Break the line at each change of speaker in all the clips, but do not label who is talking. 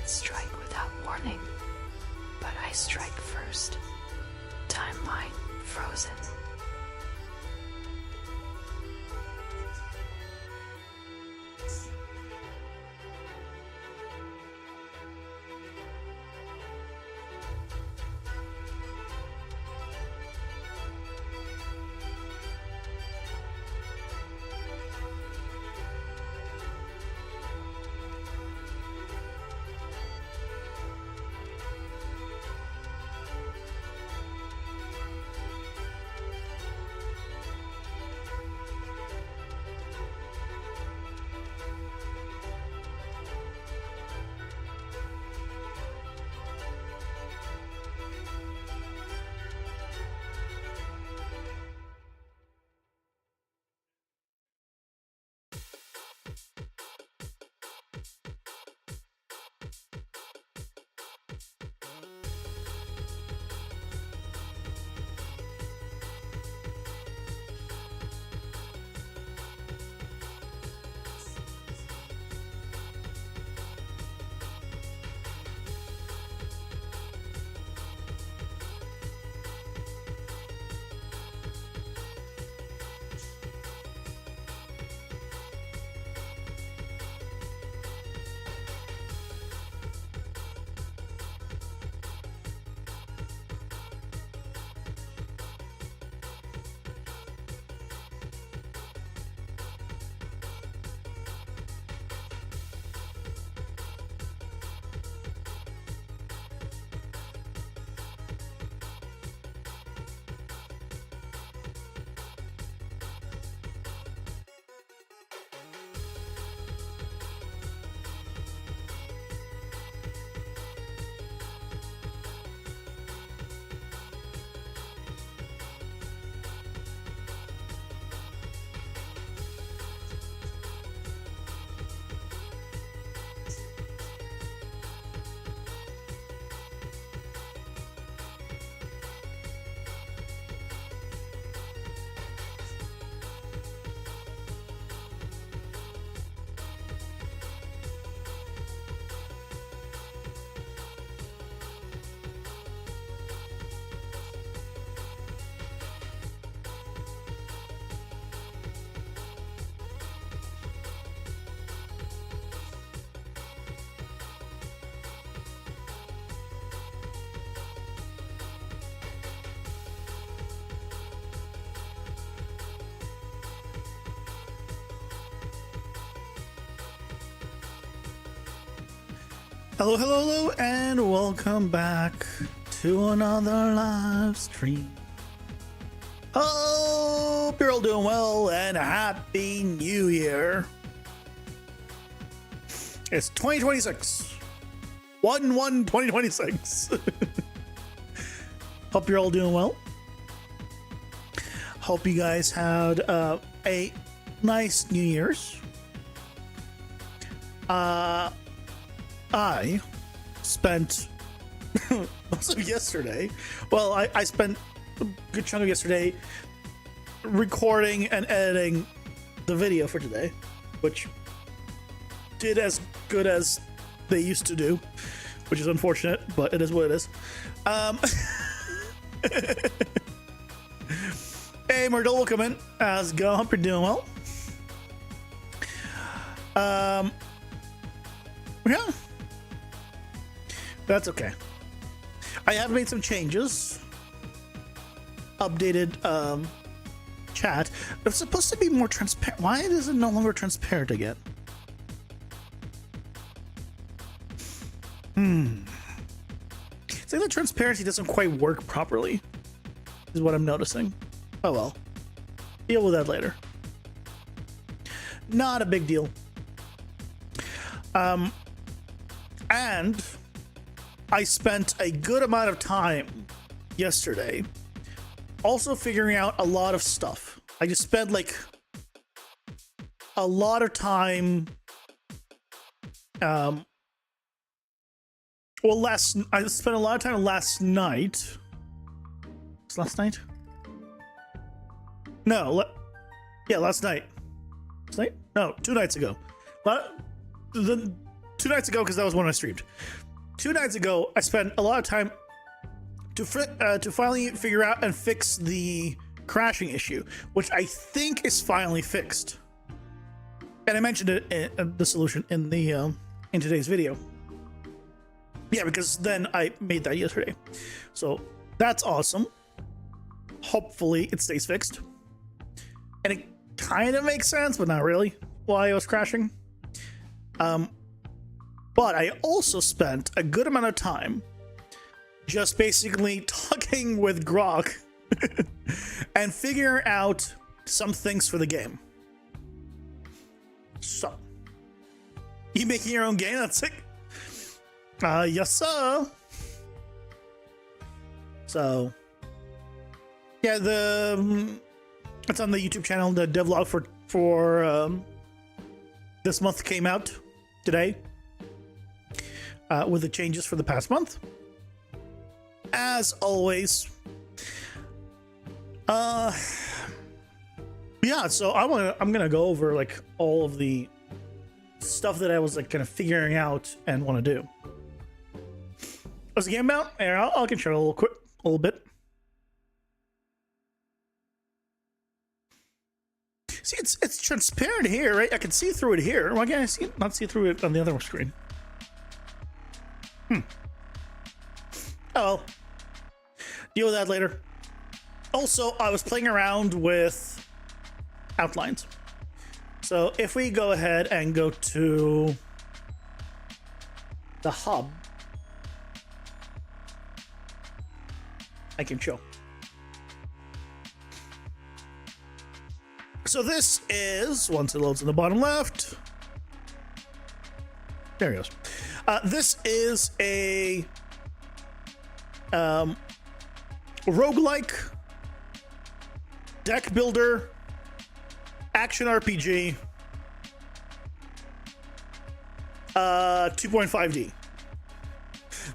can't strike without warning, but I strike first. Timeline frozen.
Hello, hello, hello, and welcome back to another live stream. Hope you're all doing well, and Happy New Year. It's 2026. 1/1/2026. Hope you're all doing well. Hope you guys had a nice New Year's. I spent most of yesterday. Well, I spent a good chunk of yesterday recording and editing the video for today, which did as good as they used to do, which is unfortunate, but it is what it is. Hey, Myrtle, welcome in. How's it going? Hope you're doing well. Yeah. That's okay. I have made some changes. Updated chat. It's supposed to be more transparent. Why is it no longer transparent again? It's like the transparency doesn't quite work properly, is what I'm noticing. Oh well. Deal with that later. Not a big deal. And I spent a good amount of time yesterday also figuring out a lot of stuff. I just spent like a lot of time I spent a lot of time last night. Was last night? No, yeah, last night. Last night? No, 2 nights ago. 2 nights ago, because that was when I streamed. 2 nights ago, I spent a lot of time to finally figure out and fix the crashing issue, which I think is finally fixed. And I mentioned it in the solution in the in today's video. Yeah, because then I made that yesterday. So that's awesome. Hopefully it stays fixed. And it kind of makes sense, but not really, why I was crashing. But I also spent a good amount of time just basically talking with Grok and figuring out some things for the game. So, you making your own game? That's sick. Yes, sir. So, yeah, it's on the YouTube channel. The devlog for this month came out today with the changes for the past month. As always, yeah. So I'm gonna go over like all of the stuff that I was like kind of figuring out and want to do. What's the game about? I'll control a little bit. See, it's transparent here, right? I can see through it here. Why can't I not see through it on the other screen? Oh well. Deal with that later. Also, I was playing around with outlines. So if we go ahead and go to the hub, I can show. So this is, once it loads in the bottom left, there it goes. This is a roguelike deck builder action RPG 2.5D.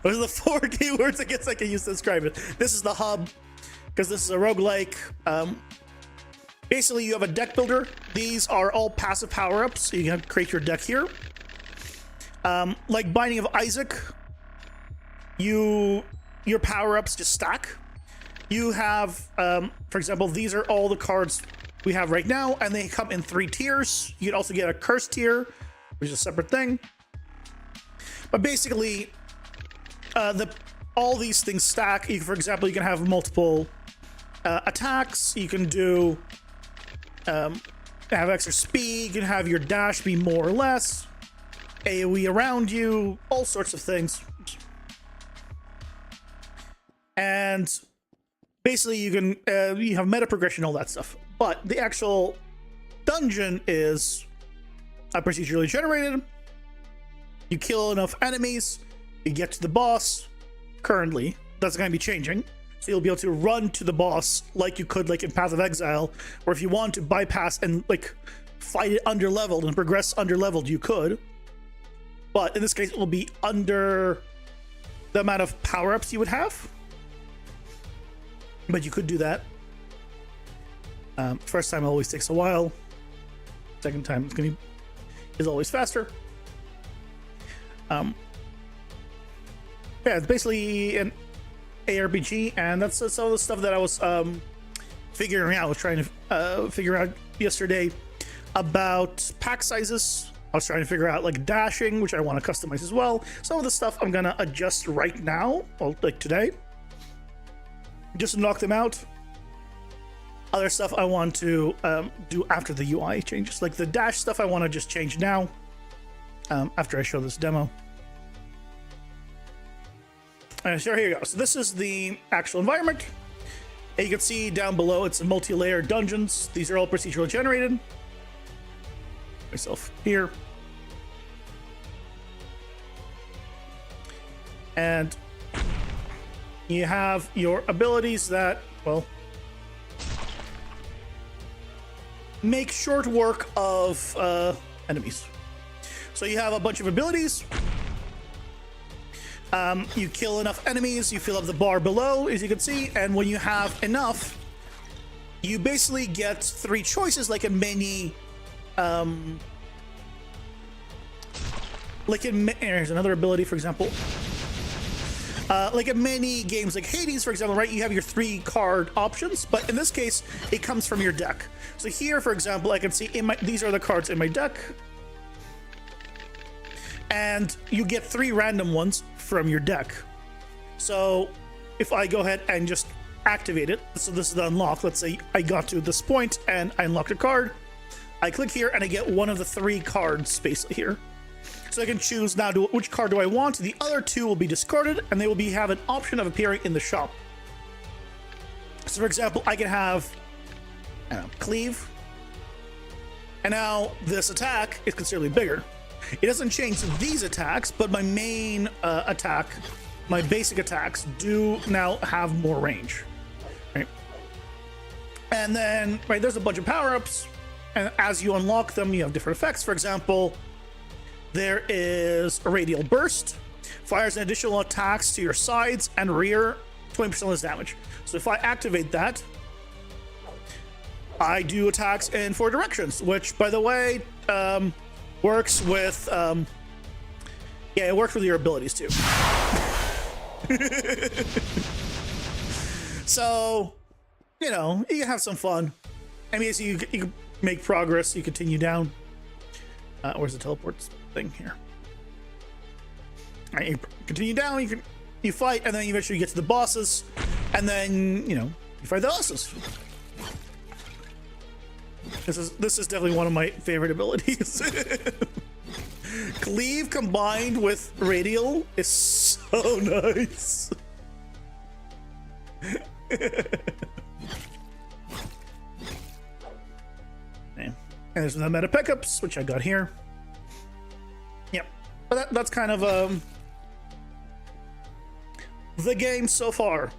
Those are the 4 keywords I guess I can use to describe it. This is the hub, because this is a roguelike. Basically, you have a deck builder. These are all passive power-ups. You can create your deck here. Like Binding of Isaac, your power-ups just stack. You have, for example, these are all the cards we have right now, and they come in 3 tiers. You can also get a curse tier, which is a separate thing. But basically, all these things stack. For example, you can have multiple attacks. You can do have extra speed. You can have your dash be more or less. AoE around you, all sorts of things. And basically you can you have meta progression, all that stuff. But the actual dungeon is procedurally generated. You kill enough enemies, you get to the boss. Currently, that's going to be changing. So you'll be able to run to the boss like you could like in Path of Exile, or if you want to bypass and like fight it under leveled and progress under leveled, you could. But in this case, it will be under the amount of power-ups you would have. But you could do that. First time always takes a while. Second time is always faster. Yeah, it's basically an ARPG, and that's some of the stuff that I was figuring out. I was trying to figure out yesterday about pack sizes. I was trying to figure out like dashing, which I want to customize as well. Some of the stuff I'm gonna adjust right now, or like today, just to knock them out. Other stuff I want to do after the UI changes, like the dash stuff I want to just change now after I show this demo. So here you go. So this is the actual environment. And you can see down below it's multi-layer dungeons. These are all procedurally generated. Myself here. And you have your abilities that, well, make short work of enemies. So you have a bunch of abilities. You kill enough enemies, you fill up the bar below, as you can see, and when you have enough, you basically get 3 choices, like a mini like here's another ability, for example. Like in many games like Hades, for example, right, you have your 3 card options, but in this case, it comes from your deck. So here, for example, I can see these are the cards in my deck, and you get 3 random ones from your deck. So if I go ahead and just activate it, so this is the unlock. Let's say I got to this point and I unlocked a card. I click here and I get one of the 3 cards basically here. So I can choose now which card do I want. The other 2 will be discarded and they will have an option of appearing in the shop. So for example, I can have, I don't know, Cleave. And now this attack is considerably bigger. It doesn't change these attacks, but my main attack, my basic attacks do now have more range. Right? And then, right, there's a bunch of power-ups. And as you unlock them, you have different effects. For example, there is a radial burst, fires an additional attacks to your sides and rear, 20% less damage. So if I activate that, I do attacks in 4 directions, which, by the way, works with, it works with your abilities too. So, you know, you can have some fun. I mean, so you can make progress, you continue down. Where's the teleports thing here? All right, you continue down, you fight, and then you eventually get to the bosses, and then, you know, you fight the bosses. This is definitely one of my favorite abilities. Cleave combined with radial is so nice. And there's the meta pickups, which I got here. Yep, but that's kind of the game so far.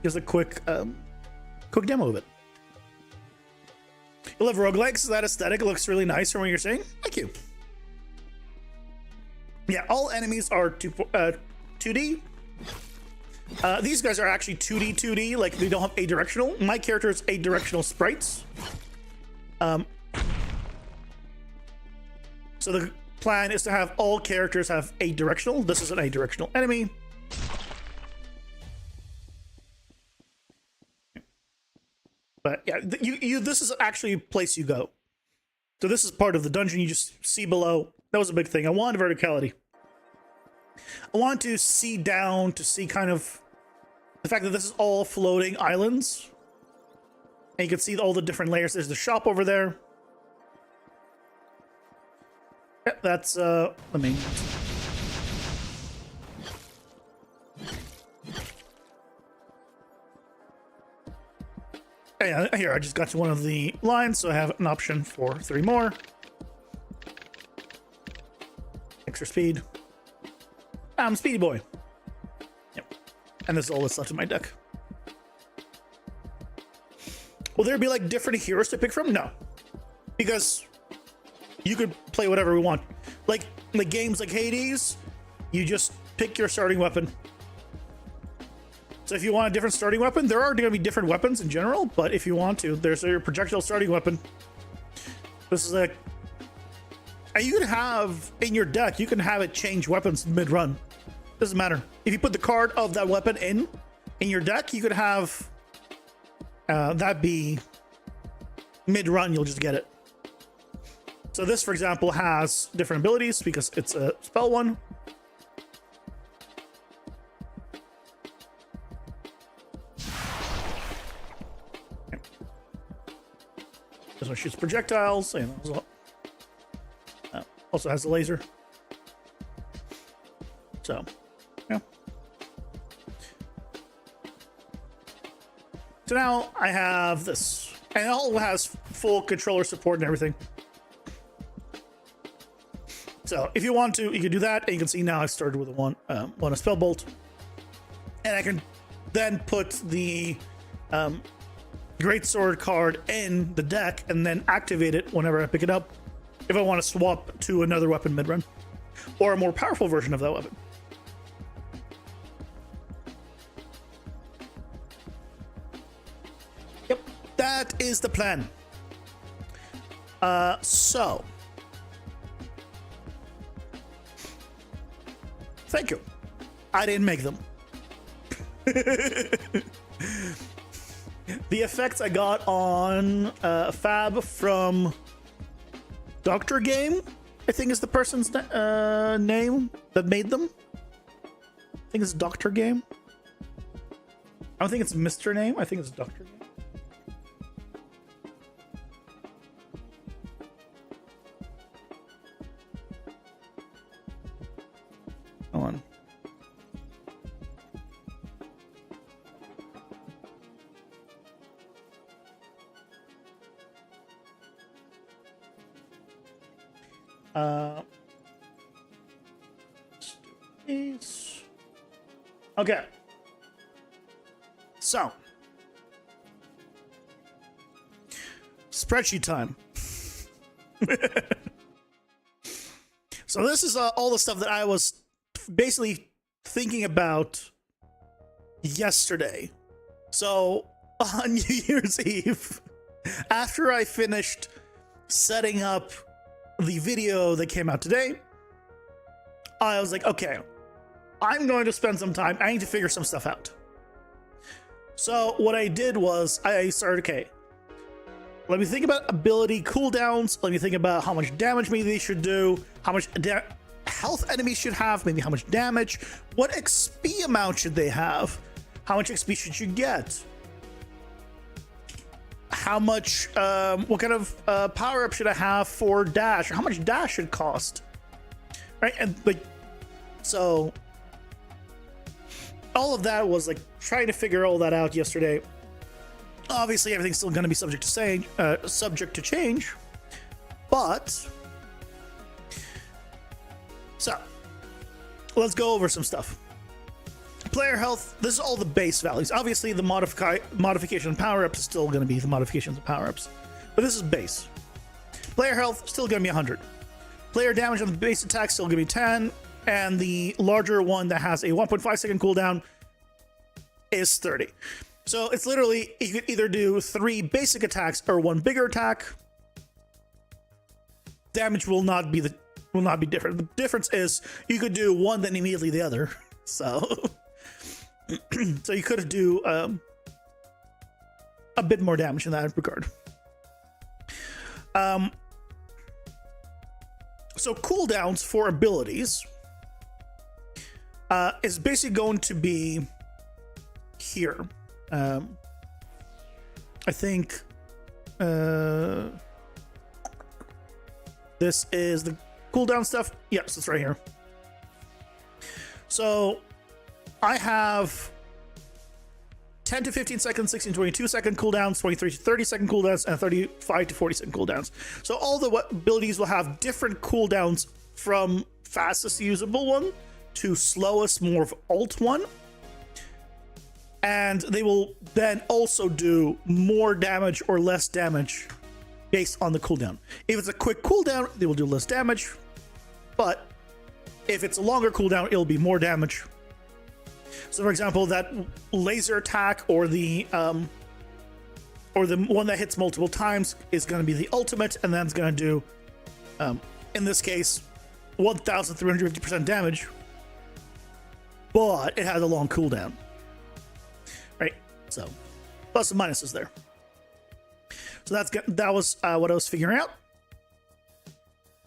Here's a quick demo of it. You love roguelikes. That aesthetic looks really nice from what you're saying. Thank you. Yeah, all enemies are 2D. These guys are actually 2D, like they don't have adirectional. My character is adirectional sprites. So the plan is to have all characters have adirectional. This is an adirectional enemy. But yeah, this is actually a place you go. So this is part of the dungeon you just see below. That was a big thing. I wanted verticality. I want to see down to see kind of the fact that this is all floating islands. And you can see all the different layers. There's the shop over there. Yeah, that's the main. Yeah, here, I just got to one of the lines, so I have an option for 3 more. Extra speed. I'm Speedy Boy. Yep. And this is all that's left in my deck. Will there be like different heroes to pick from? No. Because you could play whatever we want. Like games like Hades, you just pick your starting weapon. So if you want a different starting weapon, there are going to be different weapons in general, but if you want to, there's your projectile starting weapon. This is like, and you can have in your deck, you can have it change weapons mid-run. Doesn't matter. If you put the card of that weapon in your deck, you could have that be mid-run, you'll just get it. So this, for example, has different abilities because it's a spell one. This one shoots projectiles, and also has a laser. So, yeah. So now I have this, and it all has full controller support and everything. So if you want to, you can do that, and you can see now I started with a spell bolt, and I can then put the Greatsword card in the deck and then activate it whenever I pick it up if I want to swap to another weapon mid-run or a more powerful version of that weapon. Yep, that is the plan. So Thank you. I didn't make them. The effects I got on Fab from Dr. Game, I think is the person's name that made them. I think it's Dr. Game. I don't think it's Mr. Name. I think it's Dr. Game. Hold on. Okay. So, spreadsheet time. So this is all the stuff that I was basically thinking about yesterday. So on New Year's Eve, after I finished setting up the video that came out today, I was like, okay, I'm going to spend some time. I need to figure some stuff out. So what I did was I started, okay, let me think about ability cooldowns. Let me think about how much damage maybe they should do, how much health enemies should have, maybe how much damage, what XP amount should they have, how much XP should you get, how much, what kind of power up should I have for dash, or how much dash should cost, right? And like, so all of that was like trying to figure all that out yesterday. Obviously, everything's still going to be subject to change, but so let's go over some stuff. Player health. This is all the base values. Obviously, the modification and power ups is still going to be the modifications and power ups, but this is base. Player health still going to be 100. Player damage on the base attack still going to be 10, and the larger one that has a 1.5 second cooldown is 30. So it's literally, you could either do 3 basic attacks or 1 bigger attack. Damage will not be different. The difference is you could do one then immediately the other. So so you could do a bit more damage in that regard. So cooldowns for abilities is basically going to be here. I think this is the cooldown stuff. Yes, it's right here. So I have 10 to 15 seconds, 16 to 22 second cooldowns, 23 to 30 second cooldowns, and 35 to 40 second cooldowns. So all the abilities will have different cooldowns from fastest usable one to slowest, more of alt one. And they will then also do more damage or less damage based on the cooldown. If it's a quick cooldown, they will do less damage. But if it's a longer cooldown, it'll be more damage. So for example, that laser attack or the one that hits multiple times is going to be the ultimate, and then it's going to do, in this case, 1,350% damage. But it has a long cooldown. Right, so plus and minuses there. So that was what I was figuring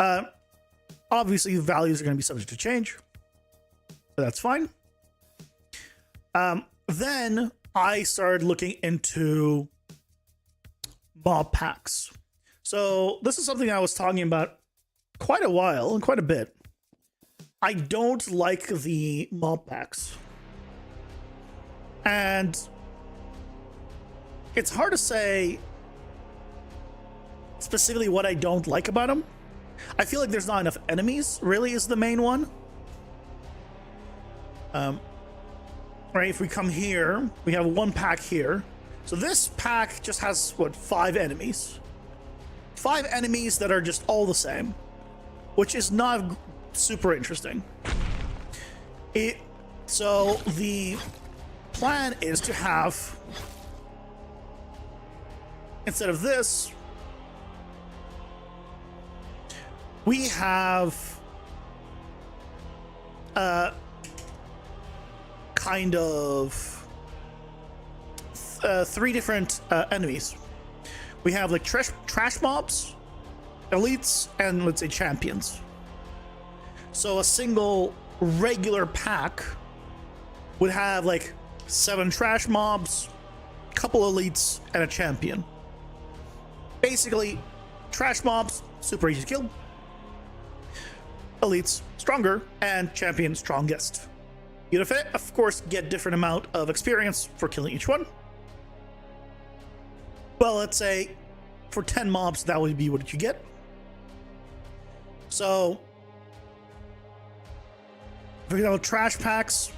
out. Obviously, the values are going to be subject to change, but that's fine. Then I started looking into mob packs. So this is something I was talking about quite a while and quite a bit. I don't like the mob packs. And it's hard to say specifically what I don't like about them. I feel like there's not enough enemies, really, is the main one. Right, if we come here, we have one pack here. So this pack just has, what, 5 enemies. 5 enemies that are just all the same, which is not super interesting. So the plan is to have, instead of this, we have kind of three different enemies. We have like trash mobs, elites, and let's say champions. So a single regular pack would have like 7 trash mobs, couple elites, and a champion. Basically, trash mobs, super easy to kill. Elites, stronger, and champion, strongest. You'd of course get different amount of experience for killing each one. Well, let's say for 10 mobs, that would be what you get. So, for example, trash packs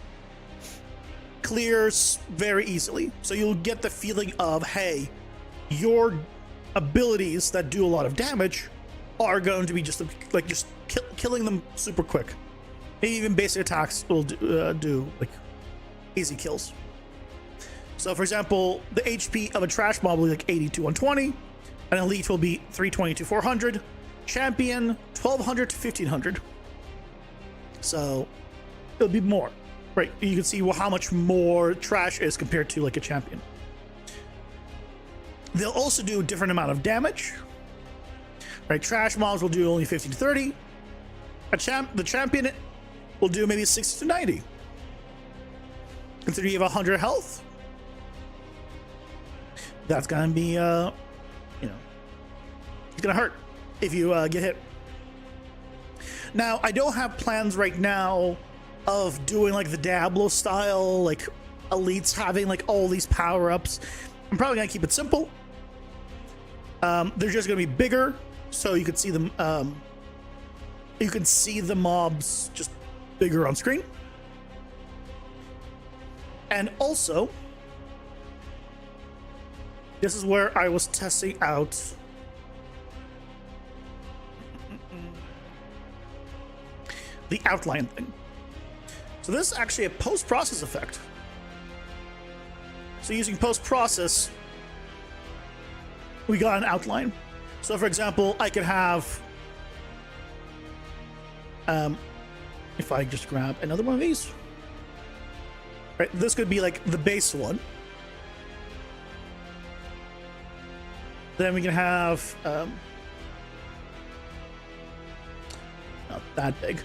clears very easily. So you'll get the feeling of, hey, your abilities that do a lot of damage are going to be just like killing them super quick. Even basic attacks will do like easy kills. So for example, the HP of a trash mob will be like 80 to 120, an elite will be 320 to 400, champion 1200 to 1500. So it'll be more, right? You can see how much more trash is compared to like a champion. They'll also do a different amount of damage, right? Trash mobs will do only 50 to 30. The champion will do maybe 60 to 90. Consider you have 100 health. That's gonna be, it's gonna hurt if you get hit. Now, I don't have plans right now of doing like the Diablo style, like elites having like all these power-ups. I'm probably gonna keep it simple. They're just gonna be bigger, so you can see them. You can see the mobs just bigger on screen. And also, this is where I was testing out the outline thing. So this is actually a post-process effect. So using post-process, we got an outline. So for example, I could have, if I just grab another one of these, right? This could be like the base one. Then we can have, not that big.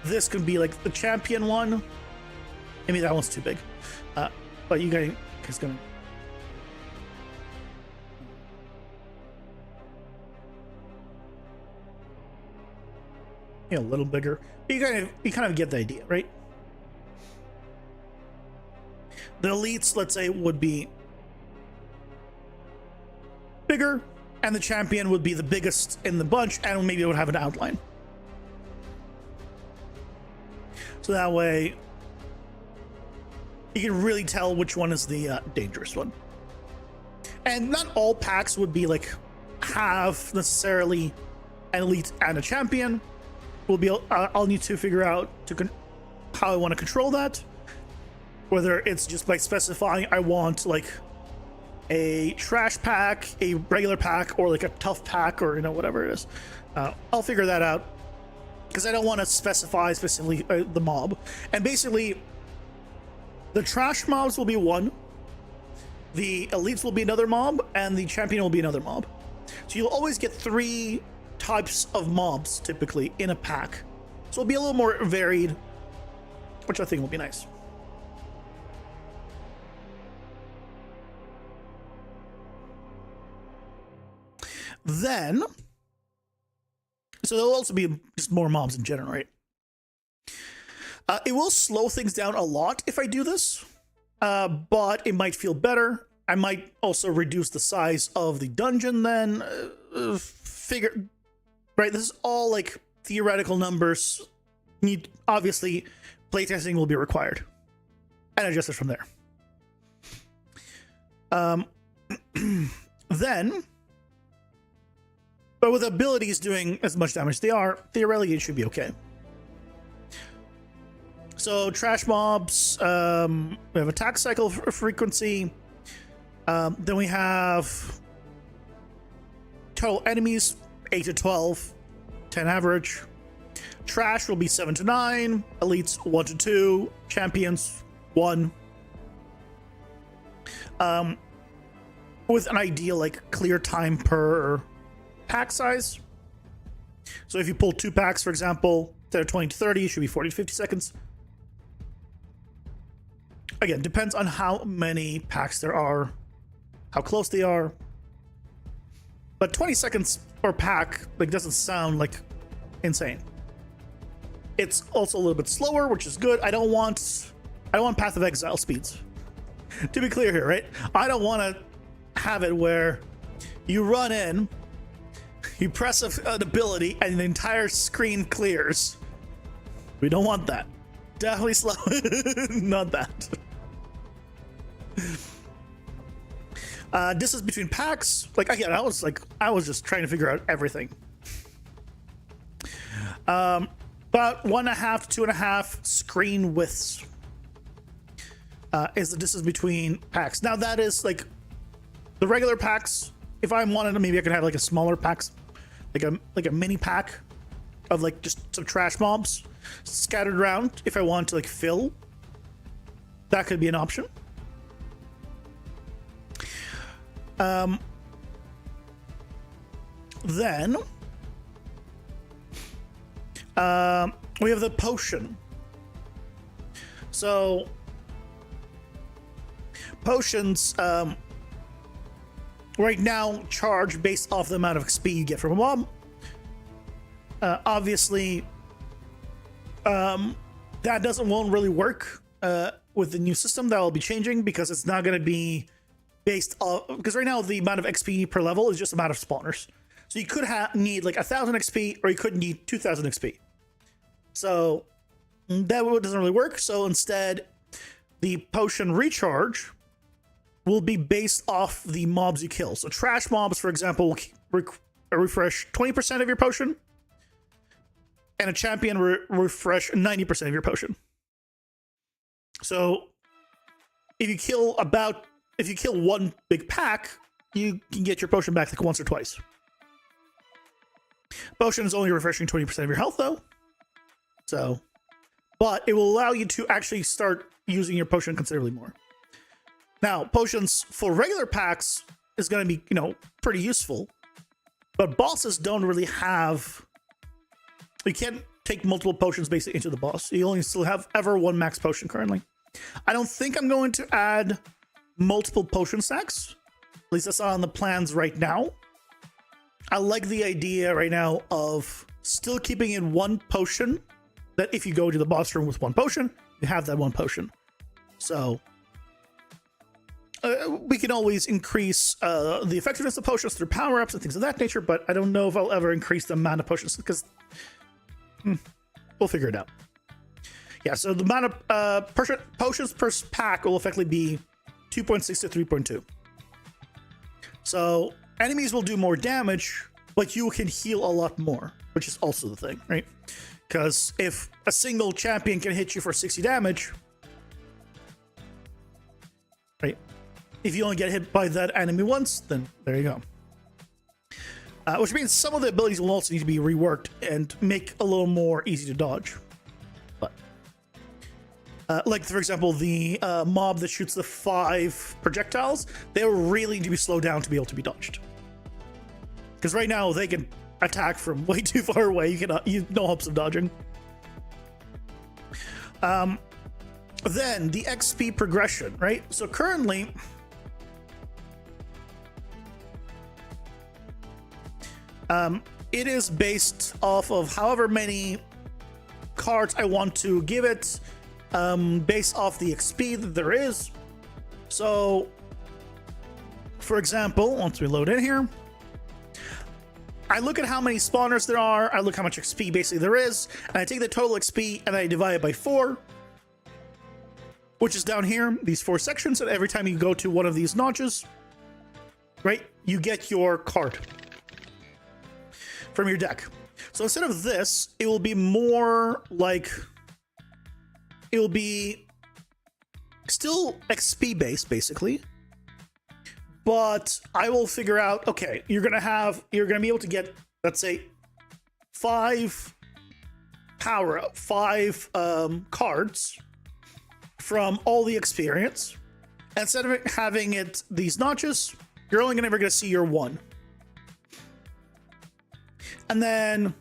This could be like the champion one. Maybe that one's too big. But you guys gonna. A little bigger. You kind of get the idea, right? The elites, let's say, would be bigger, and the champion would be the biggest in the bunch, and maybe it would have an outline. So that way, you can really tell which one is the dangerous one. And not all packs would be like have necessarily an elite and a champion. I'll need to figure out how I want to control that. Whether it's just by specifying I want like a trash pack, a regular pack, or like a tough pack, or whatever it is. I'll figure that out because I don't want to specify specifically the mob. And basically, the trash mobs will be one, the elites will be another mob, and the champion will be another mob. So you'll always get 3 types of mobs typically in a pack. So it'll be a little more varied, which I think will be nice. Then, so there'll also be just more mobs in general, right? It will slow things down a lot if I do this, but it might feel better. I might also reduce the size of the dungeon then. Right, this is all like theoretical numbers. Obviously, playtesting will be required, and adjust it from there. Then, but with abilities doing as much damage as they are, theoretically it should be okay. So trash mobs, we have attack cycle frequency. Then we have total enemies, 8 to 12, 10 average. Trash will be 7 to 9, elites 1 to 2, champions 1. With an ideal like clear time per pack size. So if you pull 2 packs, for example, instead of 20 to 30, it should be 40 to 50 seconds. Again, depends on how many packs there are, how close they are. But 20 seconds per pack like doesn't sound like insane. It's also a little bit slower, which is good. I don't want Path of Exile speeds. To be clear here, right? I don't want to have it where you run in, you press an ability, and the entire screen clears. We don't want that. Definitely slow. Not that. Distance between packs. Like again, I was just trying to figure out everything. About 1.5 to 2.5 screen widths is the distance between packs. Now that is like the regular packs. If I wanted to, maybe I could have like a smaller packs, like a mini pack of like just some trash mobs scattered around. If I want to like fill, that could be an option. Then we have the potion. So potions right now charge based off the amount of XP you get from a mob. Obviously, that won't really work with the new system. That will be changing because it's not going to be based on, because right now the amount of XP per level is just the amount of spawners. So you could need like 1,000 XP, or you could need 2,000 XP. So that doesn't really work. So instead, the potion recharge will be based off the mobs you kill. So trash mobs, for example, will refresh 20% of your potion, and a champion refresh 90% of your potion. So if you kill one big pack, you can get your potion back like once or twice. Potion is only refreshing 20% of your health though. So, but it will allow you to actually start using your potion considerably more. Now, potions for regular packs is going to be, pretty useful, but bosses don't really have. You can't take multiple potions basically into the boss. You only still have ever one max potion currently. I don't think I'm going to add multiple potion stacks. At least that's not on the plans right now. I like the idea right now of still keeping in one potion, that if you go to the boss room with one potion, you have that one potion. So we can always increase the effectiveness of potions through power-ups and things of that nature, but I don't know if I'll ever increase the amount of potions because we'll figure it out. Yeah, so the amount of potions per pack will effectively be 2.6 to 3.2. So enemies will do more damage, but you can heal a lot more, which is also the thing, right? Because if a single champion can hit you for 60 damage, right? If you only get hit by that enemy once, then there you go. Which means some of the abilities will also need to be reworked and make a little more easy to dodge. But like, for example, the mob that shoots the 5 projectiles, they really need to be slowed down to be able to be dodged. Because right now they can attack from way too far away. You no hopes of dodging. Then the XP progression, right? So currently, it is based off of however many cards I want to give it, based off the XP that there is. So, for example, once we load in here, I look at how many spawners there are, I look how much XP basically there is, and I take the total XP and I divide it by 4, which is down here, these 4 sections, and every time you go to one of these notches, right, you get your card from your deck. So instead of this, it will be more like, it will be still XP based basically, but I will figure out, okay, you're gonna be able to get, let's say, 5 power up 5 cards from all the experience. And instead of having it these notches, you're only never going to see your 1. And then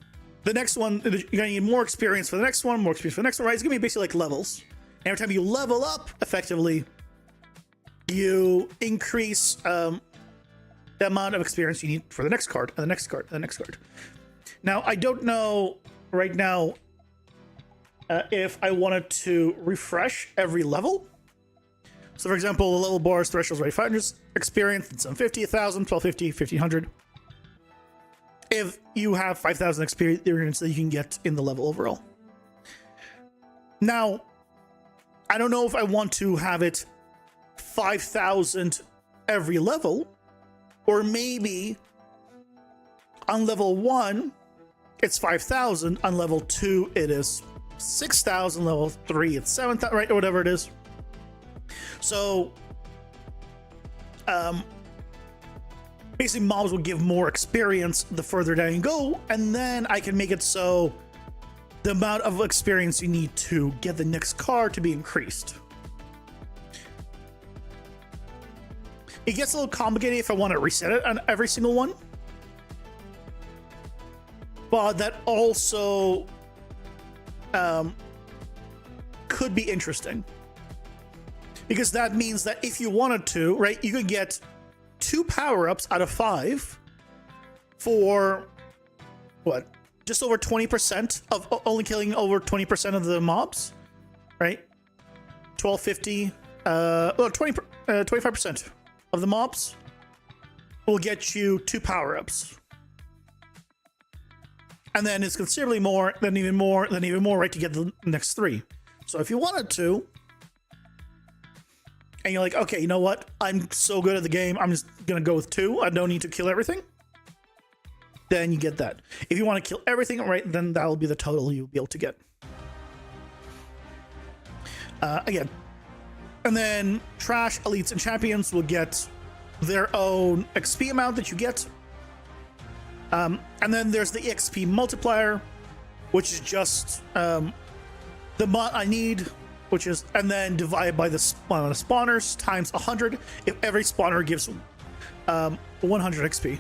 the next one, you're going to need more experience for the next one, more experience for the next one, right? It's going to be basically like levels. And every time you level up, effectively, you increase the amount of experience you need for the next card, and the next card, and the next card. Now, I don't know right now if I wanted to refresh every level. So, for example, the level bars, thresholds, right? 500 experience, and some 50, 1,000, 1,250, 1,500. If you have 5,000 experience that you can get in the level overall. Now, I don't know if I want to have it 5,000 every level, or maybe on level 1, it's 5,000. On level 2, it is 6,000. Level 3, it's 7,000, right? Or whatever it is. So, basically, mobs will give more experience the further down you go, and then I can make it so the amount of experience you need to get the next card to be increased. It gets a little complicated if I want to reset it on every single one. But that also could be interesting. Because that means that if you wanted to, right, you could get 2 power-ups out of 5 for, what, just over 20% of only killing over 20% of the mobs, right? 1250, 25% of the mobs will get you 2 power-ups. And then it's considerably more, then even more, then even more, right, to get the next 3. So if you wanted to, and you're like, okay, you know what? I'm so good at the game, I'm just gonna go with 2. I don't need to kill everything. Then you get that. If you want to kill everything, right, then that'll be the total you'll be able to get. Again. And then Trash, Elites, and Champions will get their own XP amount that you get. And then there's the XP multiplier, which is just the amount I need, which is, and then divided by the spawners times 100 if every spawner gives 100 XP.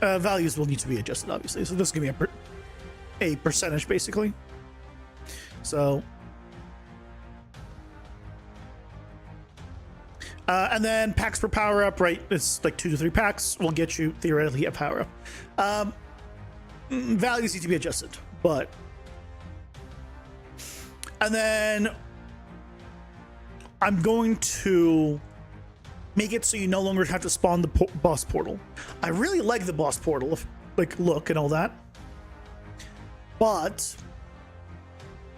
Values will need to be adjusted, obviously. So this is going to be a percentage, basically. So, and then packs per power up, right? It's like 2 to 3 packs will get you theoretically a power up. Values need to be adjusted, but, and then I'm going to make it so you no longer have to spawn the boss portal. I really like the boss portal, like look and all that, but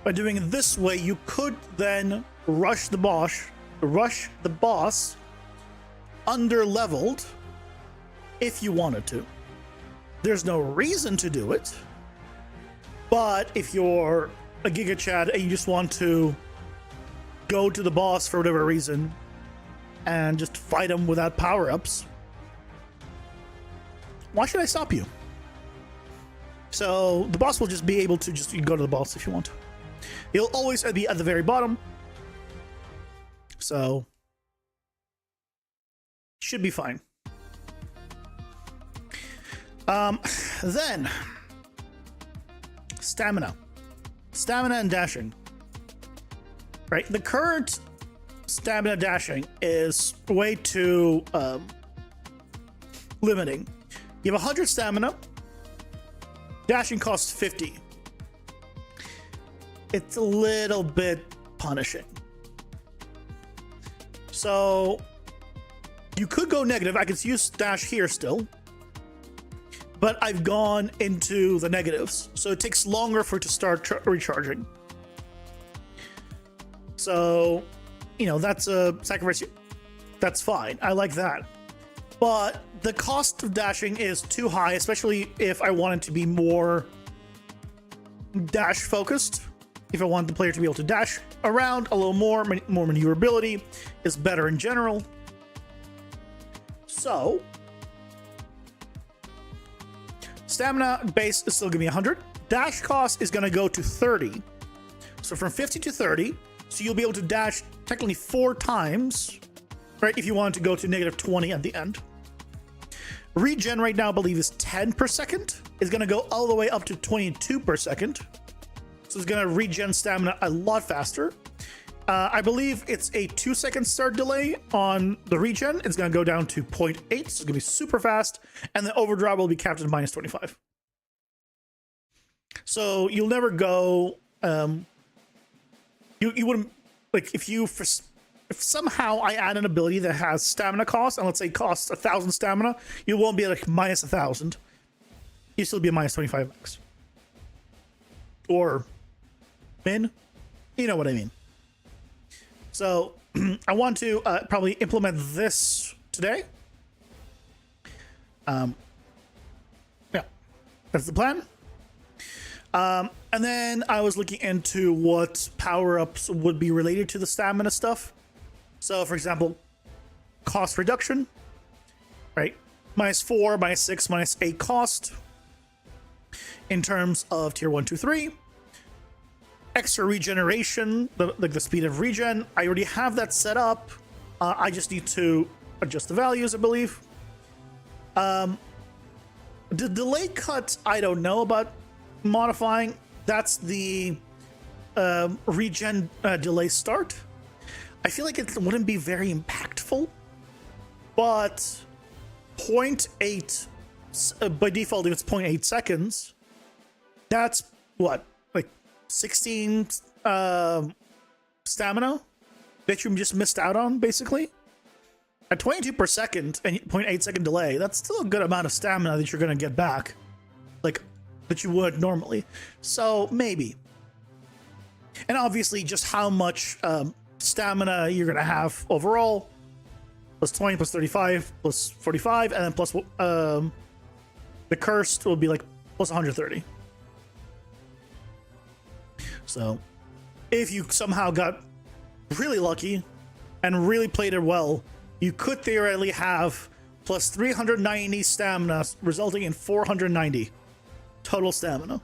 by doing it this way, you could then rush the boss under leveled if you wanted to. There's no reason to do it, but if you're a Giga Chad and you just want to go to the boss for whatever reason and just fight him without power-ups, why should I stop you? So the boss will just be able to just, you can go to the boss if you want. He'll always be at the very bottom, so should be fine. Then stamina and dashing, right? The current stamina dashing is way too limiting. You have 100 stamina, dashing costs 50. It's a little bit punishing. So you could go negative. I could use dash here still, but I've gone into the negatives, so it takes longer for it to start recharging. So, you know, that's a sacrifice. That's fine. I like that. But the cost of dashing is too high, especially if I wanted to be more dash focused. If I want the player to be able to dash around a little more maneuverability is better in general. So stamina base is still gonna be 100. Dash cost is gonna go to 30. So from 50 to 30. So you'll be able to dash technically 4 times, right? If you want to go to negative 20 at the end. Regen right now, I believe, is 10 per second. It's gonna go all the way up to 22 per second. So it's gonna regen stamina a lot faster. I believe it's a 2-second start delay on the regen. It's gonna go down to 0.8, so it's gonna be super fast. And the overdrive will be capped at minus 25. So you'll never go, you wouldn't, like, if somehow I add an ability that has stamina cost, and let's say costs 1,000 stamina, you won't be like minus 1,000. You still be a minus 25 max. Or min, you know what I mean. So I want to probably implement this today. Yeah, that's the plan. And then I was looking into what power-ups would be related to the stamina stuff. So, for example, cost reduction, right? -4, -6, -8 cost in terms of tier 1, 2, 3. Extra regeneration, like the speed of regen. I already have that set up. I just need to adjust the values, I believe. The delay cut, I don't know about modifying. That's the regen delay start. I feel like it wouldn't be very impactful, but 0.8 by default, if it's 0.8 seconds, that's what, like 16 stamina that you just missed out on, basically. At 22 per second and 0.8 second delay, that's still a good amount of stamina that you're going to get back, like that you would normally. So maybe. And obviously just how much stamina you're going to have overall, plus 20 plus 35 plus 45, and then plus the cursed will be like plus 130. So if you somehow got really lucky and really played it well, you could theoretically have plus 390 stamina, resulting in 490 total stamina.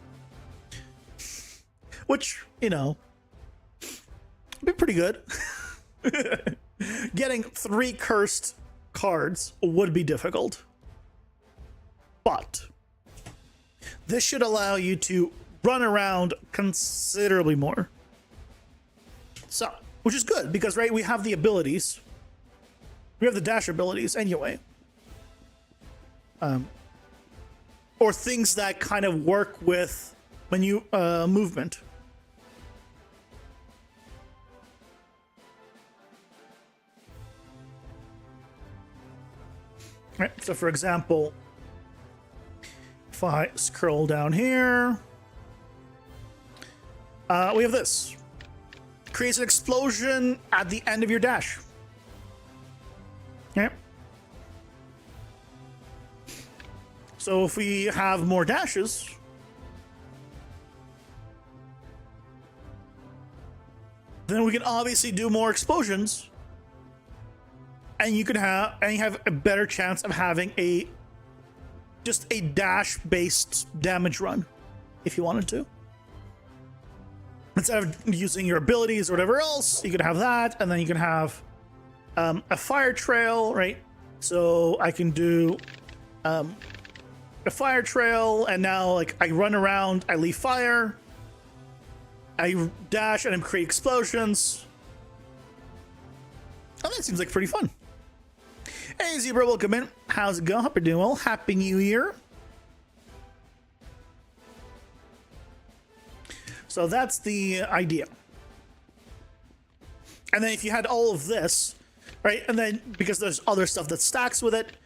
Which, you know, would be pretty good. Getting 3 cursed cards would be difficult. But this should allow you to run around considerably more. So, which is good, because, right, we have the abilities. We have the dash abilities anyway. Or things that kind of work with menu movement. Right, so for example, if I scroll down here, we have this. Creates an explosion at the end of your dash. Okay. So if we have more dashes, then we can obviously do more explosions, and you have a better chance of having just a dash based damage run if you wanted to. Instead of using your abilities or whatever else, you could have that, and then you can have a fire trail, right? So I can do a fire trail, and now like I run around, I leave fire, I dash, and I create explosions. Oh, that seems like pretty fun. Hey Zebra, welcome in. How's it going? Hope you're doing well. Happy New Year. So that's the idea. And then if you had all of this, right, and then because there's other stuff that stacks with it,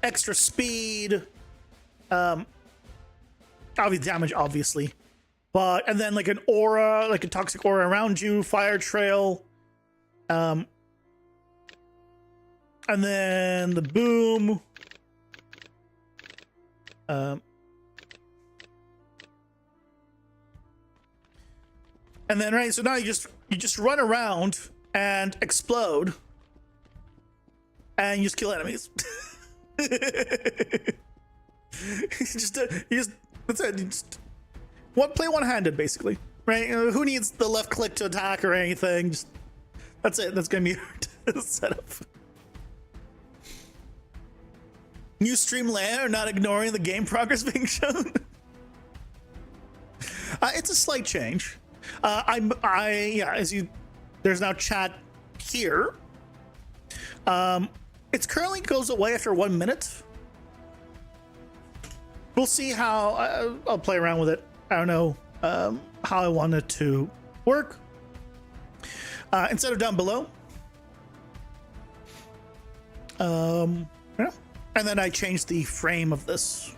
extra speed, obviously damage, obviously, but and then like an aura, like a toxic aura around you, fire trail, and then the boom, and then right, so now you just run around and explode, and you just kill enemies. you just that's it. You just play one-handed, basically, right? Who needs the left click to attack or anything? Just that's it. That's gonna be your setup. New stream layout, not ignoring the game progress being shown. It's a slight change. There's now chat here. It currently goes away after 1 minute. We'll see how I'll play around with it. I don't know how I want it to work. Instead of down below. Yeah. And then I changed the frame of this.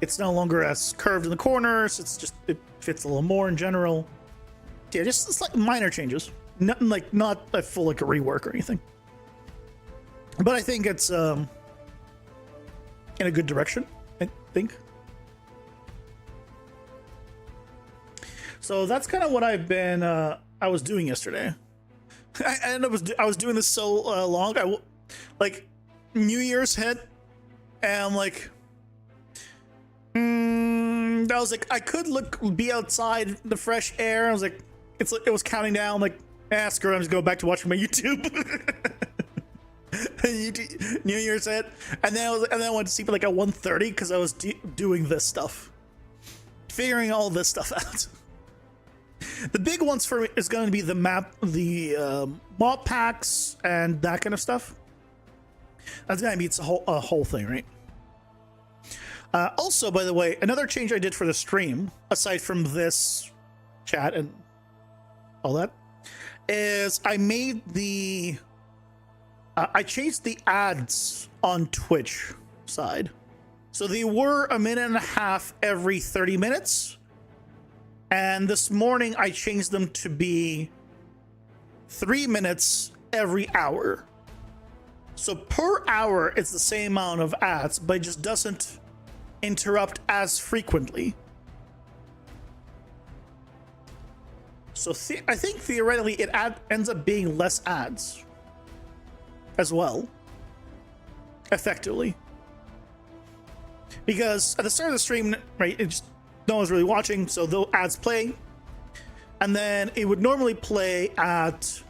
It's no longer as curved in the corners. It fits a little more in general. Yeah, just it's like minor changes. Nothing like not a full like a rework or anything. But I think it's in a good direction, I think. So that's kind of what I've been I was doing yesterday. I was doing this so long. Like New Year's hit, and I'm like, I was like, I could be outside the fresh air. I was like, it was counting down. I'm like, screw it, I'm just going back to watching my YouTube. New Year's hit, and then I went to sleep at like at 1:30 because I was doing this stuff, figuring all this stuff out. The big ones for me is going to be the mod packs and that kind of stuff. That's gonna be a whole thing, right? Also, by the way, another change I did for the stream, aside from this chat and all that, is I made I changed the ads on Twitch side. So they were 1.5 minutes every 30 minutes. And this morning I changed them to be 3 minutes every hour. So per hour, it's the same amount of ads, but it just doesn't interrupt as frequently. So I think theoretically it ends up being less ads as well, effectively. Because at the start of the stream, right, no one's really watching, so the ads play. And then it would normally play at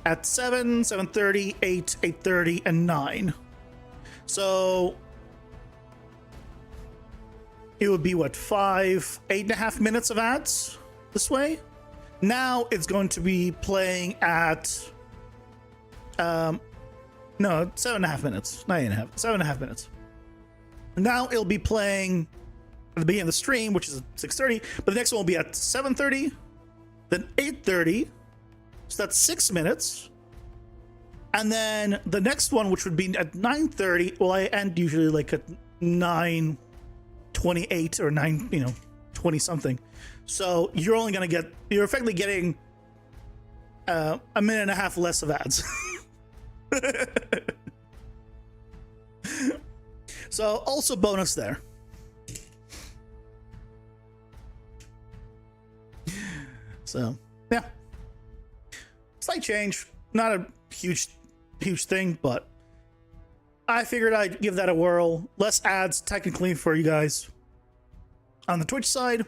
at 7, 7:30, 8, 8:30, and 9. So it would be what, 8.5 minutes of ads this way. Now it's going to be playing at 7.5 minutes, 9.5, 7.5 minutes. Now it'll be playing at the beginning of the stream, which is at 6:30, but the next one will be at 7:30, then 8:30. So that's 6 minutes. And then the next one, which would be at 9:30, well, I end usually like at 9:28 or 20 something. So you're effectively getting 1.5 minutes less of ads. So also bonus there. So yeah, slight change, not a huge thing, but I figured I'd give that a whirl. Less ads technically for you guys on the Twitch side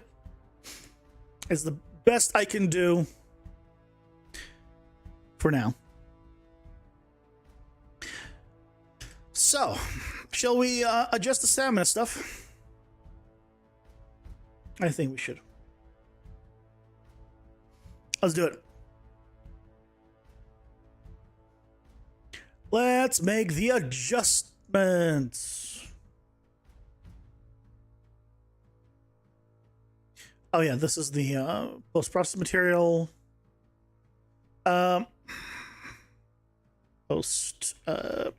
is the best I can do for now. So, shall we adjust the stamina stuff? I think we should. Let's do it. Let's make the adjustments. Oh yeah, this is the post-process material.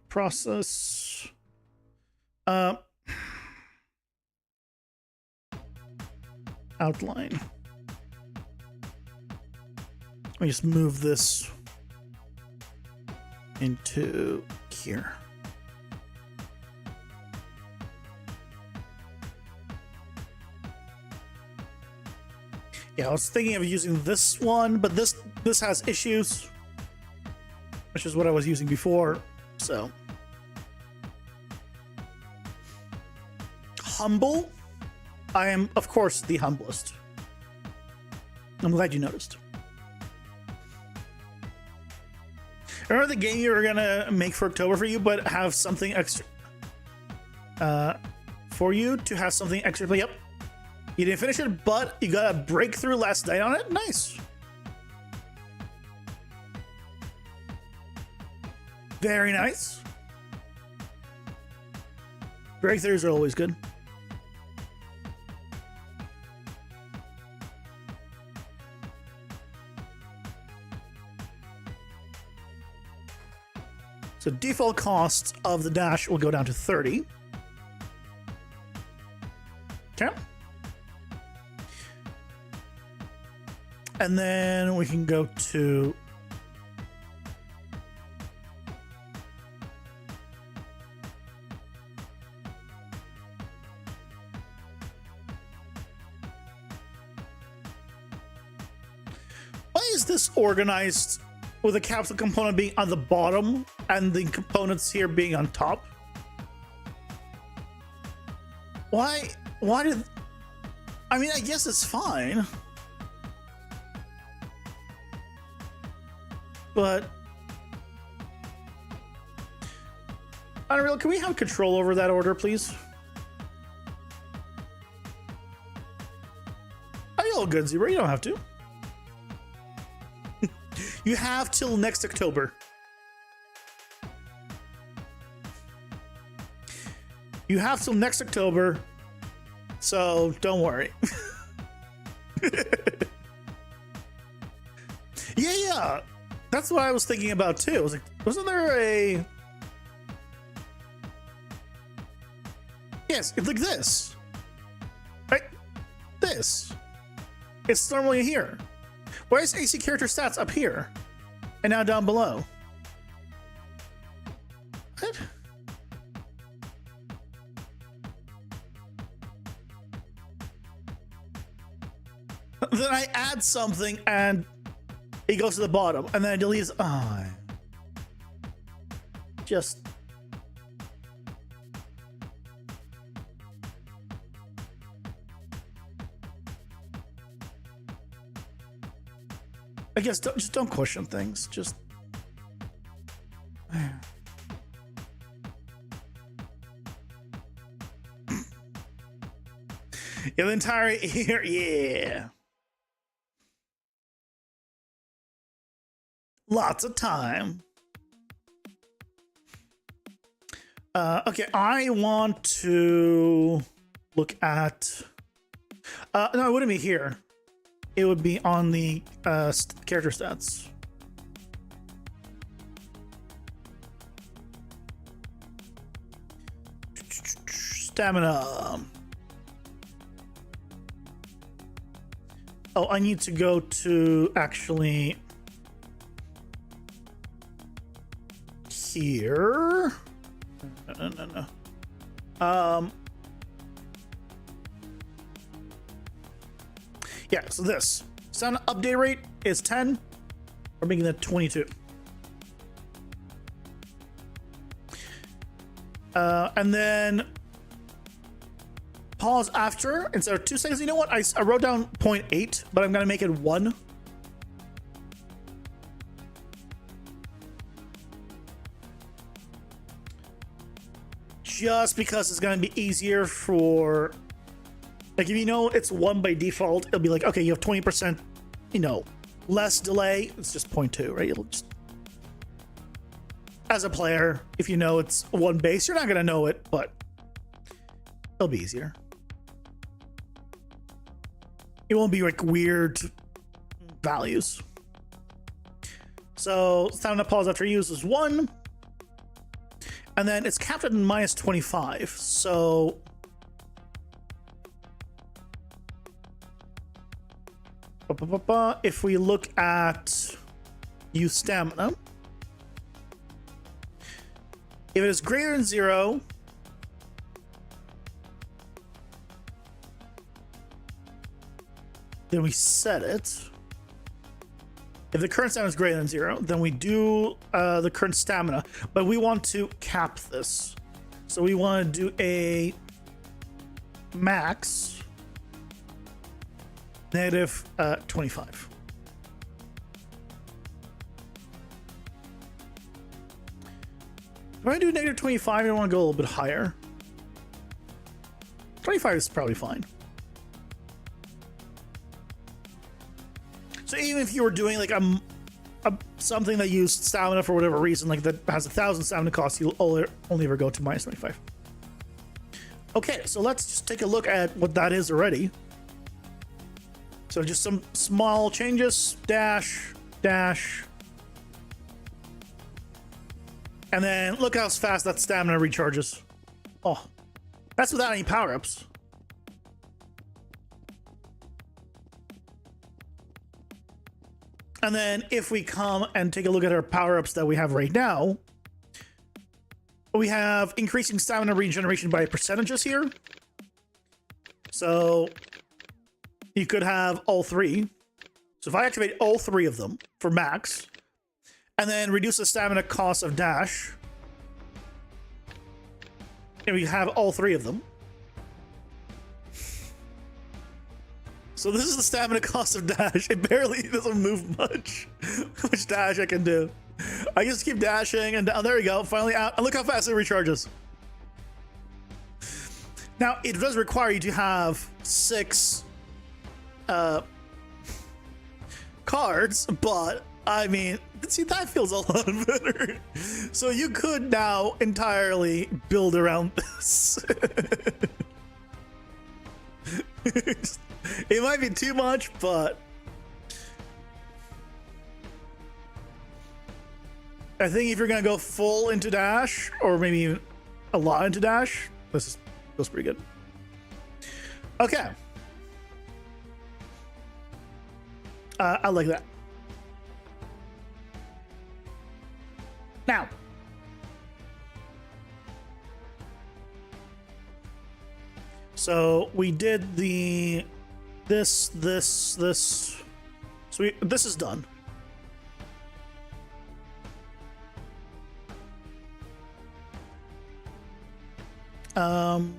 Process. Outline. Let me just move this into here. Yeah, I was thinking of using this one, but this has issues, which is what I was using before. So humble, I am, of course, the humblest. I'm glad you noticed. Remember the game you were gonna make for October for you, but have something extra for you to have something extra play? Yep. You didn't finish it, but you got a breakthrough last night on it. Nice. Very nice. Breakthroughs are always good. So default cost of the dash will go down to 30. Okay. And then we can go to why is this organized with the capsule component being on the bottom and the components here being on top? Why did, I mean, I guess it's fine, but Unreal, can we have control over that order, please? Are you all good, Zebra? You don't have to. You have till next October. You have till next October, so don't worry. Yeah. That's what I was thinking about too. I was like, wasn't there a... Yes, it's like this. Right? This. It's normally here. Why is AC character stats up here and now down below? What? Then I add something and it goes to the bottom, and then I delete. Oh, just. I guess just don't question things. Just. Yeah, the entire year, yeah. Lots of time. Okay, I want to look at. No, it wouldn't be here. It would be on the character stats. Stamina. Oh, I need to go to actually here. No. Yeah, so this sound update rate is 10. We're making that 22. And then pause after instead of 2 seconds. You know what? I wrote down 0.8, but I'm gonna make it 1. Just because it's gonna be easier for, like, if you know it's 1 by default, it'll be like, okay, you have 20%, you know, less delay. It's just 0.2, right? It'll just, as a player, if you know it's 1 base, you're not gonna know it, but it'll be easier. It won't be like weird values. So sound pause after use is 1. And then it's capped at -25. So if we look at use stamina, if it is greater than 0, then we set it. If the current stamina is greater than 0, then we do the current stamina, but we want to cap this. So we want to do a max negative 25. If I do negative 25, I want to go a little bit higher. 25 is probably fine. So even if you were doing like a something that used stamina for whatever reason, like that has 1,000 stamina cost, you'll only ever go to minus 25. Okay, so let's just take a look at what that is already. So just some small changes, dash, dash. And then look how fast that stamina recharges. Oh, that's without any power-ups. And then if we come and take a look at our power-ups that we have right now, we have increasing stamina regeneration by percentages here. So you could have all three. So if I activate all three of them for max, and then reduce the stamina cost of dash, and we have all three of them. So this is the stamina cost of dash. It barely doesn't move much. How much dash I can do. I just keep dashing and down. There we go. Finally out. And look how fast it recharges. Now, it does require you to have 6 cards, but I mean, see, that feels a lot better. So you could now entirely build around this. It might be too much, but I think if you're gonna go full into dash, or maybe even a lot into dash, this feels pretty good. Okay, I like that. Now, so we did the this. So this is done. I'm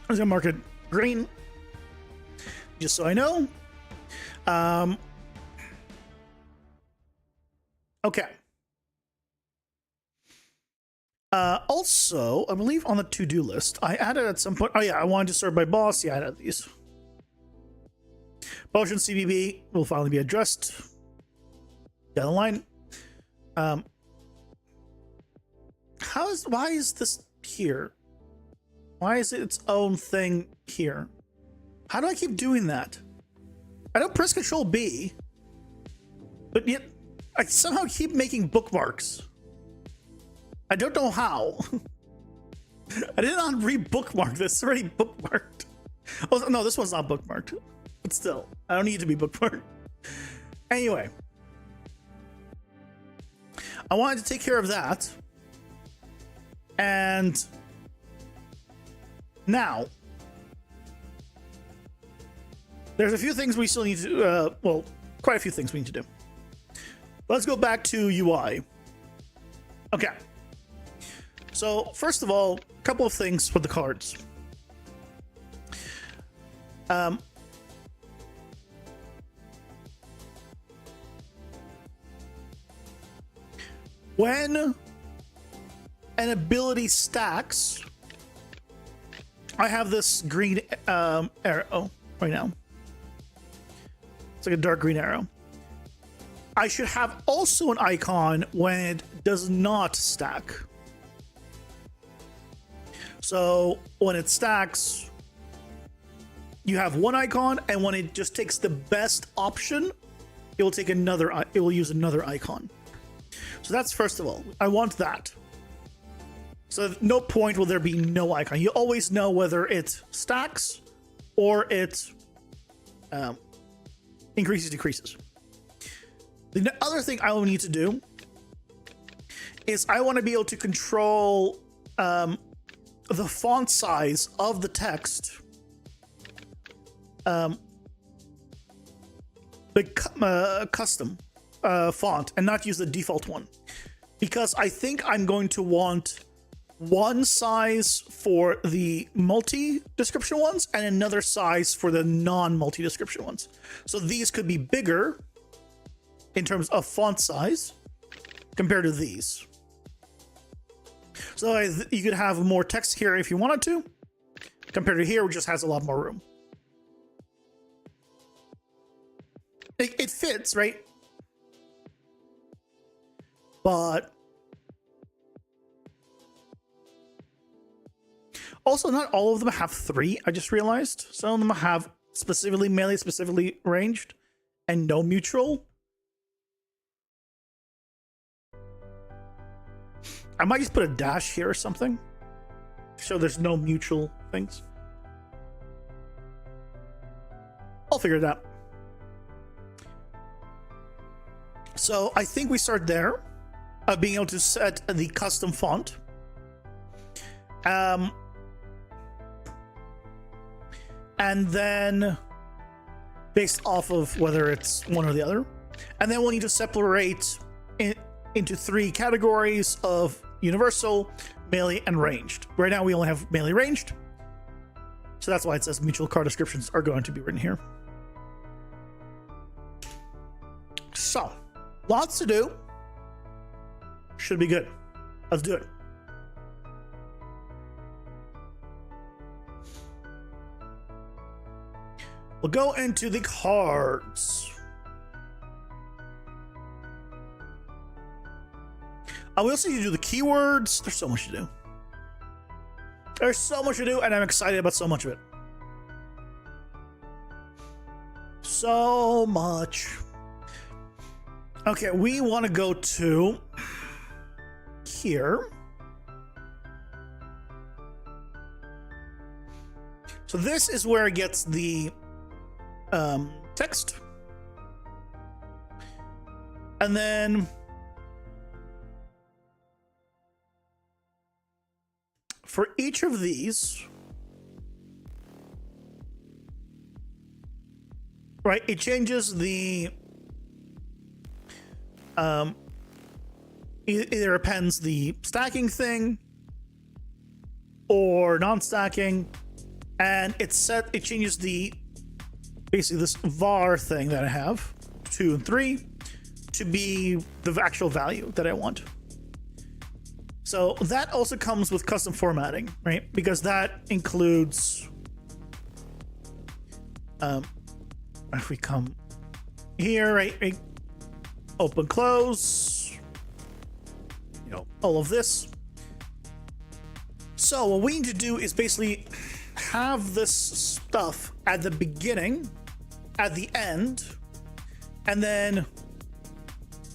just gonna mark it green, just so I know. Okay. Also, I believe on the to-do list, I added at some point. Oh yeah, I wanted to sort by boss. Yeah, I added these. Potion CBB will finally be addressed down the line. Why is this here? Why is it its own thing here? How do I keep doing that? I don't press Control B, but yet I somehow keep making bookmarks. I don't know how. I did not re-bookmark this. It's already bookmarked. Oh no, this one's not bookmarked. But still, I don't need it to be bookmarked. Anyway, I wanted to take care of that. And now, there's a few things we still need to, well, quite a few things we need to do. Let's go back to UI. Okay. So, first of all, a couple of things with the cards. When an ability stacks, I have this green arrow right now. It's like a dark green arrow. I should have also an icon when it does not stack. So when it stacks, you have one icon, and when it just takes the best option, it will take another. It will use another icon. So that's first of all. I want that. So at no point will there be no icon. You always know whether it stacks or it increases, decreases. The other thing I will need to do is I want to be able to control the font size of the text, the custom font, and not use the default one. because I think I'm going to want one size for the multi-description ones and another size for the non-multi-description ones. So these could be bigger in terms of font size compared to these. So you could have more text here if you wanted to, compared to here, which just has a lot more room. It fits, right? But also, not all of them have 3, I just realized. Some of them have specifically melee, specifically ranged, and no mutual. I might just put a dash here or something, so there's no mutual things. I'll figure it out. So I think we start there, being able to set the custom font. And then based off of whether it's one or the other. And then we'll need to separate into 3 categories of universal, melee, and ranged. Right now we only have melee ranged. So that's why it says mutual card descriptions are going to be written here. So, lots to do. Should be good. Let's do it. We'll go into the cards. We also need to do the keywords. There's so much to do. There's so much to do, and I'm excited about so much of it. So much. Okay, we want to go to here. So this is where it gets the text. And then for each of these, right, it changes the either appends the stacking thing or non-stacking, and it changes the basically this var thing that I have 2 and 3 to be the actual value that I want. So that also comes with custom formatting, right? Because that includes if we come here, right, open, close, you know, all of this. So what we need to do is basically have this stuff at the beginning, at the end, and then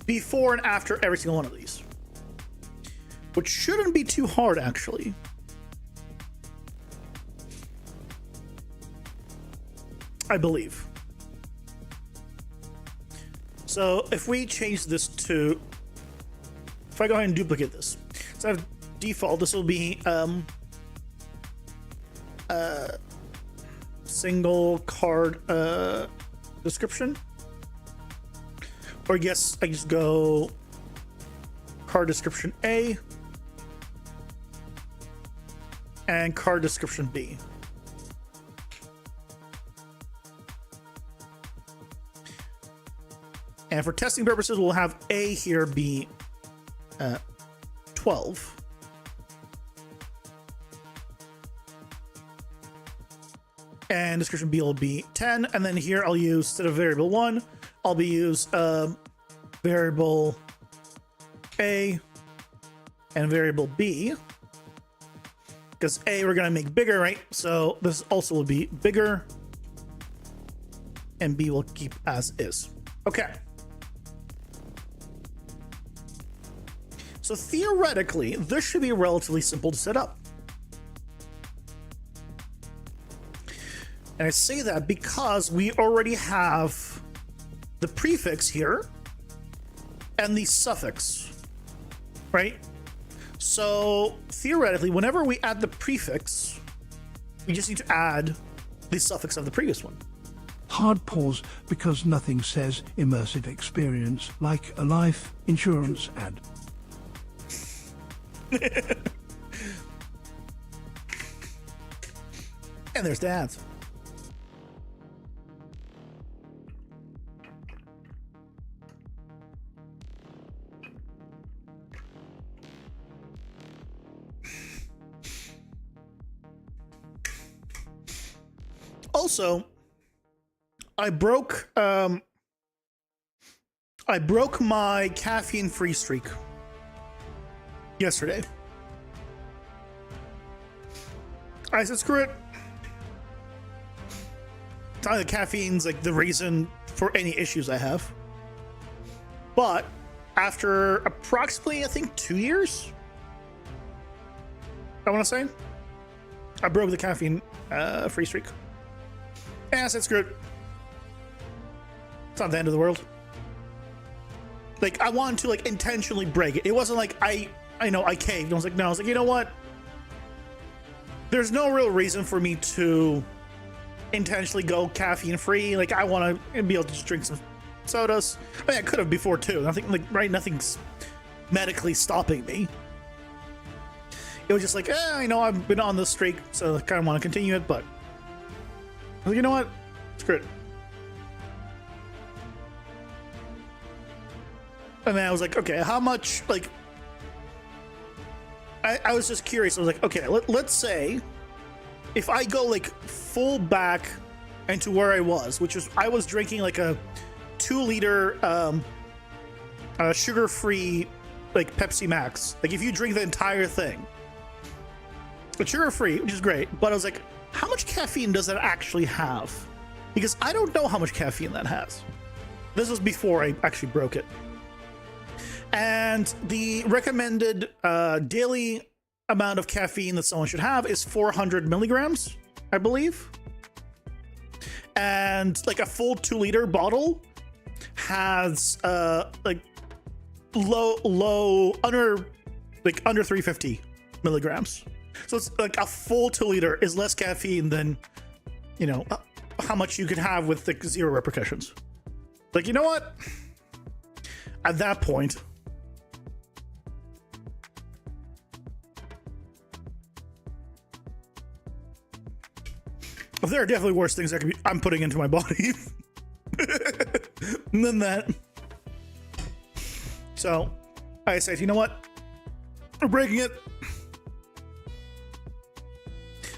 before and after every single one of these, which shouldn't be too hard, actually. I believe. So if we change this to, if I go ahead and duplicate this, so I have default, this will be single card description, or I guess I just go card description A and card description B. And for testing purposes, we'll have A here be 12. And description B will be 10. And then here I'll use, instead of variable 1, I'll be use variable A and variable B. Because A we're going to make bigger, right? So this also will be bigger. And B will keep as is. Okay. So theoretically, this should be relatively simple to set up. And I say that because we already have the prefix here and the suffix, right? So theoretically, whenever we add the prefix, we just need to add the suffix of the previous one.
Hard pause because nothing says immersive experience like a life insurance ad.
And there's Dad's. Also, I broke my caffeine-free streak yesterday. I said, screw it. It's not the caffeine's like the reason for any issues I have. But after approximately, I think, 2 years, I want to say, I broke the caffeine free streak. And I said, screw it. It's not the end of the world. Like, I wanted to like intentionally break it. It wasn't like I caved. I was like, no, I was like, you know what? There's no real reason for me to intentionally go caffeine free. Like, I want to be able to just drink some sodas. I mean, I could have before too. Nothing like, right? Nothing's medically stopping me. It was just like, I've been on this streak, so I kind of want to continue it, but I was like, you know what? Screw it. And then I was like, okay, how much, like, I was just curious. I was like, okay, let's say if I go like full back into where I was, which was, I was drinking like a 2-liter sugar-free like Pepsi Max. Like, if you drink the entire thing, it's sugar-free, which is great, but I was like, how much caffeine does that actually have? Because I don't know how much caffeine that has. This was before I actually broke it. And the recommended daily amount of caffeine that someone should have is 400 milligrams, I believe. And like a full 2-liter bottle has like low under 350 milligrams. So it's like a full 2-liter is less caffeine than, how much you could have with like 0 repercussions. Like, you know what? At that point, there are definitely worse things I'm putting into my body than that. So I said, you know what? We're breaking it.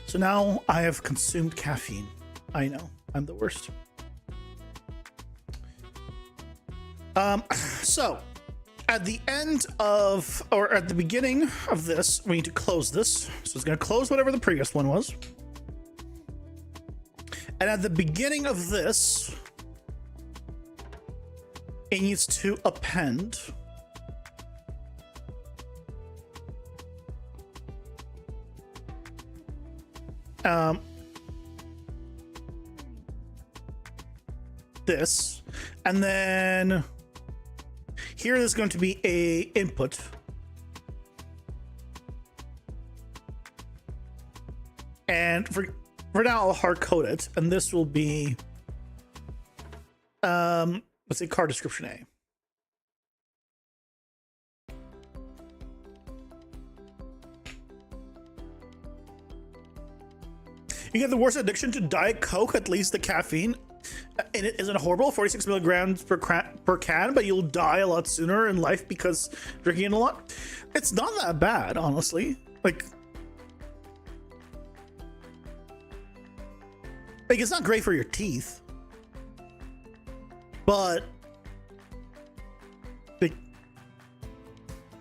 So now I have consumed caffeine. I know, I'm the worst. So at the end of, or at the beginning of this, we need to close this. So it's going to close whatever the previous one was. And at the beginning of this, it needs to append this, and then here is going to be a input. And for now, I'll hard code it, and this will be, let's say card description A. You get the worst addiction to Diet Coke, at least the caffeine in it isn't horrible, 46 milligrams per can, but you'll die a lot sooner in life because drinking it a lot. It's not that bad, honestly. Like it's not great for your teeth, but like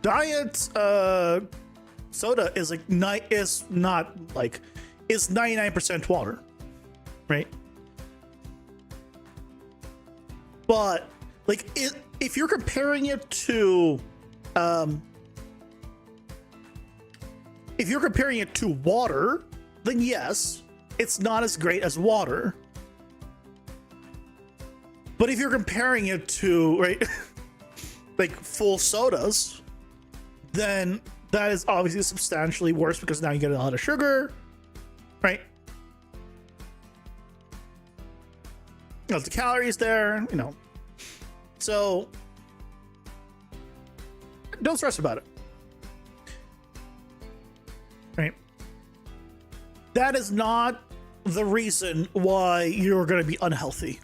diet soda is like is 99% water, right? But like if you're comparing it to water, then yes, it's not as great as water. But if you're comparing it to, right, like full sodas, then that is obviously substantially worse because now you get a lot of sugar, right? Lots of calories there, So don't stress about it. right? That is not the reason why you're going to be unhealthy.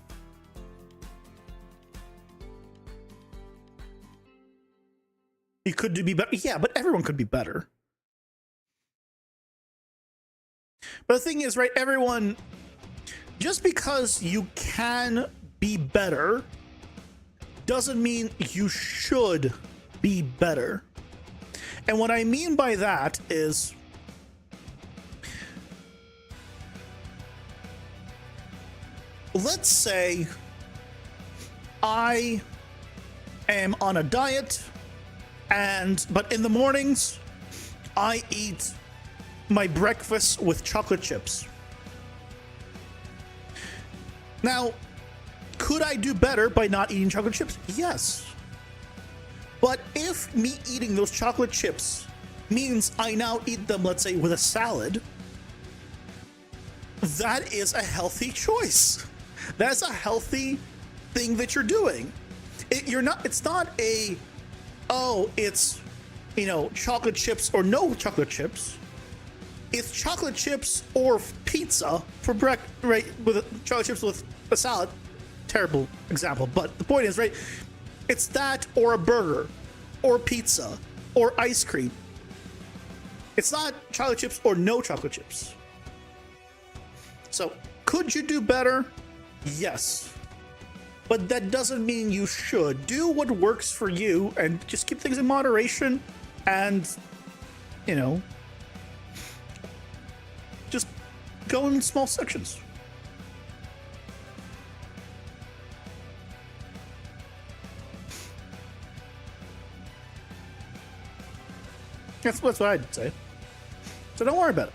You could be better. Yeah, but everyone could be better. But the thing is, right, everyone, just because you can be better doesn't mean you should be better. And what I mean by that is, let's say I am on a diet, but in the mornings I eat my breakfast with chocolate chips. Now, could I do better by not eating chocolate chips? Yes. But if me eating those chocolate chips means I now eat them, let's say, with a salad, that is a healthy choice. That's a healthy thing that you're doing. It's not a, oh, it's, chocolate chips or no chocolate chips. It's chocolate chips or pizza for breakfast, right? With chocolate chips with a salad. Terrible example, but the point is, right? It's that or a burger or pizza or ice cream. It's not chocolate chips or no chocolate chips. So, could you do better? Yes. But that doesn't mean you should. Do what works for you and just keep things in moderation and, just go in small sections. That's what I'd say. So don't worry about it.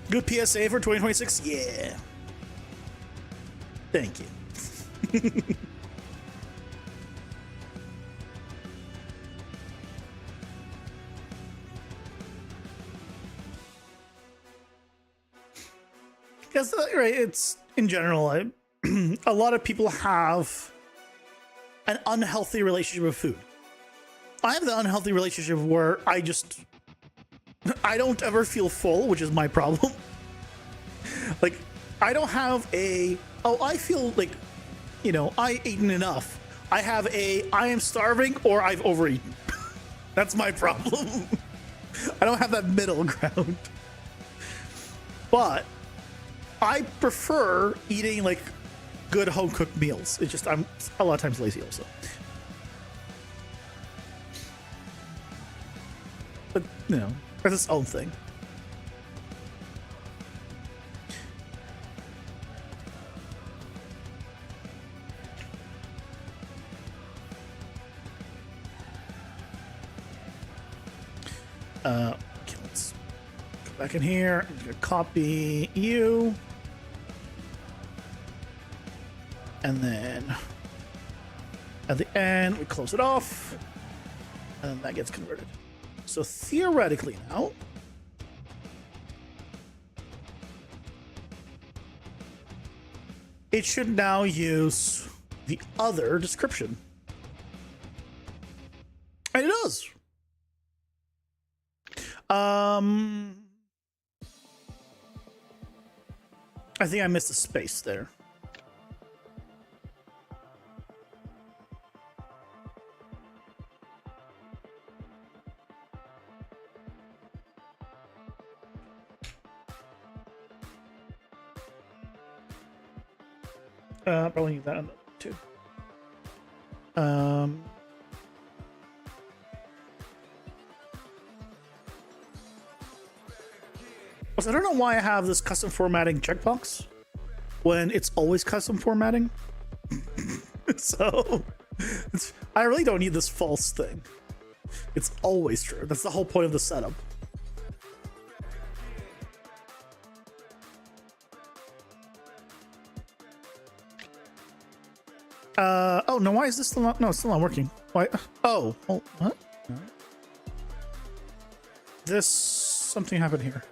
Good PSA for 2026? Yeah. Thank you. Because, right, it's in general, a lot of people have an unhealthy relationship with food. I have the unhealthy relationship where I don't ever feel full, which is my problem. Like, I don't have I feel like, I eaten enough. I have I am starving or I've overeaten. That's my problem. I don't have that middle ground. But I prefer eating like good home cooked meals. It's just, I'm a lot of times lazy also. But, that's its own thing. Okay, let's go back in here. I'm gonna copy you. And then at the end, we close it off. And then that gets converted. So theoretically now, it should now use the other description. And it does. I think I missed a space there. Probably need that on too. I don't know why I have this custom formatting checkbox when it's always custom formatting. So I really don't need this false thing. It's always true. That's the whole point of the setup. Oh no, why is this still not? No, it's still not working. Why? Oh, what? All right. This something happened here.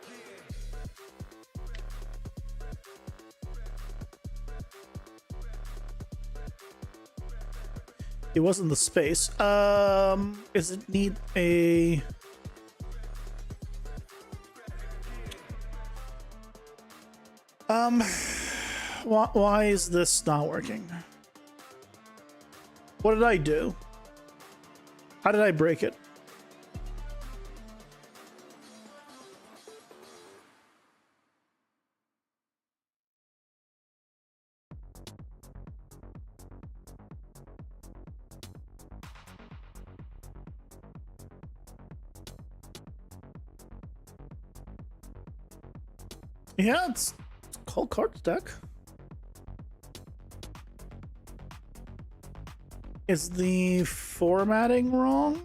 It wasn't the space. Does it need a? Why is this not working? What did I do? How did I break it? Yeah, it's called card stack. Is the formatting wrong?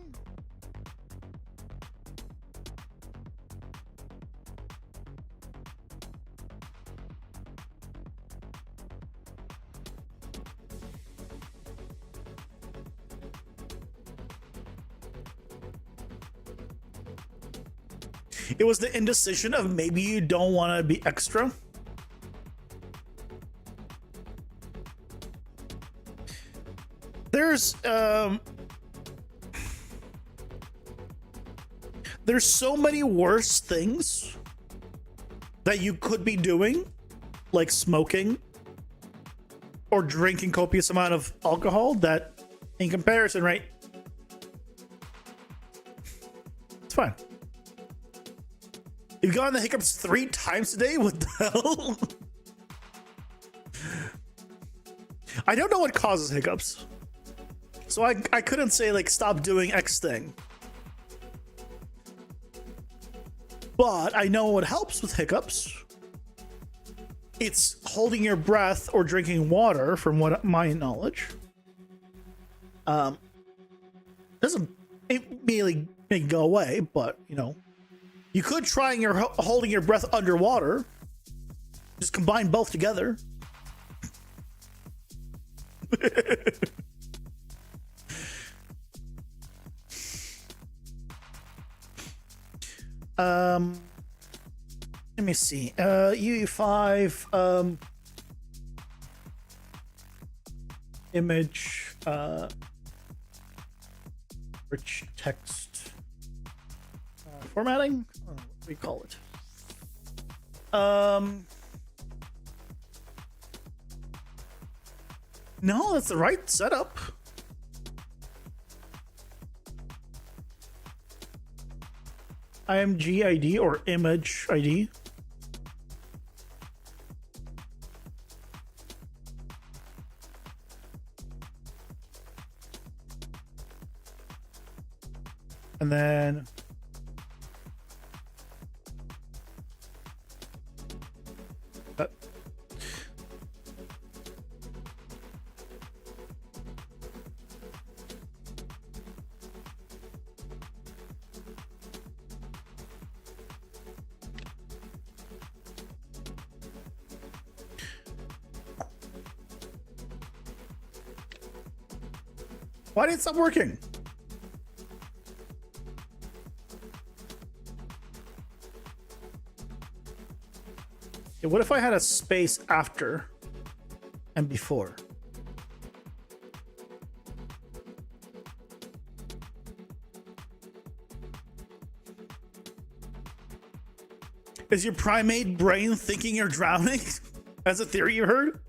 It was the indecision of maybe you don't want to be extra. There's so many worse things that you could be doing, like smoking or drinking copious amount of alcohol, that in comparison, right? It's fine. You've gotten the hiccups 3 times today? What the hell? I don't know what causes hiccups. So I couldn't say, like, stop doing X thing. But I know what helps with hiccups. It's holding your breath or drinking water, from what my knowledge. Doesn't immediately make it go away, but, you know. You could try holding your breath underwater. Just combine both together. Let me see. UE5 image rich text formatting. What do we call it? No, that's the right setup. IMG ID or image ID. And then why did it stop working? Okay, what if I had a space after and before? Is your primate brain thinking you're drowning? That's a theory you heard?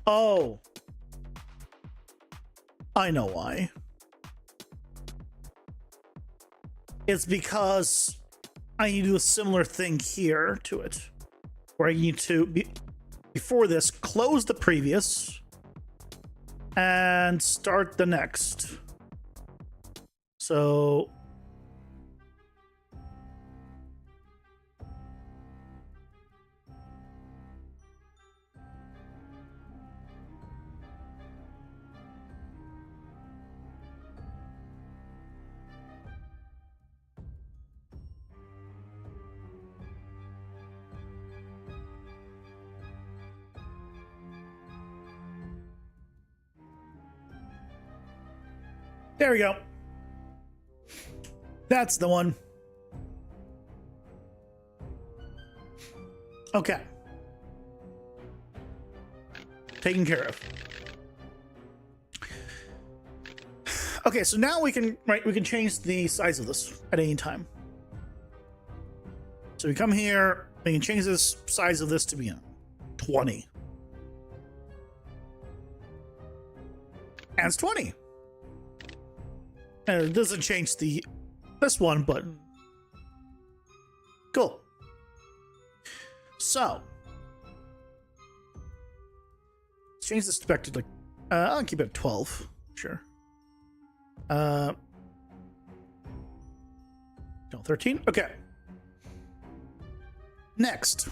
Oh, I know why. It's because I need to do a similar thing here to it, where I need to, before this, close the previous and start the next. So There we go. That's the one. Okay. Taken care of. Okay, so now we can change the size of this at any time. So we come here, we can change this size of this to be 20. And it's 20. And it doesn't change this one, but cool. So let's change this back to like I'll keep it at 12. Sure. No, 13. Okay. Next,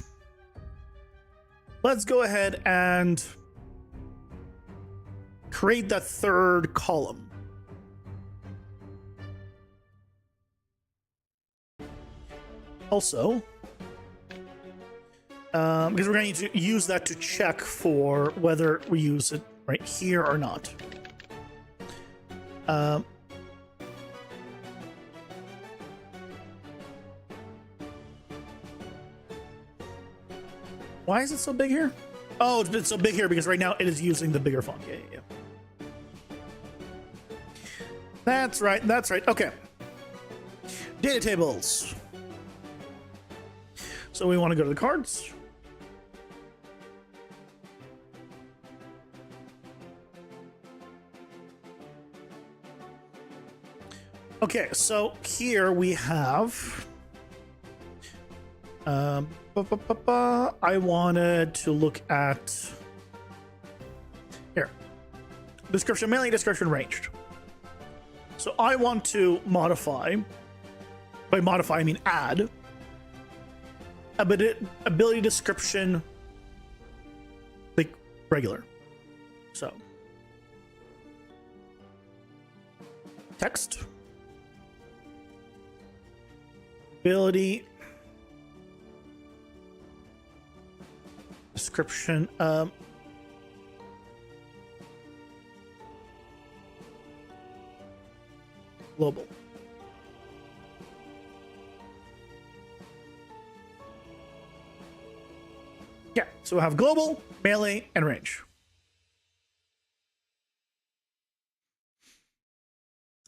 let's go ahead and create that third column. Also, because we're going to need to use that to check for whether we use it right here or not. Why is it so big here? Oh, it's been so big here because right now it is using the bigger font. Yeah. That's right. That's right. Okay. Data tables. So we want to go to the cards. Okay, so here we have I wanted to look at here. Description, mainly description ranged. So I want to modify, by modify I mean add, ability description like regular. So text, ability description, global. Yeah, so we'll have global, melee, and range.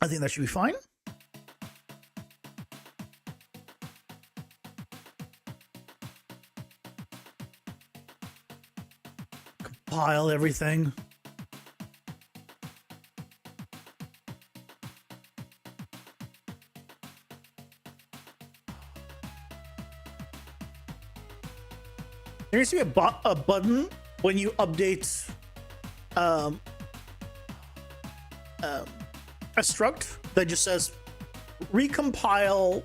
I think that should be fine. Compile everything. There needs to be a button when you update a struct that just says recompile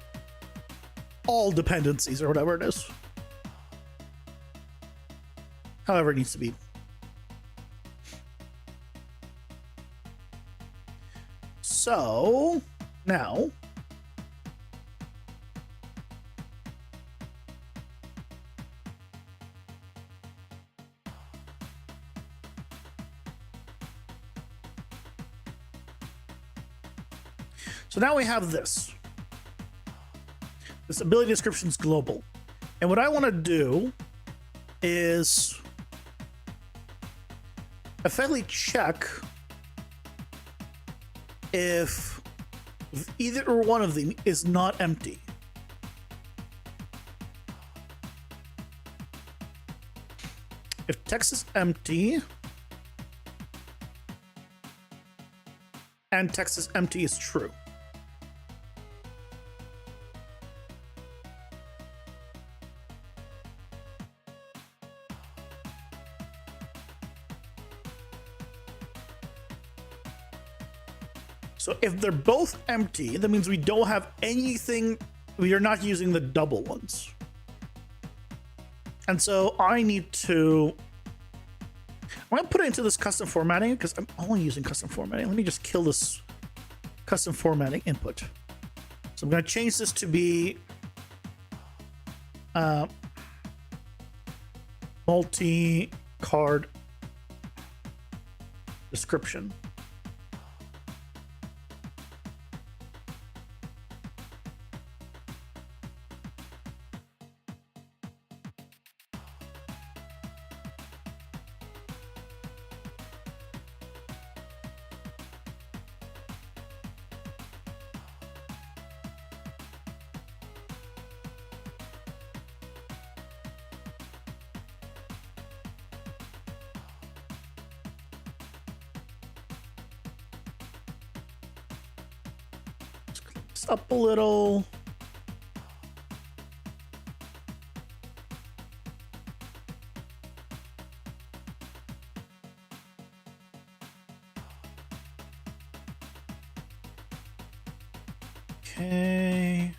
all dependencies or whatever it is. However it needs to be. So now we have this ability description is global, and what I want to do is effectively check if either or one of them is not empty. If text is empty and text is empty is true. So if they're both empty, that means we don't have anything, we are not using the double ones. And so I need to, I'm going to put it into this custom formatting because I'm only using custom formatting. Let me just kill this custom formatting input. So I'm going to change this to be multi-card description. this up a little. Okay.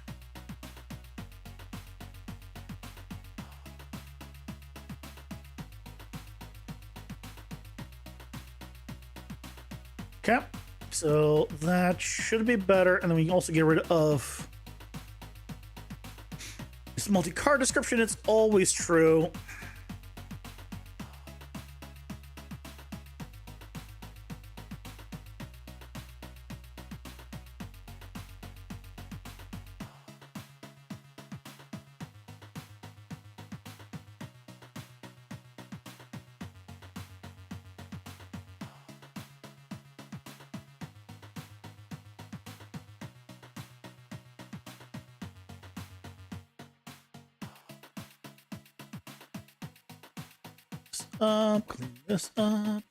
Okay, so that should be better, and then we can also get rid of this multi-card description. It's always true. Clean this up.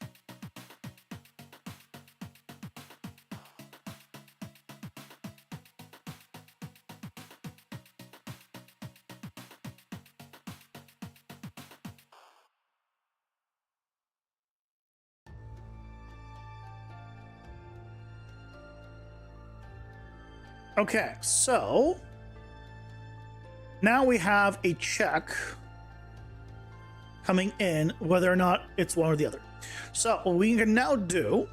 Okay, so now we have a check coming in whether or not it's one or the other. So what we can now do,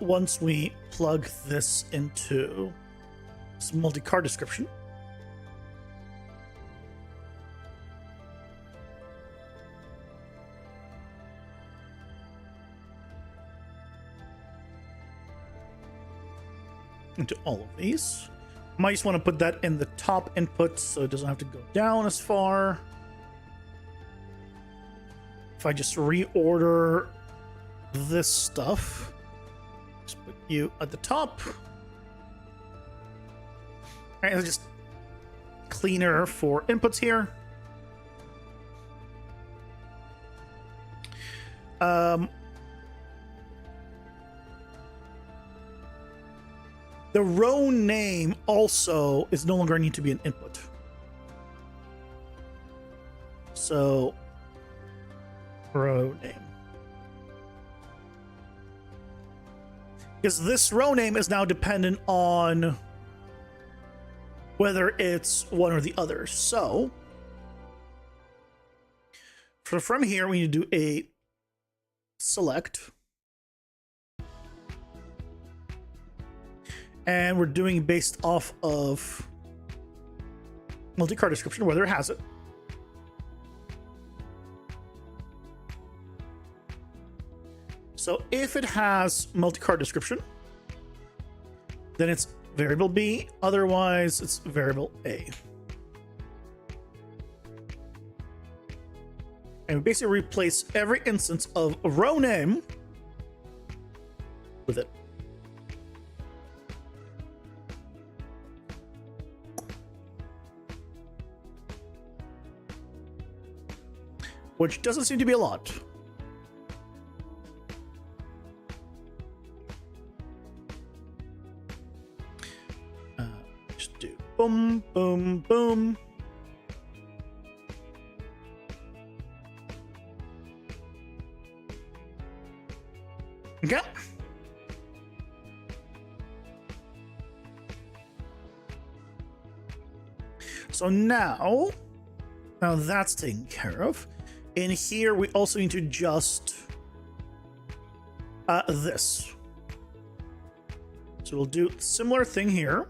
once we plug this into this multi-card description, into all of these. Might just want to put that in the top input so it doesn't have to go down as far. If I just reorder this stuff, just put you at the top. All right, it's just cleaner for inputs here. The row name also is no longer need to be an input. So, row name. Because this row name is now dependent on whether it's one or the other. So, from here, we need to do a select. And we're doing based off of multi-card description, whether it has it. So if it has multi-card description, then it's variable B. Otherwise, it's variable A. And we basically replace every instance of a row name with it. Which doesn't seem to be a lot. Just do boom, boom, boom. Okay. So now that's taken care of. In here, we also need to adjust this. So we'll do a similar thing here,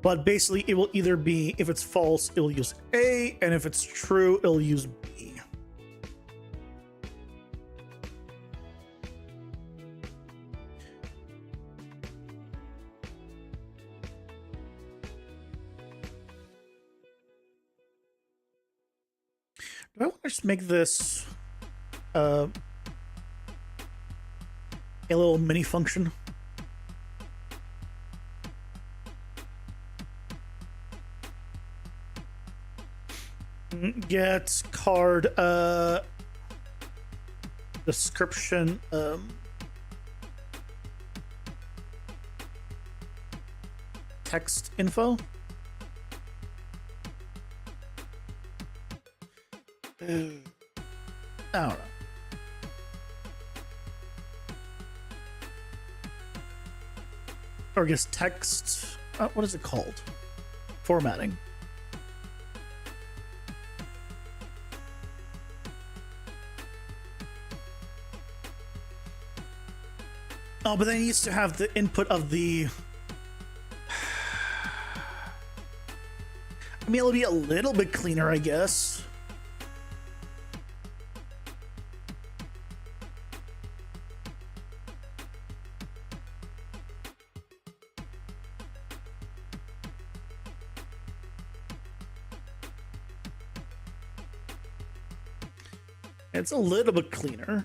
but basically it will either be, if it's false, it'll use A, and if it's true, it'll use B. Do I want to just make this a little mini function? Get card description text info. I don't know. Or I guess text. What is it called? Formatting. Oh, but then it needs to have the input of the... I mean, it'll be a little bit cleaner, I guess. It's a little bit cleaner.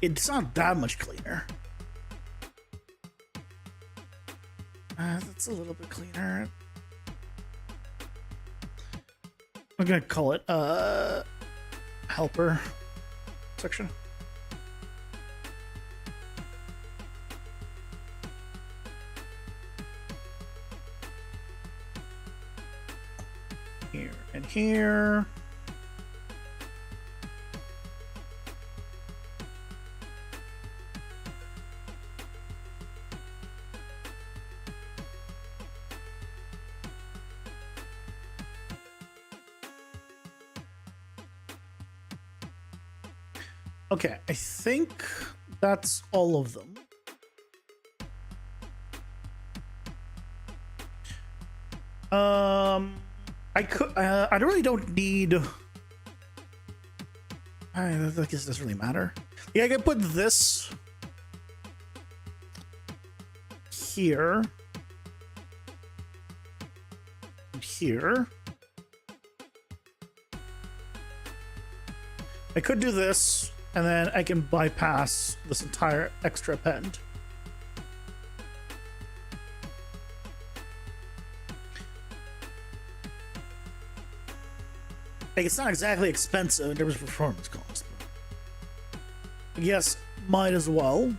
It's not that much cleaner. That's a little bit cleaner. I'm gonna call it helper section. Here and here. Okay, I think that's all of them. I really don't need. I guess it doesn't really matter. Yeah, I can put this here, and here. I could do this. And then I can bypass this entire extra append. Like, it's not exactly expensive in terms of performance cost. But I guess might as well.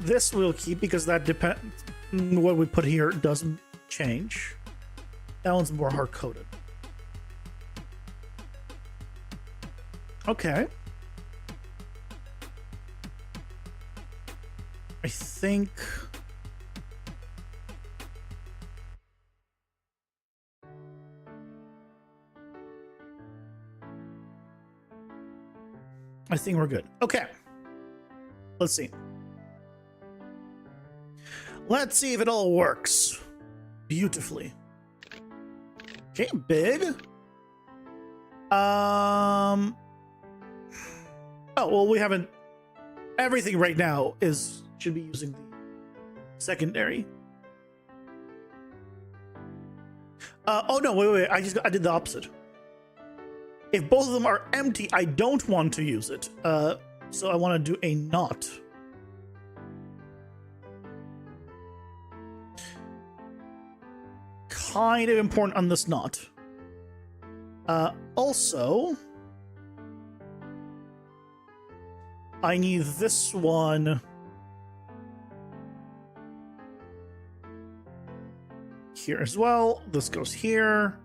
This we'll keep because that depends. What we put here doesn't change. That one's more hard coded. Okay. I think we're good. Okay. Let's see. Let's see if it all works beautifully. Okay, big. Oh, well, we haven't... Everything right now should be using the secondary. Oh, no, wait. I did the opposite. If both of them are empty, I don't want to use it. So I want to do a not. Kind of important on this not. Also... I need this one here as well. This goes here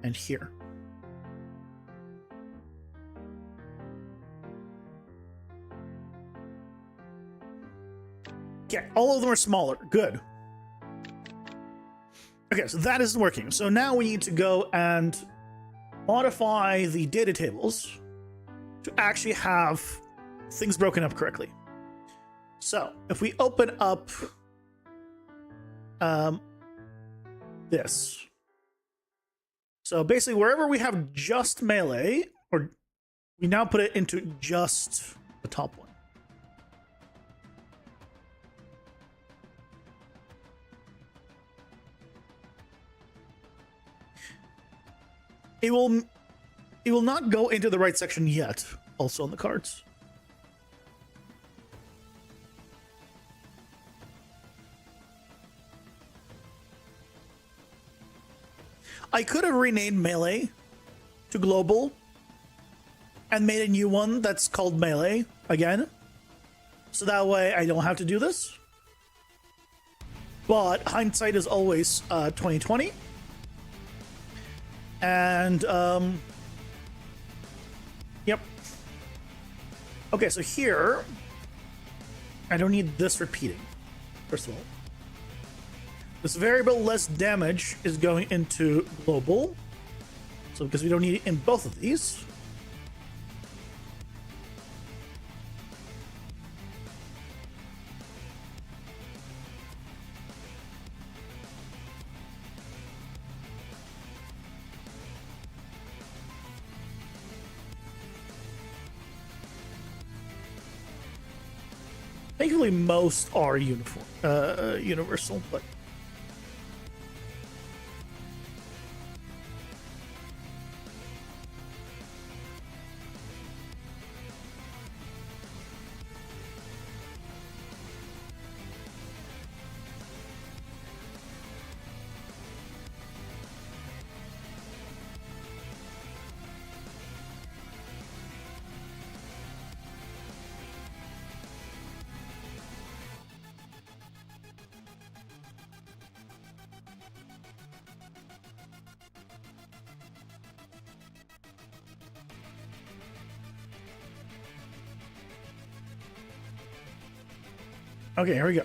and here. Okay, all of them are smaller. Good. Okay, so that isn't working. So now we need to go and modify the data tables to actually have things broken up correctly. So if we open up this, so basically wherever we have just melee, or we now put it into just the top one. It will not go into the right section yet, also on the cards. I could have renamed Melee to Global and made a new one that's called Melee again. So that way I don't have to do this. But hindsight is always 2020. And yep. Okay, so here I don't need this repeating. First of all, this variable less damage is going into global. So because we don't need it in both of these. Thankfully, most are universal, but okay, here we go.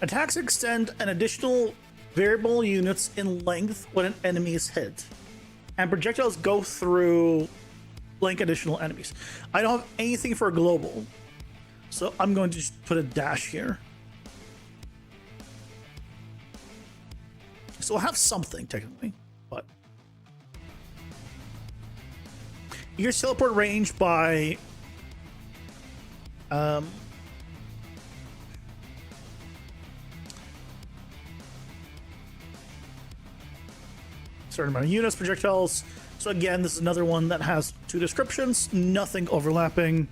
Attacks extend an additional variable units in length when an enemy is hit, and projectiles go through blank additional enemies. I don't have anything for global, so I'm going to just put a dash here. So I'll have something technically, but here's teleport range by certain amount of units, projectiles. So again, this is another one that has two descriptions, nothing overlapping.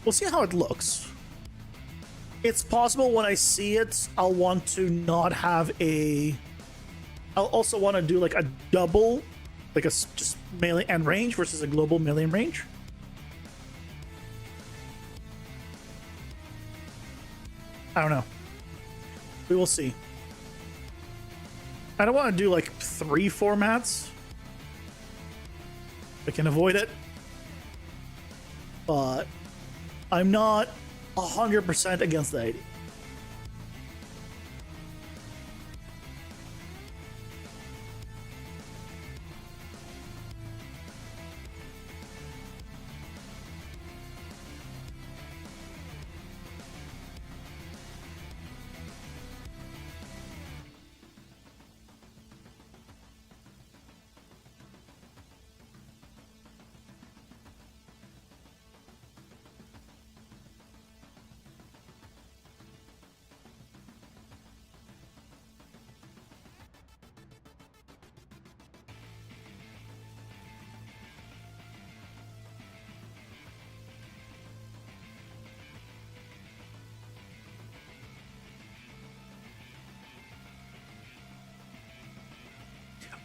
We'll see how it looks. It's possible when I see it, I'll want to not have a... I'll also want to do like a double, like a just melee and range versus a global melee and range. I don't know. We will see. I don't want to do like 3 formats. I can avoid it. But I'm not 100% against the idea.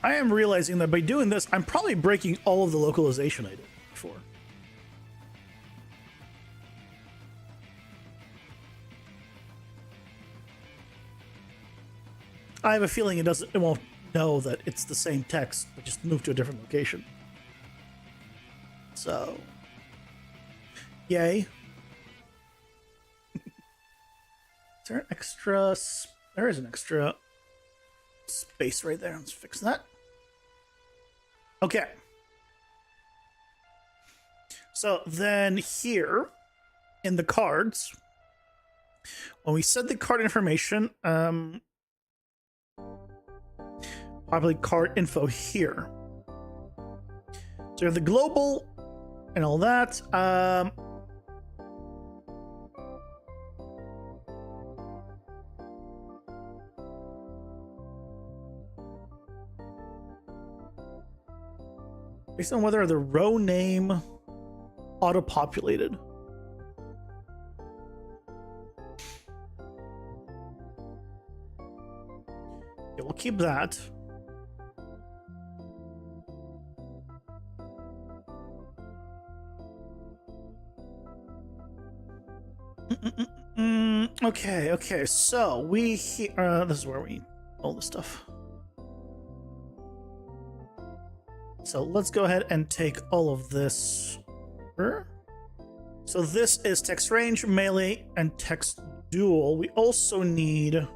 I am realizing that by doing this, I'm probably breaking all of the localization I did before. I have a feeling it won't know that it's the same text, but just moved to a different location. So, yay. Is there an extra? There is an extra space right there. Let's fix that. Okay. So then here in the cards, when we set the card information, probably card info here. So you have the global and all that. Based on whether the row name auto-populated. Yeah, we'll keep that. Okay, so we this is where we need all this stuff. So let's go ahead and take all of this. So this is text range, melee, and text dual. We also need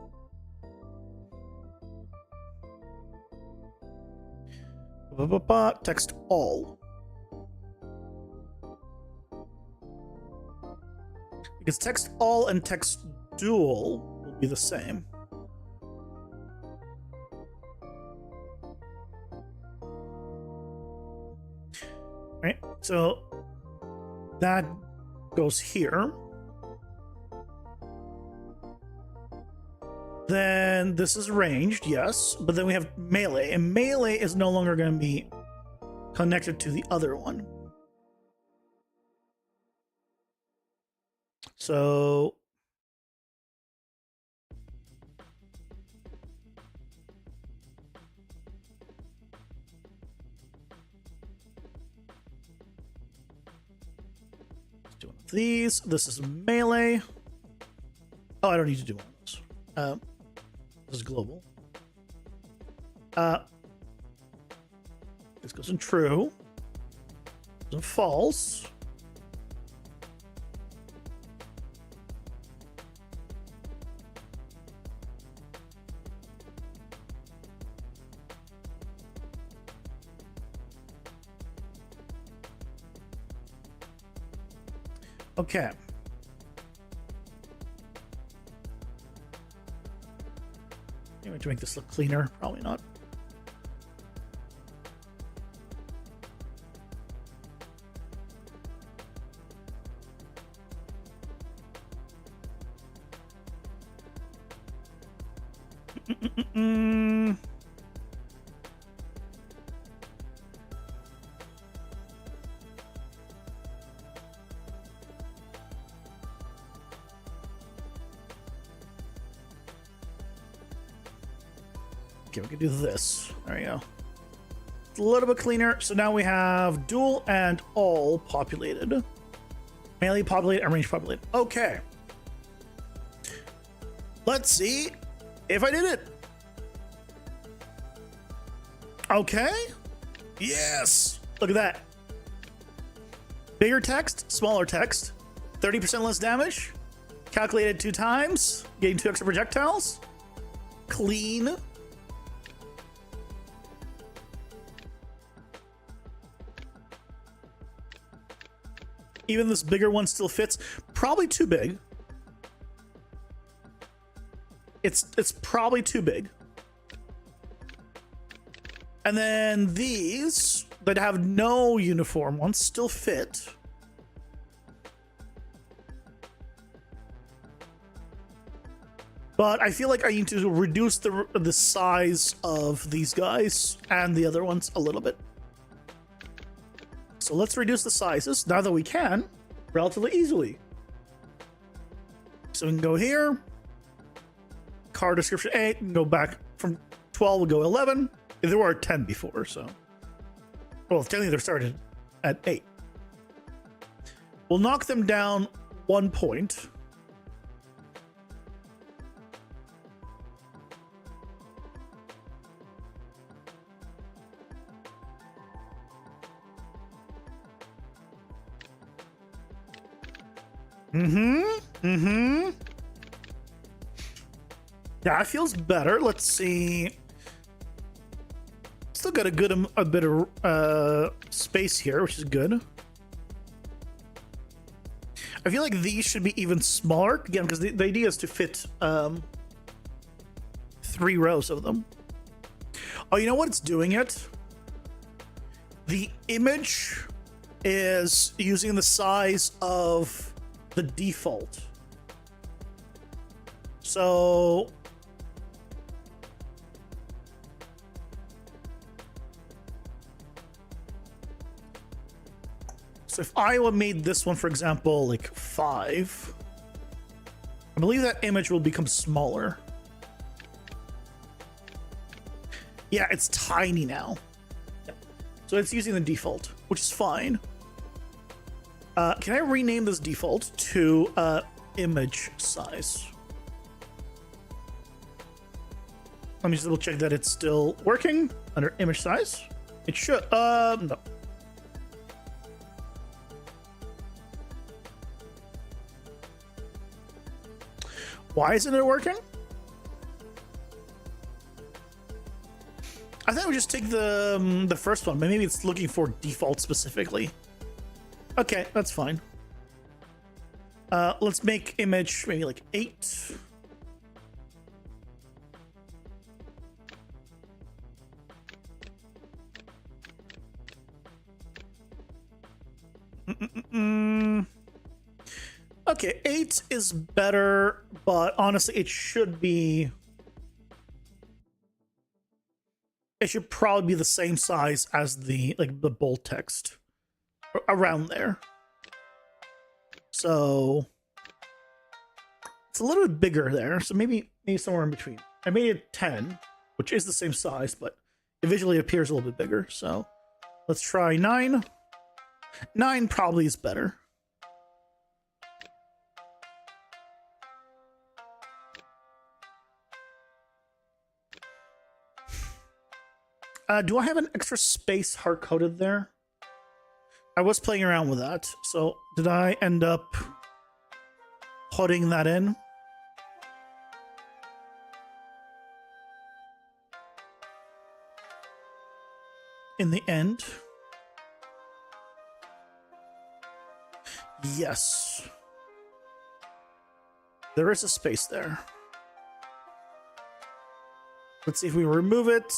text all. Because text all and text dual will be the same. Right, so that goes here. Then this is ranged, yes, but then we have melee, and melee is no longer going to be connected to the other one. So let's do one of these. This is melee. Oh, I don't need to do one of those. This is global. This goes in true. Goes in false. Okay. Maybe to make this look cleaner, probably not. Okay, we can do this. There you go. It's a little bit cleaner. So now we have dual and all populated. Melee populated and range populated. Okay. Let's see if I did it. Okay. Yes. Look at that. Bigger text, smaller text, 30% less damage, calculated 2 times, getting 2 extra projectiles, clean. Even this bigger one still fits. Probably too big. It's probably too big. And then these that have no uniform ones still fit. But I feel like I need to reduce the size of these guys and the other ones a little bit. So let's reduce the sizes now that we can relatively easily. So we can go here. Car description 8 and go back from 12, we'll go 11. There were 10 before, so. Well, technically they started at 8. We'll knock them down 1 point. Yeah, it feels better. Let's see. Still got a bit of space here, which is good. I feel like these should be even smaller again because the idea is to fit 3 rows of them. Oh, you know what? It's doing it. The image is using the size of the default. So if I made this one, for example, like 5, I believe that image will become smaller. Yeah, it's tiny now. So it's using the default, which is fine. Can I rename this default to image size? Let me just double check that it's still working under image size. It should. No. Why isn't it working? I thought we just take the first one, but maybe it's looking for default specifically. Okay, that's fine. Let's make image maybe like 8. Okay, 8 is better, but honestly, it should be. It should probably be the same size as the bold text, around there. So it's a little bit bigger there. So maybe somewhere in between. I made it 10, which is the same size, but it visually appears a little bit bigger. So let's try 9. 9 probably is better. Do I have an extra space hard-coded there? I was playing around with that. So did I end up putting that in? In the end? Yes. There is a space there. Let's see if we remove it.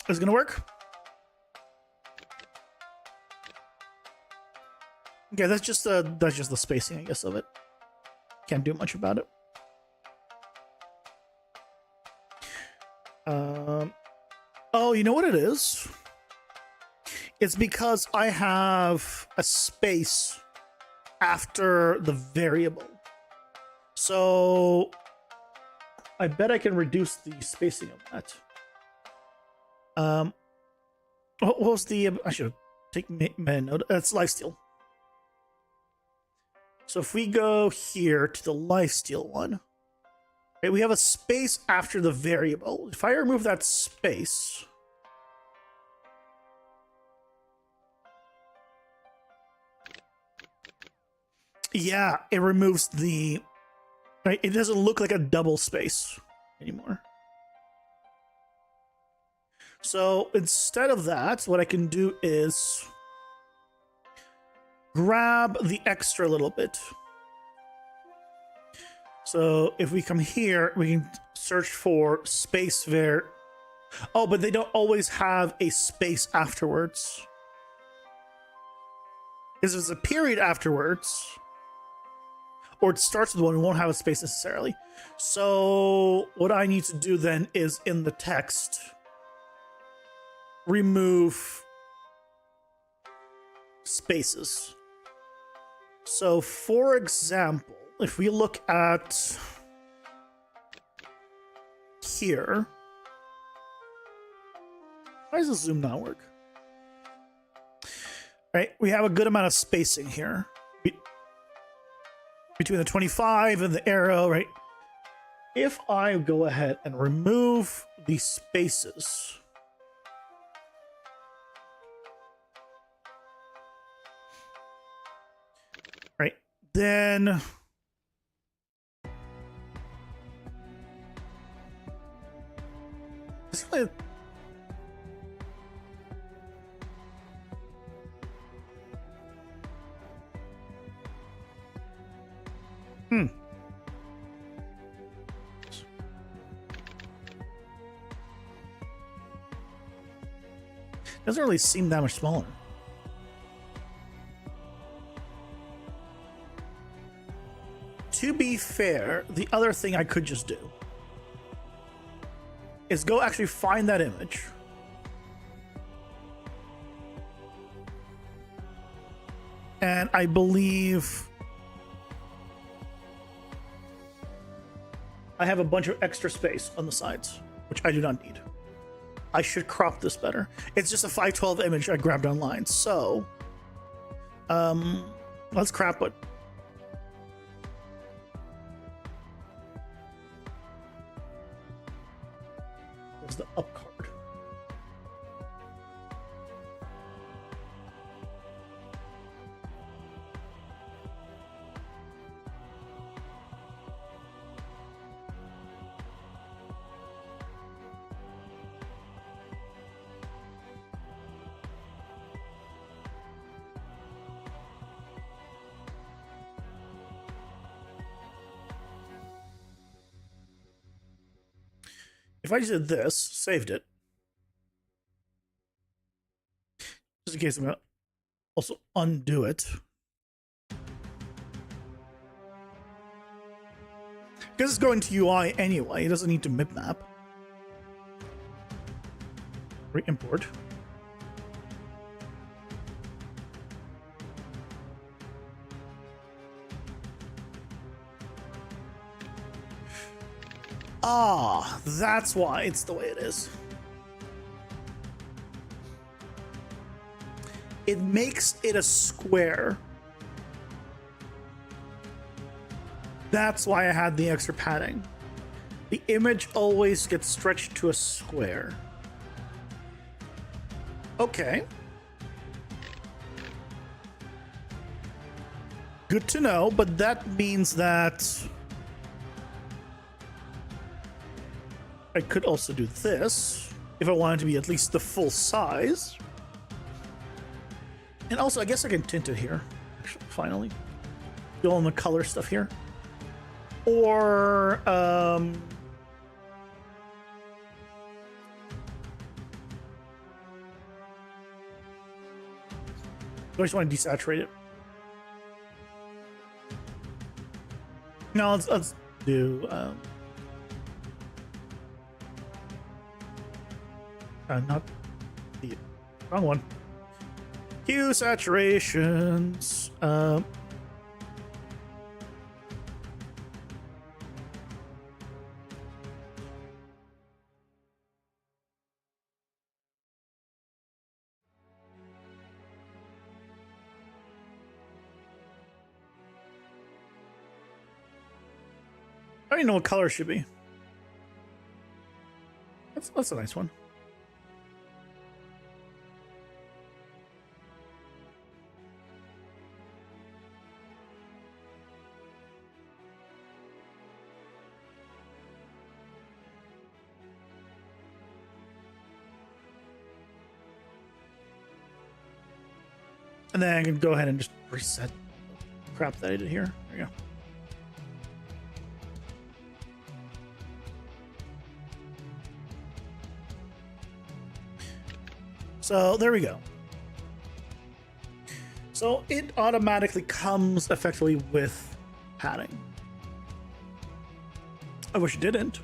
Is it gonna work? Okay, that's just the spacing, I guess, of it. Can't do much about it. Oh, you know what it is? It's because I have a space after the variable. So I bet I can reduce the spacing of that. What was the? I should take my note. It's lifesteal. So if we go here to the lifesteal one, okay, we have a space after the variable. If I remove that space, yeah, it removes the. Right, it doesn't look like a double space anymore. So instead of that, what I can do is grab the extra little bit. So if we come here, we can search for space var. Oh, but they don't always have a space afterwards. Because there's a period afterwards, or it starts with one, we won't have a space necessarily. So what I need to do then is in the text, remove spaces. So for example, if we look at here, why does the zoom not work? Right, we have a good amount of spacing here between the 25 and the arrow, right? If I go ahead and remove these spaces, right, then doesn't really seem that much smaller. To be fair, the other thing I could just do is go actually find that image. And I believe I have a bunch of extra space on the sides, which I do not need. I should crop this better. It's just a 512 image I grabbed online. So Let's crap it. There's the up card. If I just did this, saved it, just in case I'm gonna also undo it. Because it's going to UI anyway, it doesn't need to mipmap. Re-import. Ah, that's why it's the way it is. It makes it a square. That's why I had the extra padding. The image always gets stretched to a square. Okay. Good to know, but that means that I could also do this if I wanted to be at least the full size. And also, I guess I can tint it here, actually, finally. Do all the color stuff here. Or, I just want to desaturate it. No, let's do, not the wrong one. Hue saturations. I don't even know what color it should be. That's a nice one. And then I can go ahead and just reset the crap that I did here. There we go. So there we go. So it automatically comes effectively with padding. I wish it didn't.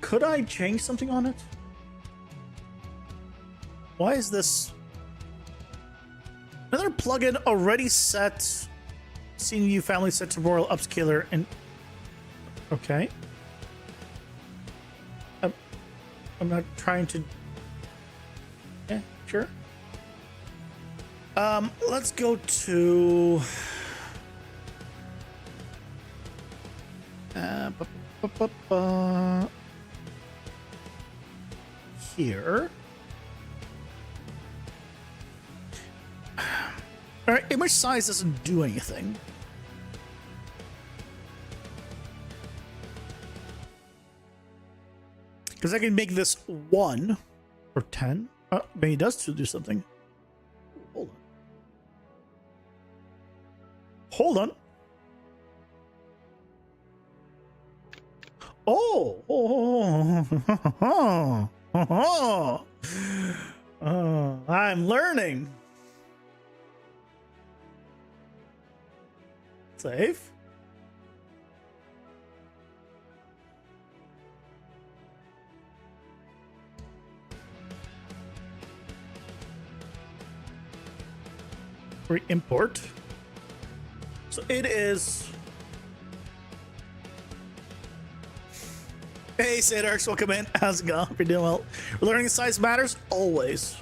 Could I change something on it? Why is this another plugin already set? Scene view family set to royal upscaler and okay. I'm not trying to. Yeah, sure. Let's go to here. All right, image size doesn't do anything. Because I can make this 1 or 10. Maybe it does do something. Hold on. Hold on. Oh, I'm learning. Save. Re-import. So it is. Hey, Sadarks, welcome in. How's it going? Hope you're doing well. We're learning size matters always.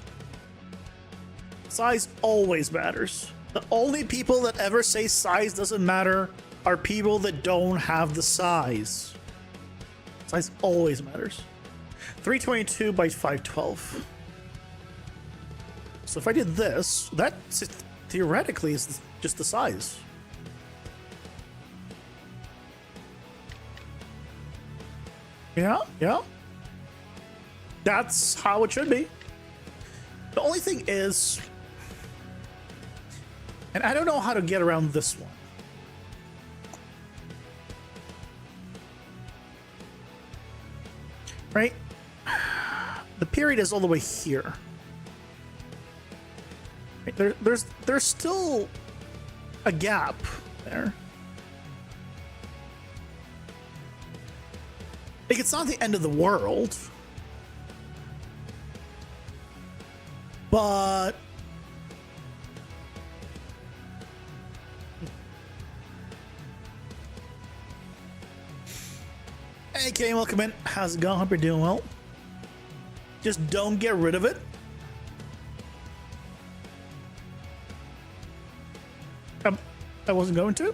Size always matters. The only people that ever say size doesn't matter are people that don't have the size. Size always matters. 322 by 512. So if I did this, that theoretically is just the size. Yeah, yeah. That's how it should be. The only thing is, and I don't know how to get around this one. Right? The period is all the way here. Right? There's still a gap there. Like, it's not the end of the world. But hey, Kay, welcome in. How's it going? Hope you're doing well. Just don't get rid of it. I wasn't going to.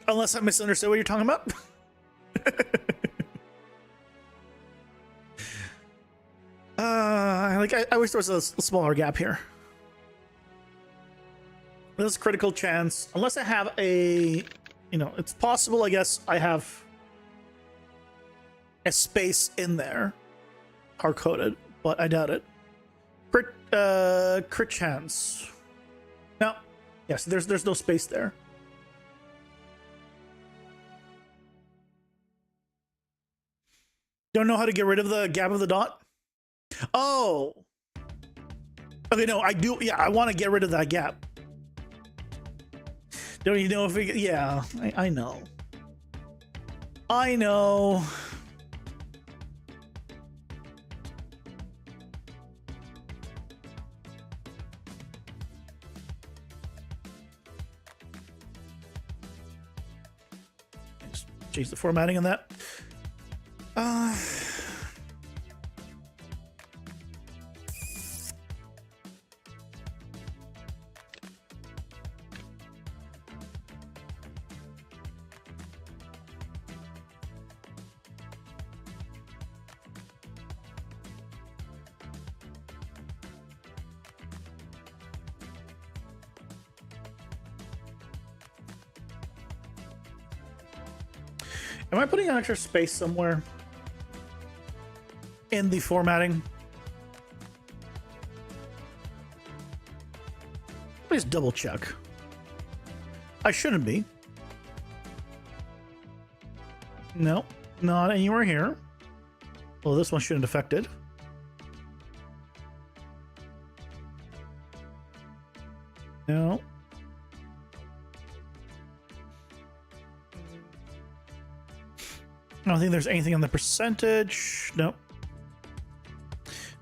Unless I misunderstood what you're talking about. I wish there was a smaller gap here. This is critical chance. Unless I have a, it's possible, I guess, I have a space in there, hard-coded, but I doubt it. Crit chance. No. Yes, there's no space there. Don't know how to get rid of the gap of the dot? Oh. Okay, no, I do. Yeah, I want to get rid of that gap. Don't you know if we... Yeah, I know. I know. Just change the formatting on that. Am I putting an extra space somewhere in the formatting? Please double check. I shouldn't be. No, not anywhere here. Well, this one shouldn't affect it. No. I don't think there's anything on the percentage. Nope.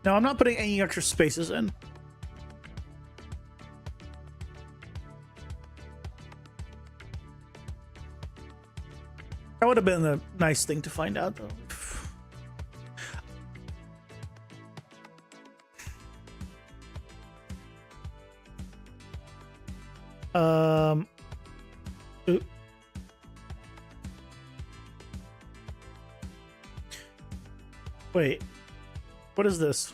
No, I'm not putting any extra spaces in. That would have been a nice thing to find out, though. Ooh. Wait, what is this?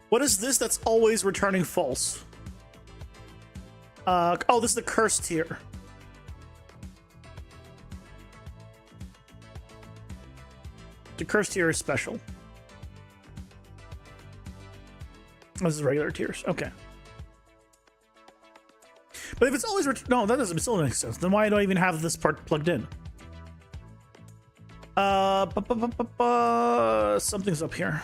What is this that's always returning false? Oh, this is the cursed tier. The cursed tier is special. This is regular tiers. Okay. But if it's always no, that doesn't still make sense. Then why do I even have this part plugged in? Something's up here.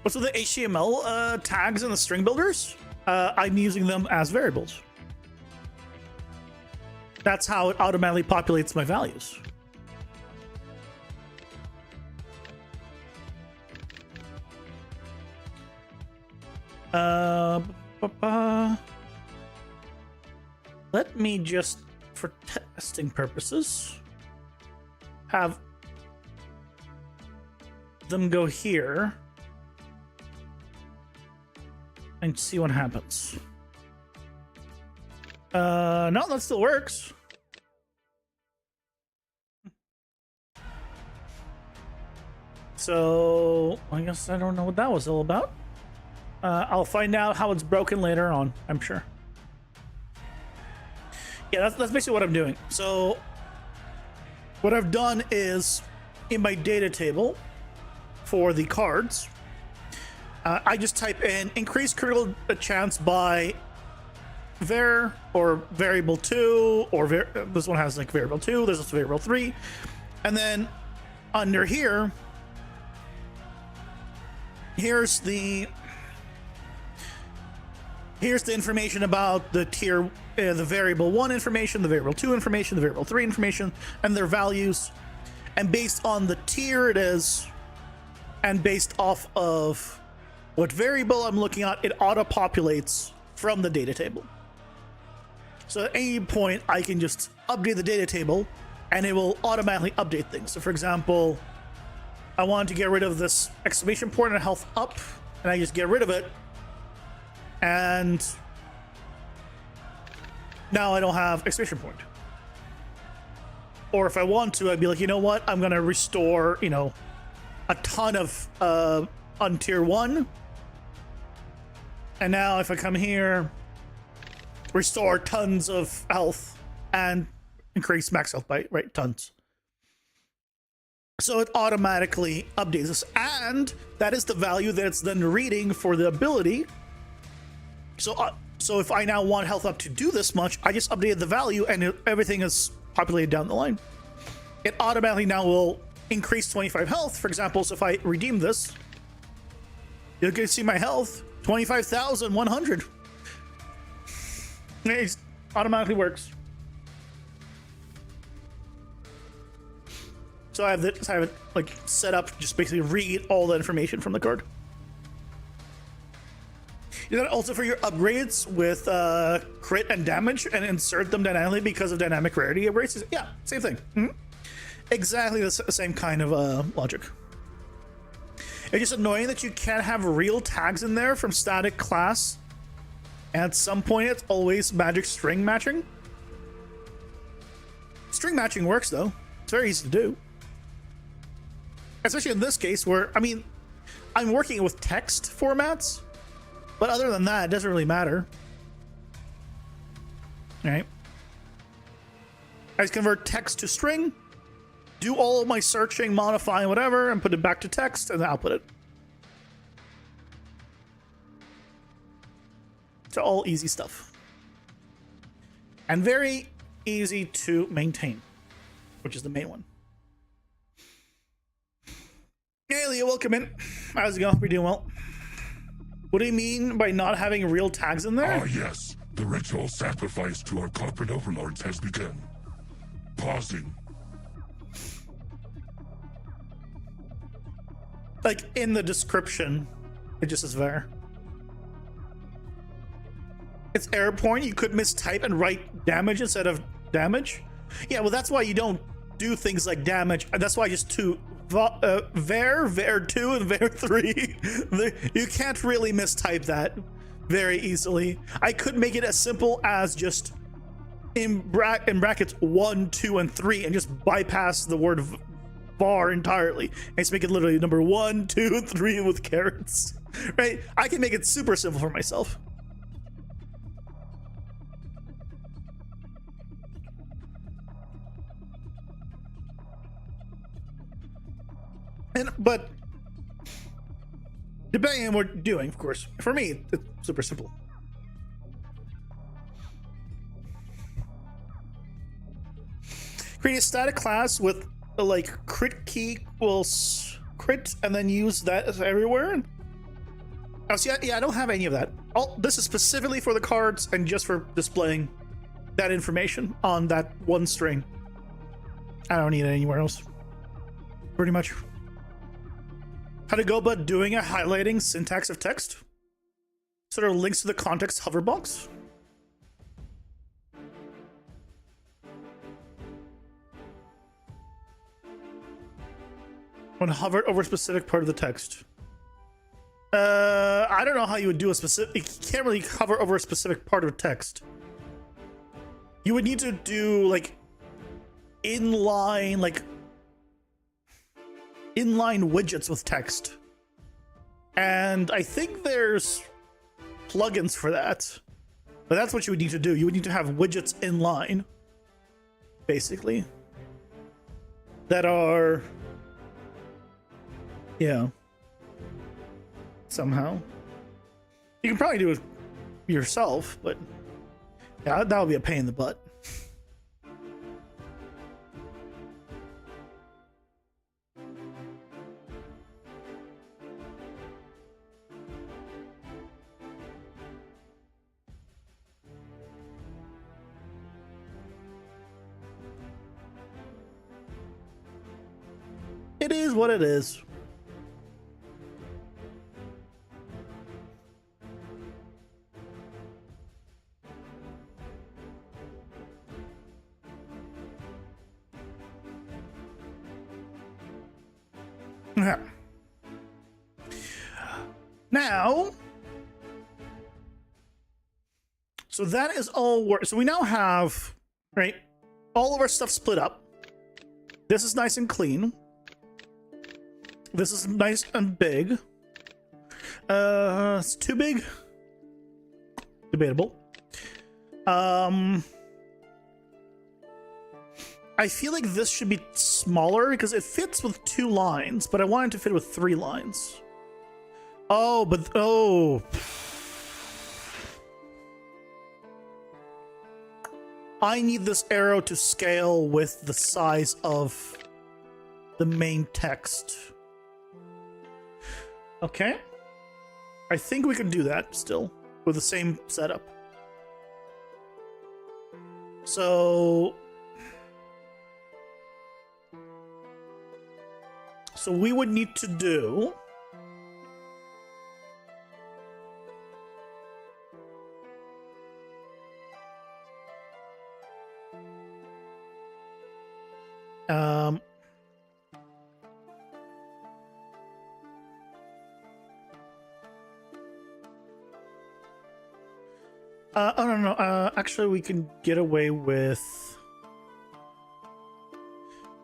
What's with the HTML tags and the string builders? I'm using them as variables. That's how it automatically populates my values. Let me just, for testing purposes, have them go here and see what happens. No, that still works. So I guess I don't know what that was all about. I'll find out how it's broken later on, I'm sure. Yeah, that's basically what I'm doing. So what I've done is in my data table for the cards, I just type in increase critical chance by var or variable 2, or this one has like variable 2, there's also variable 3, and then under here, here's the information about the tier, the variable 1 information, the variable 2 information, the variable 3 information, and their values. And based on the tier it is, and based off of what variable I'm looking at, it auto-populates from the data table. So at any point, I can just update the data table, and it will automatically update things. So for example, I wanted to get rid of this exclamation point and health up, and I just get rid of it. And now I don't have exclamation point. Or if I want to, I'd be like, you know what? I'm going to restore, you know, a ton of on tier 1. And now if I come here, restore tons of health and increase max health by, right, tons. So it automatically updates this. And that is the value that it's then reading for the ability. So if I now want health up to do this much, I just updated the value and everything is populated down the line. It automatically now will increase 25 health, for example. So if I redeem this, you can see my health, 25,100. It automatically works. So I have it like set up, just basically read all the information from the card. You got also for your upgrades with crit and damage and insert them dynamically because of dynamic rarity upgrades. Yeah, same thing. Mm-hmm. Exactly the same kind of logic. It's just annoying that you can't have real tags in there from static class. And at some point, it's always magic string matching. String matching works though. It's very easy to do. Especially in this case where, I mean, I'm working with text formats. But other than that, it doesn't really matter. All right. I just convert text to string, do all of my searching, modifying, whatever, and put it back to text, and then output it. So all easy stuff. And very easy to maintain, which is the main one. Hey, Leah, welcome in. How's it going? Hope you're doing well. What do you mean by not having real tags in there?
Ah, yes. The ritual sacrifice to our corporate overlords has begun. Pausing.
Like, in the description, it just says var. It's error point. You could mistype and write damage instead of damage. Yeah, well, that's why you don't do things like damage. That's why I just var 2 and var 3. You can't really mistype that very easily. I could make it as simple as just in brackets 1, 2, and 3 and just bypass the word var entirely and just make it literally number 1, 2, and 3 with carrots. Right? I can make it super simple for myself. But depending on what you're doing, of course, for me, it's super simple. Create a static class with like crit key equals crit, and then use that as everywhere. Oh, see, yeah, I don't have any of that. this is specifically for the cards and just for displaying that information on that one string. I don't need it anywhere else. Pretty much. How to go about doing a highlighting syntax of text? Sort of links to the context hover box. When hovered over a specific part of the text. I don't know how you would do a specific. You can't really hover over a specific part of text. You would need to do like inline widgets with text, and I think there's plugins for that. But that's what you would need to do. You would need to have widgets inline, basically, that are, yeah. Somehow. You can probably do it yourself, but yeah, that would be a pain in the butt. It is what it is. Now, so that is all work. So we now have, right, all of our stuff split up. This is nice and clean. This is nice and big. It's too big. Debatable. I feel like this should be smaller because it fits with 2 lines, but I want it to fit with 3 lines. Oh, but oh. I need this arrow to scale with the size of the main text. Okay. I think we can do that still with the same setup. So we would need to do oh no, actually we can get away with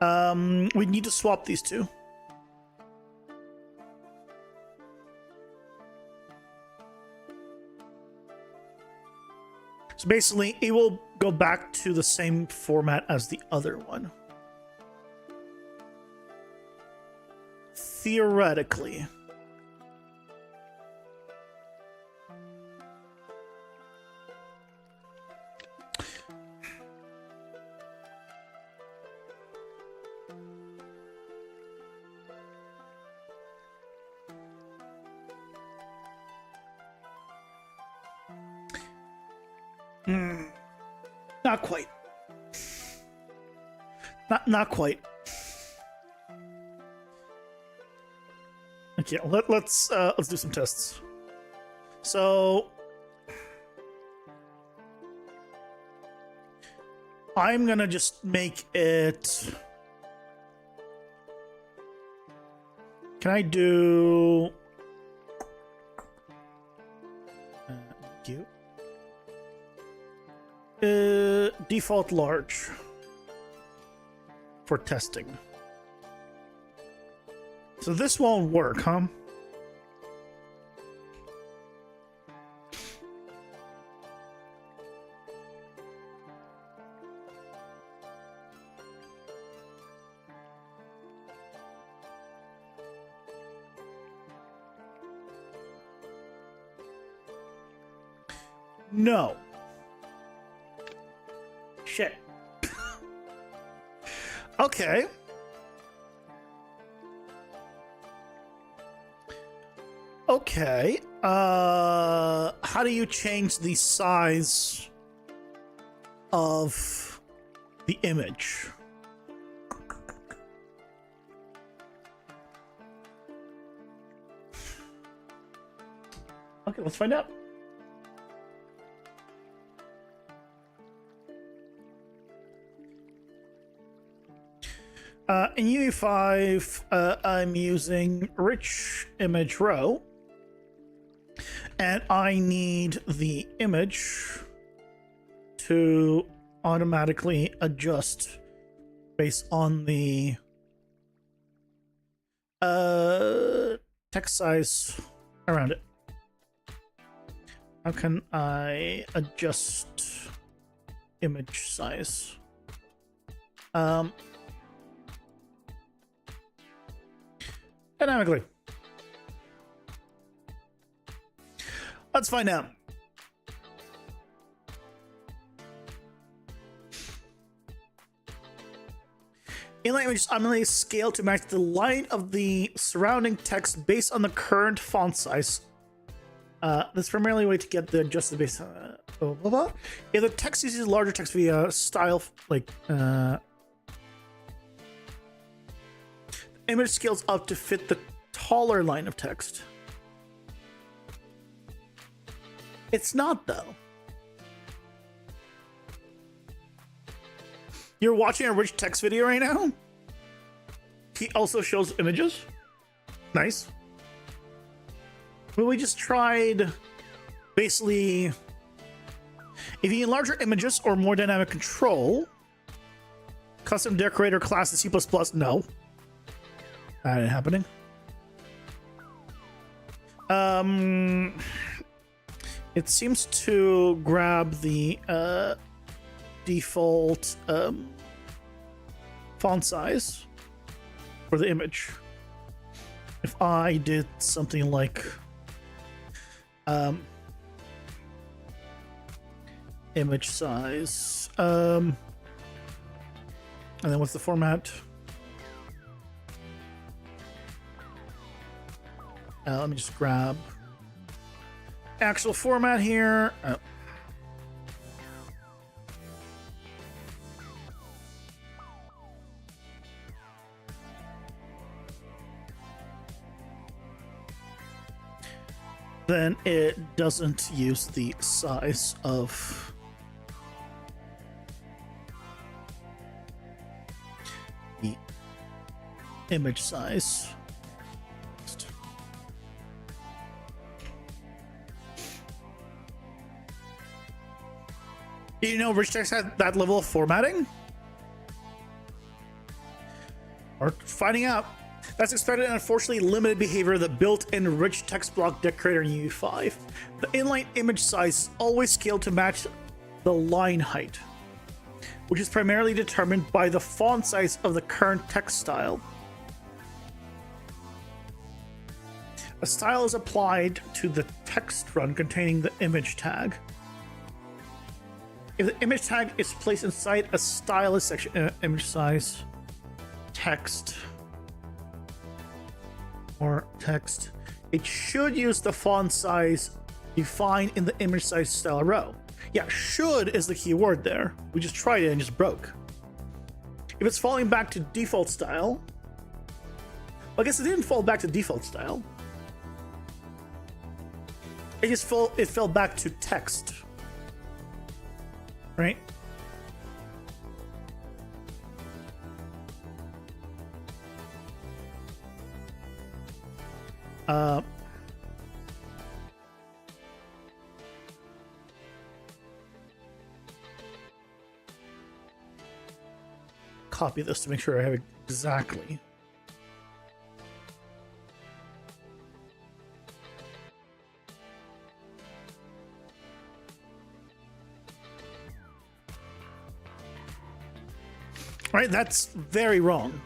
we need to swap these two. So basically it will go back to the same format as the other one. Theoretically. Not quite. Not quite. Okay, let's do some tests. So I'm gonna just make it. Can I do? Cute. Default large for testing. So this won't work, huh? No. Shit. Okay. Okay. How do you change the size of the image? Okay, let's find out. In UE5, I'm using rich image row, and I need the image to automatically adjust based on the text size around it. How can I adjust image size? Dynamically. Let's find out. Inline images automatically scale to match the line of the surrounding text based on the current font size. That's primarily a way to get the adjusted base. Blah, blah, blah. If the text uses larger text via style, like image scales up to fit the taller line of text. It's not, though. You're watching a rich text video right now? He also shows images. Nice. Well, we just tried basically if you need larger images or more dynamic control, custom decorator class in C++, no. That ain't happening. It seems to grab the default font size for the image. If I did something like image size, and then what's the format? Let me just grab actual format here. Then it doesn't use the size of the image size. Do you know rich text had that level of formatting? Or finding out. That's expected and unfortunately limited behavior of the built-in rich text block decorator in UE5. The inline image size is always scaled to match the line height, which is primarily determined by the font size of the current text style. A style is applied to the text run containing the image tag. If the image tag is placed inside a stylus section, image size, text, or text, it should use the font size defined in the image size style row. Yeah, should is the key word there. We just tried it and just broke. If it's falling back to default style, well, I guess it didn't fall back to default style. It fell back to text. Right? Copy this to make sure I have it exactly. All right, that's very wrong.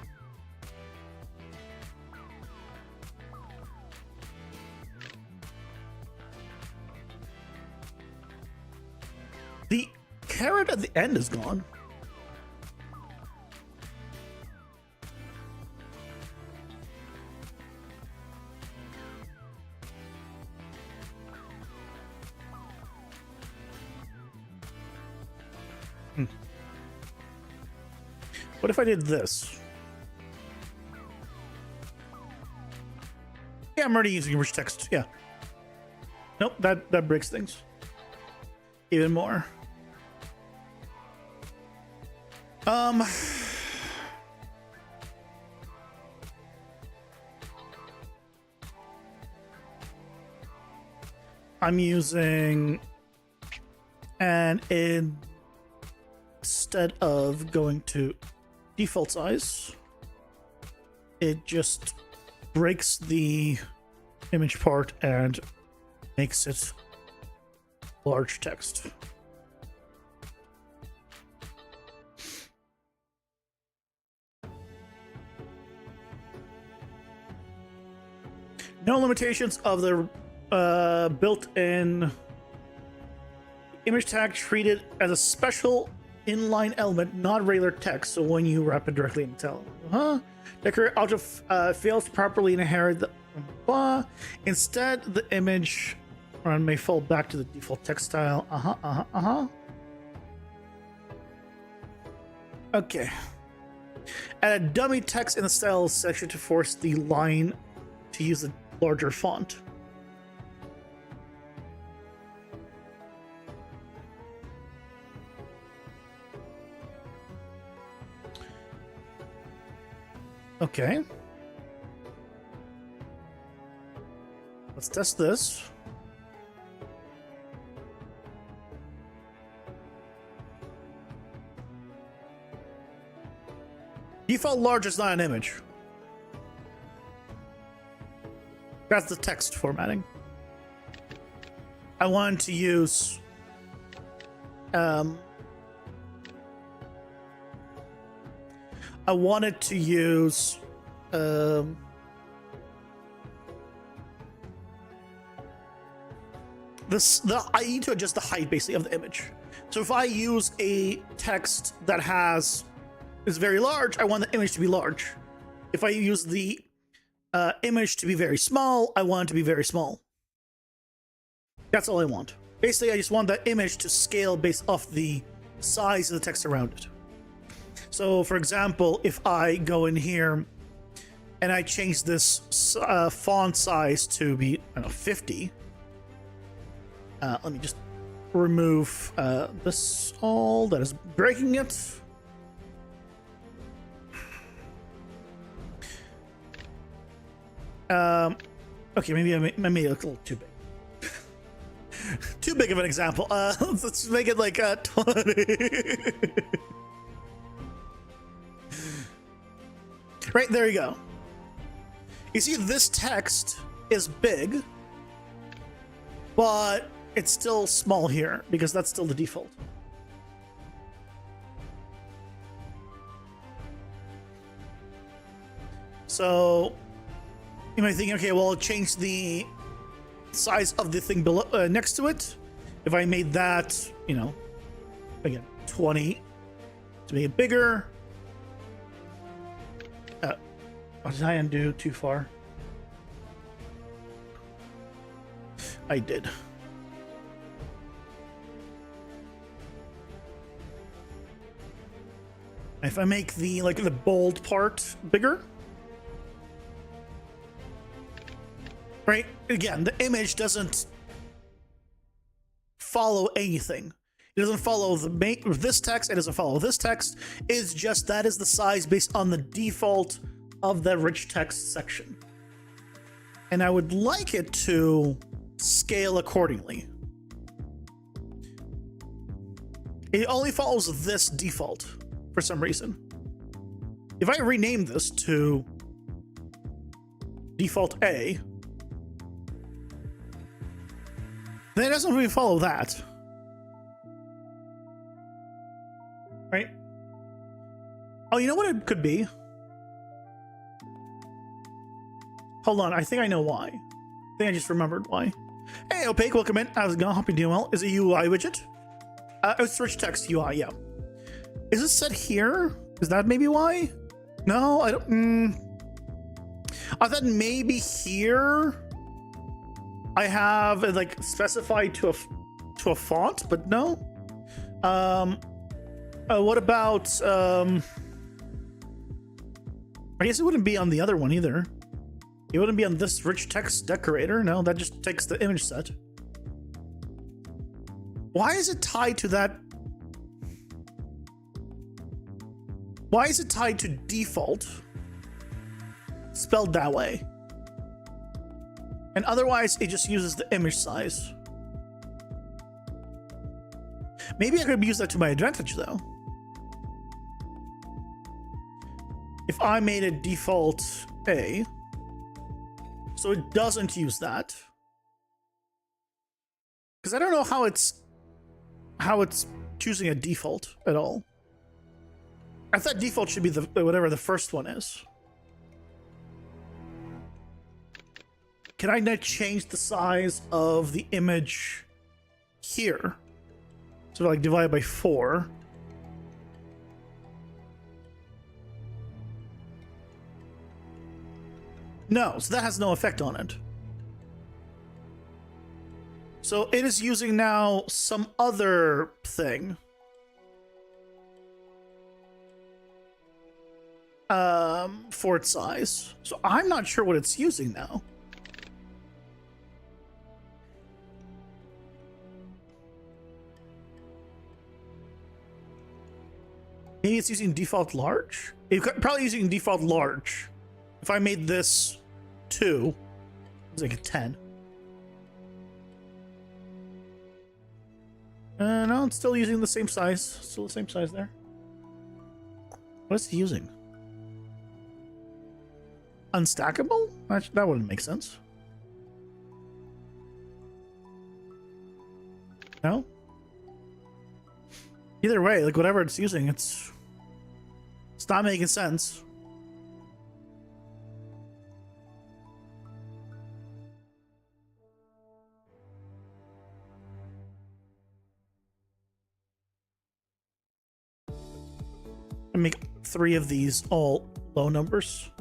The caret at the end is gone. What if I did this? Yeah, I'm already using rich text. Yeah. Nope, that breaks things even more. I'm using, and instead of going to default size, it just breaks the image part and makes it large text. No limitations of the built-in image tag, treated as a special inline element, not regular text. So when you wrap it directly into decorate auto fails to properly inherit the blah. Instead, the image run may fall back to the default text style. Okay. Add a dummy text in the styles section to force the line to use a larger font. Okay. Let's test this. Default large is not an image. That's the text formatting. I wanted to use I wanted to use I need to adjust the height basically of the image. So if I use a text that is very large, I want the image to be large. If I use the image to be very small, I want it to be very small. That's all I want. Basically, I just want that image to scale based off the size of the text around it. So, for example, if I go in here and I change this font size to be, I don't know, 50. Let me just remove this all that is breaking it. Okay, maybe I made it look a little too big. Too big of an example. Let's make it like 20. Right, there you go. You see, this text is big, but it's still small here because that's still the default. So you might think, okay, well, I'll change the size of the thing below next to it. If I made that, you know, again, 20 to make it bigger. Oh, did I undo too far? I did. If I make the bold part bigger, right? Again, the image doesn't follow anything. It doesn't follow this text. It doesn't follow this text. It's just that is the size based on the default of the rich text section. And I would like it to scale accordingly. It only follows this default for some reason. If I rename this to default A, then it doesn't really follow that. Right? Oh, you know what it could be? Hold on, I think I know why. I think I just remembered why. Hey, Opaque, welcome in. How's it going? Hope you're doing well. Is it UI widget? It's rich text UI, yeah. Is it set here? Is that maybe why? No, I don't. I thought maybe here I have it like specified to a font, but no. What about, I guess it wouldn't be on the other one either. It wouldn't be on this rich text decorator. No, that just takes the image set. Why is it tied to that? Why is it tied to default? Spelled that way. And otherwise, it just uses the image size. Maybe I could use that to my advantage, though. If I made it default A, so it doesn't use that. Because I don't know how it's choosing a default at all. I thought default should be the whatever the first one is. Can I now change the size of the image here? So like divide by 4. No, so that has no effect on it. So it is using now some other thing. For its size. So I'm not sure what it's using now. Maybe it's using default large? It's probably using default large. If I made this 2, it's like a 10. No, it's still using the same size. Still the same size there. What is it using? Unstackable? That wouldn't make sense. No? Either way, like whatever it's using, it's not making sense. I make 3 of these all low numbers.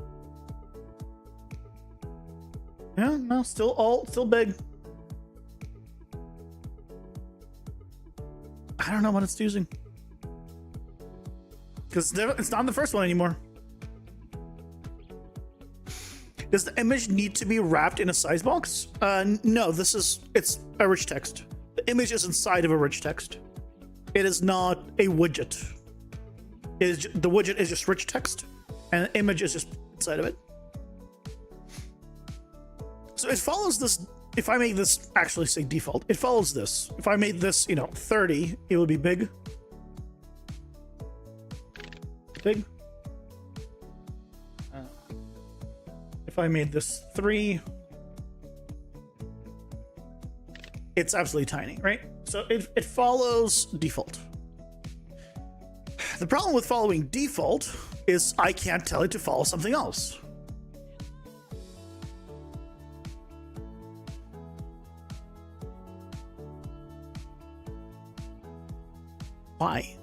Yeah, no, still big. I don't know what it's using. Because it's not the first one anymore. Does the image need to be wrapped in a size box? No, it's a rich text. The image is inside of a rich text. It is not a widget. The widget is just rich text, and the image is just inside of it. So it follows this. If I make this actually say default, it follows this. If I made this, 30, it would be big. Big. If I made this 3, it's absolutely tiny, right? So it follows default. The problem with following default is I can't tell it to follow something else. Why?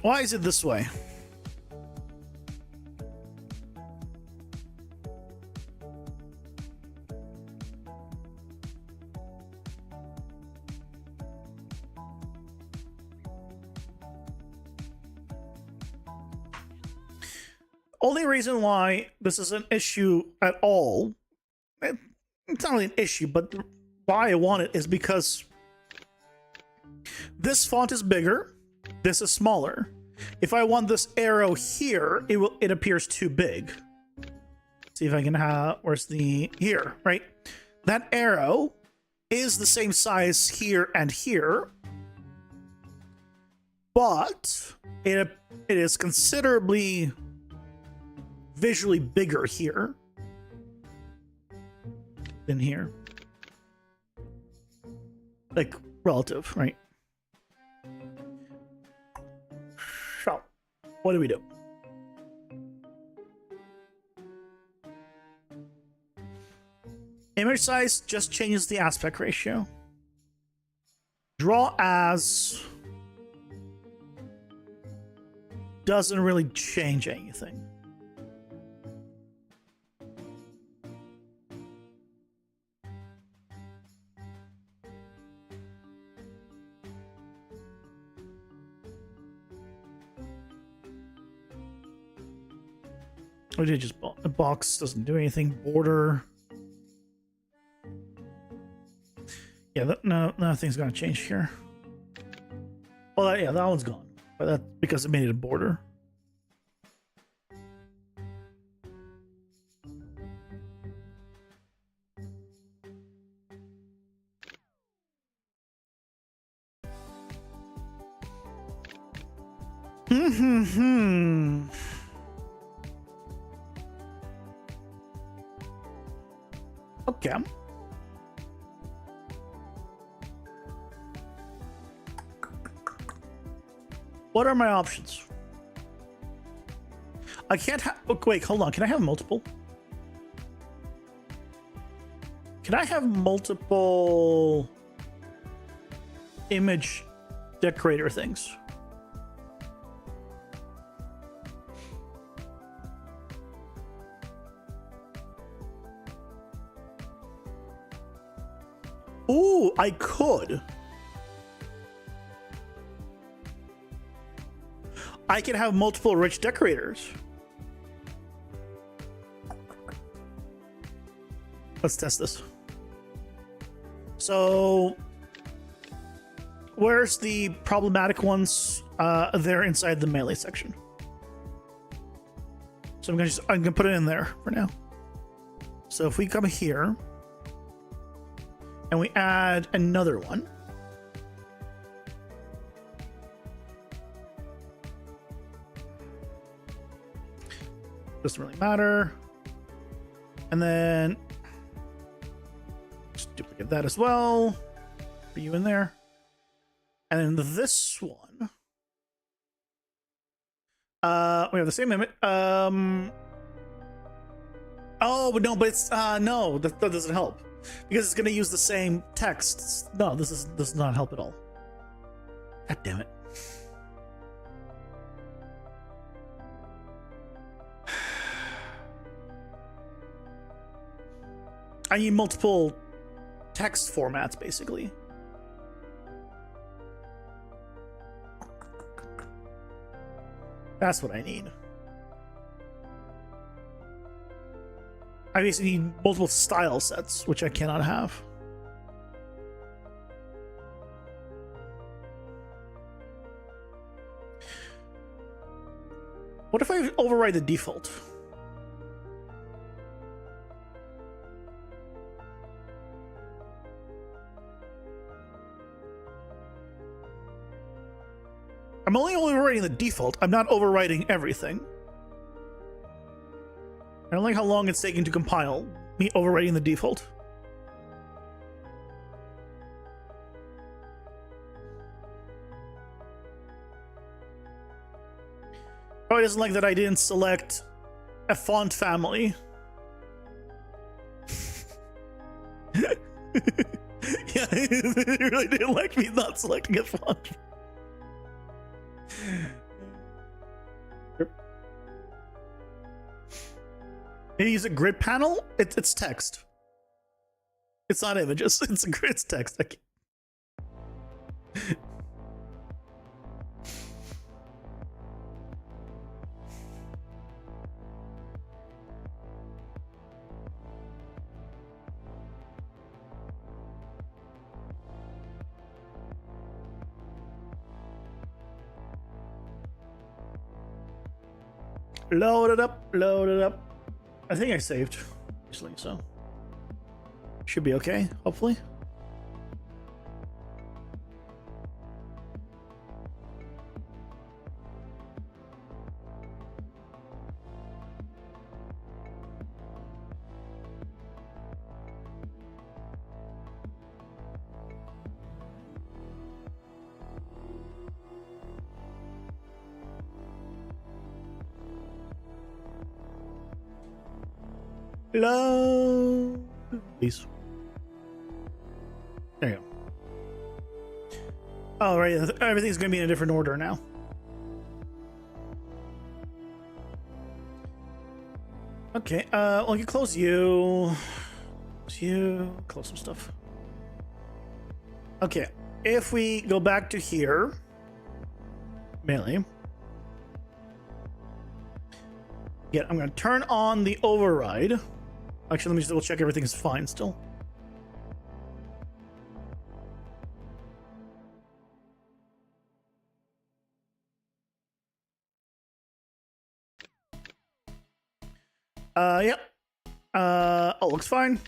Why is it this way? Only reason why this is an issue at all, it's not really an issue, but why I want it is because this font is bigger, this is smaller. If I want this arrow here, it appears too big. See if I can have, where's the, here, right? That arrow is the same size here and here, but it is considerably visually bigger here than here. Like, relative, right? So, what do we do? Image size just changes the aspect ratio. Draw as doesn't really change anything. Or did just a box doesn't do anything. Border. Yeah, no, nothing's gonna change here. Well, yeah, that one's gone, but that's because it made it a border. Okay. What are my options? I can't have... Oh, wait, hold on. Can I have multiple? Can I have multiple image decorator things? Ooh, I could. I can have multiple rich decorators. Let's test this. So, where's the problematic ones? They're inside the melee section. So I'm gonna put it in there for now. So if we come here and we add another one. Doesn't really matter. And then just duplicate that as well. Put you in there. And then this one. We have the same image. Oh, but no, but it's no, that doesn't help. Because it's gonna use the same text. No, this does not help at all. God damn it. I need multiple text formats, basically. That's what I need. I basically need multiple style sets, which I cannot have. What if I override the default? I'm only overriding the default. I'm not overriding everything. I don't like how long it's taking to compile, me overriding the default. Probably doesn't like that I didn't select a font family. Yeah, it really didn't like me not selecting a font. Maybe use a grid panel? It's text. It's not images. It's text. I can't. Load it up, load it up. I think I saved recently, so should be okay, hopefully. Load, please. There you go. Oh, right. Everything's going to be in a different order now. Okay. Well, you close you. Close some stuff. Okay. If we go back to here, melee. Yeah, I'm gonna turn on the override. Actually, let me just double check everything is fine still. Yep. Oh, looks fine.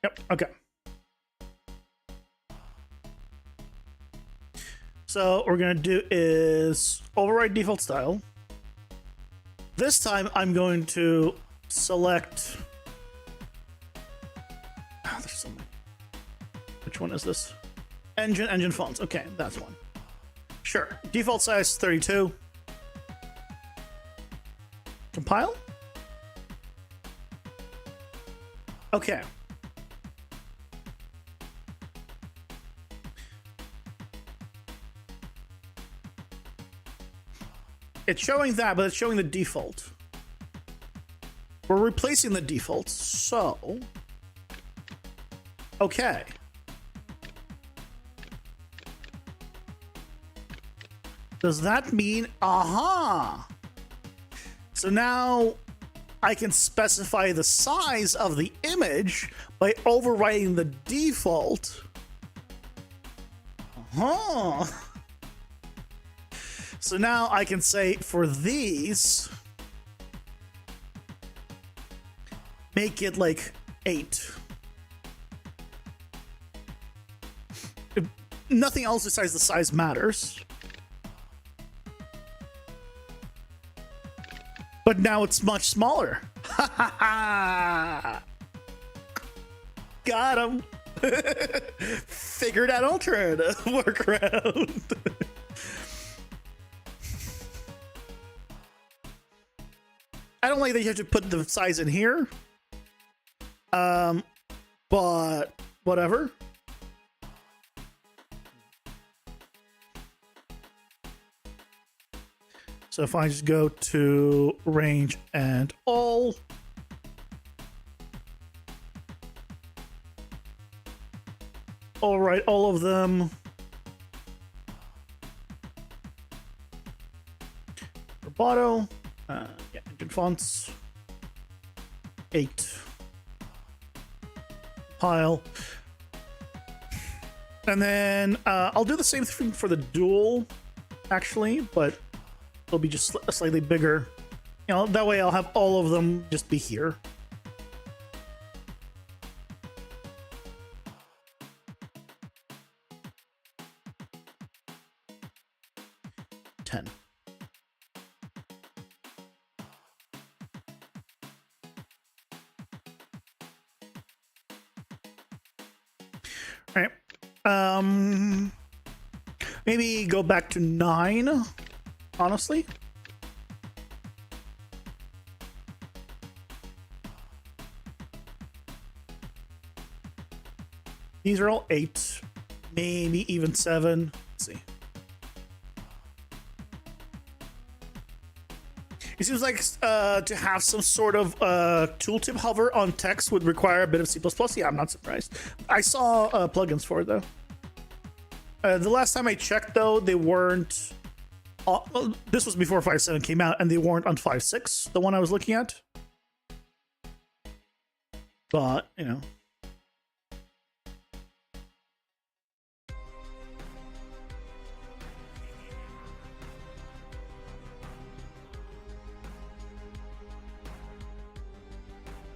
Yep, okay. So what we're gonna do is override default style. This time I'm going to select. Oh, there's so many. Which one is this? Engine fonts. Okay, that's one. Sure. Default size 32. Compile. Okay. It's showing that, but it's showing the default. We're replacing the default, so... Okay. Does that mean... Aha! So now I can specify the size of the image by overriding the default. Uh-huh. So now I can say for these, make it like 8. If nothing else besides the size matters. But now it's much smaller. Ha ha ha! Got him. Figured out alternative workaround. I don't like that you have to put the size in here. But whatever. So if I just go to range and all, override all of them. Roboto, yeah, engine fonts, 8. Pile. And then I'll do the same thing for the dual, actually, but it'll be just slightly bigger. You know, that way I'll have all of them just be here. Ten. All right. Maybe go back to 9, honestly. These are all 8, maybe even 7. Let's see. It seems like to have some sort of tooltip hover on text would require a bit of C++. Yeah, I'm not surprised. I saw plugins for it, though. The last time I checked, though, they weren't... well, this was before 5.7 came out, and they weren't on 5.6, the one I was looking at. But, you know...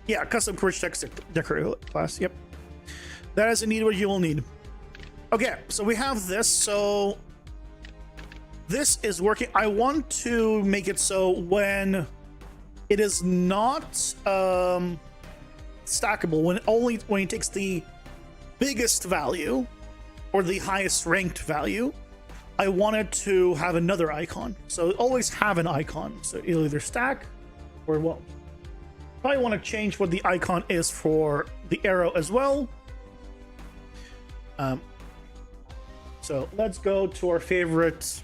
Yeah, custom Courage text decorator class. Yep. That is indeed what you will need. Okay, so we have this. So this is working. I want to make it so when it is not stackable, when it takes the biggest value or the highest ranked value, I want it to have another icon. So always have an icon. So it'll either stack or it won't. Probably want to change what the icon is for the arrow as well. So let's go to our favorite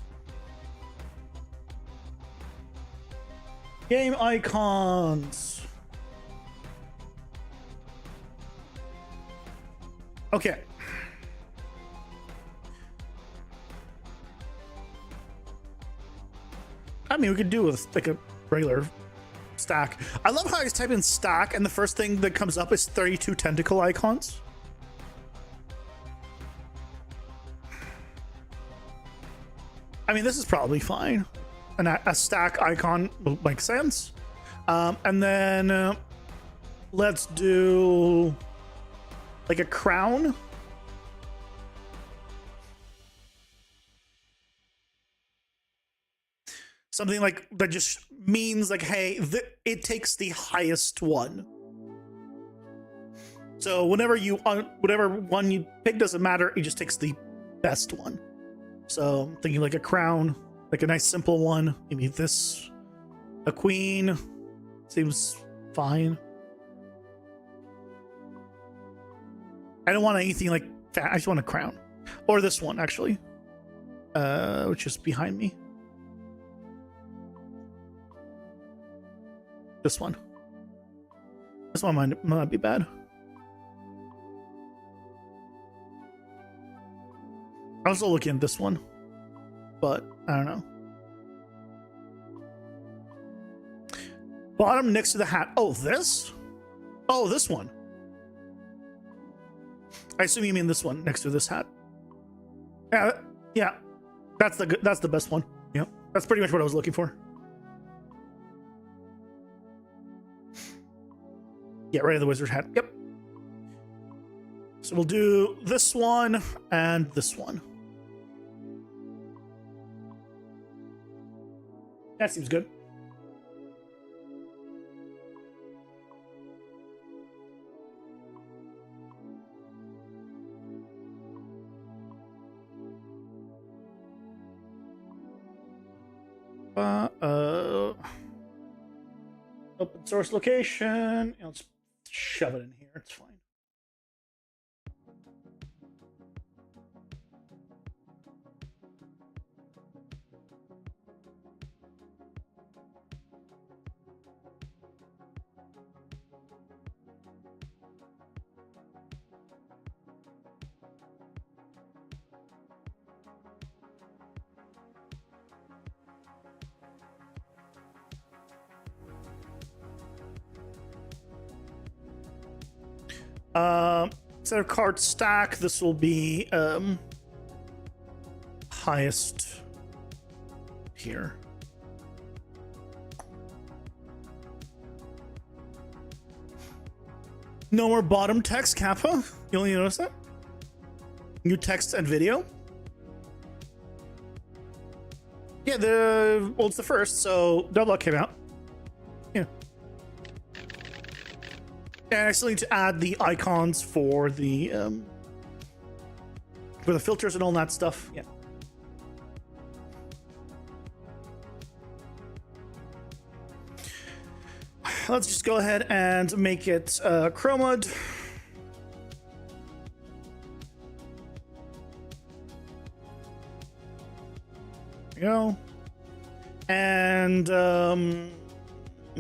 game icons. Okay. I mean, we could do with like a regular stack. I love how I just type in stack and the first thing that comes up is 32 tentacle icons. I mean, this is probably fine. And a stack icon will make sense. And then let's do like a crown. Something like that just means like, hey, it takes the highest one. So whenever whatever one you pick doesn't matter, it just takes the best one. So I'm thinking like a crown, like a nice simple one. Maybe this, a queen, seems fine. I don't want anything like that. I just want a crown, or this one actually, which is behind me. This one. This one might not be bad. I was also looking at this one, but I don't know. Bottom next to the hat. Oh, this? Oh, this one. I assume you mean this one next to this hat. Yeah. That's the best one. Yeah. That's pretty much what I was looking for. Get rid of the wizard hat. Yep. So we'll do this one and this one. That seems good. Open source location. Let's shove it in here. It's fine. Set of card stack. This will be highest here. No more bottom text, Kappa. You only notice that? New text and video. Yeah, well, it's the first, so Double came out. Yeah. And I still need to add the icons for the filters and all that stuff. Yeah. Let's just go ahead and make it chromad. There we go. And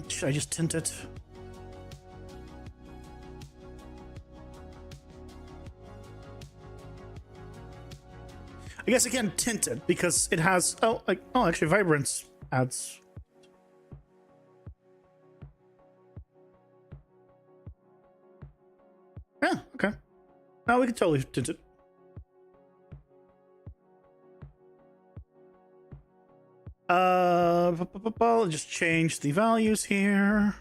should I just tint it? I guess I can't tint it because it has actually vibrance adds. Yeah, okay. Now we can totally tint it. I'll just change the values here.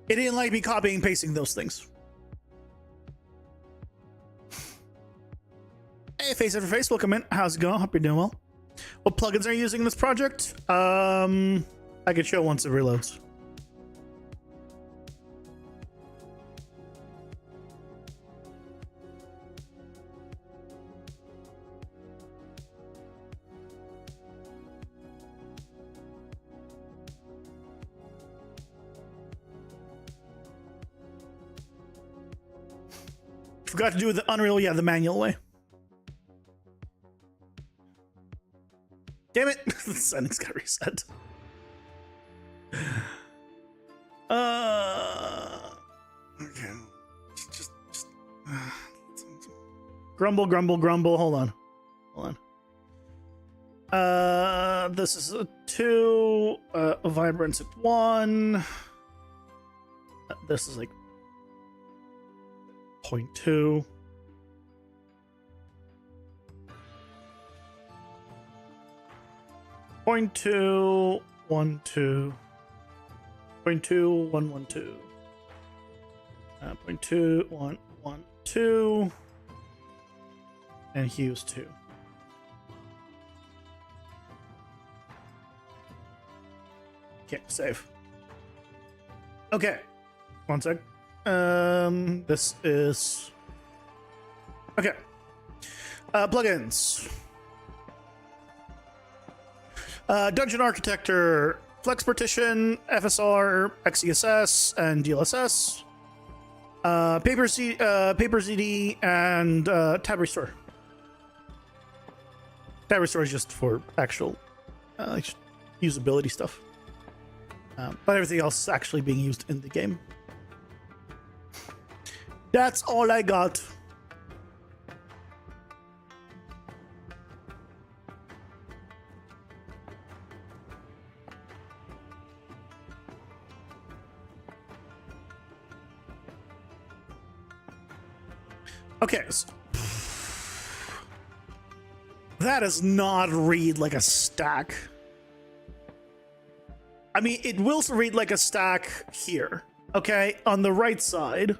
It didn't like me copying and pasting those things. Hey, Face Over Face, welcome in. How's it going? Hope you're doing well. What plugins are you using in this project? I can show once it reloads. Forgot to do the Unreal, yeah, the manual way. Damn it! The settings got reset. Okay. Just grumble, grumble, grumble. Hold on. This is a 2. Vibrance at 1. This is like 0.2. Point 2, 1, 2. 0.2, 1, 1, 2. 0.2, 1, 1, 2. And Hughes 2. Okay, save. Okay. 1 sec. This is... Okay. Plugins. Dungeon Architector, Flex Partition, FSR, XESS, and DLSS. Paper ZD, and Tab Restore. Tab Restore is just for actual usability stuff. But everything else is actually being used in the game. That's all I got. Okay. That does not read like a stack. I mean, it will read like a stack here. Okay, on the right side,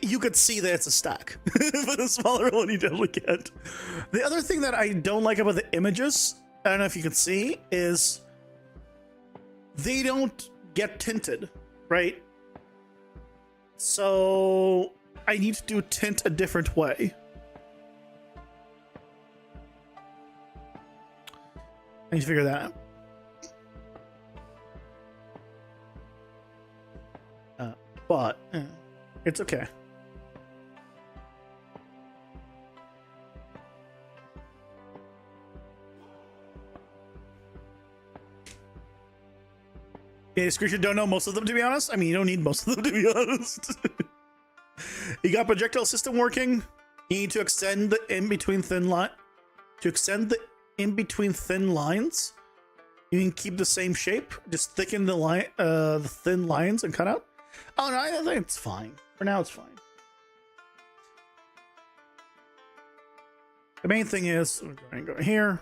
you could see that it's a stack. But a smaller one, you definitely can't. The other thing that I don't like about the images, I don't know if you can see, is they don't get tinted, right? So I need to do tint a different way. I need to figure that out. But it's okay. Yeah, Screecher don't know most of them, to be honest. I mean, you don't need most of them, to be honest. You got projectile system working. You need to extend the in-between thin line. To extend the in-between thin lines, you can keep the same shape. Just thicken the line, the thin lines and cut out. Oh no, I think it's fine. For now, it's fine. The main thing is we're going to go here,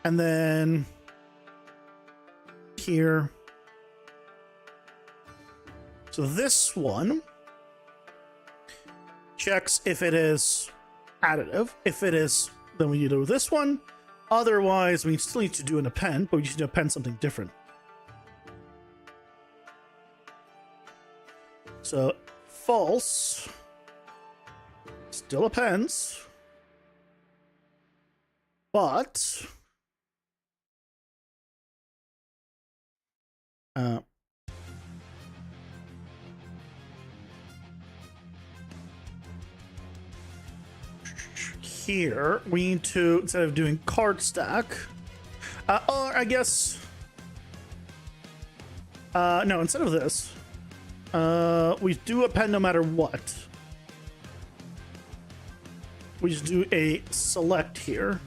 and then here. So this one checks if it is additive. If it is, then we need to do this one. Otherwise, we still need to do an append, but we need to append something different. So false still appends, but here we need to, instead of doing card stack, or I guess no, instead of this, we do append no matter what. We just do a select here.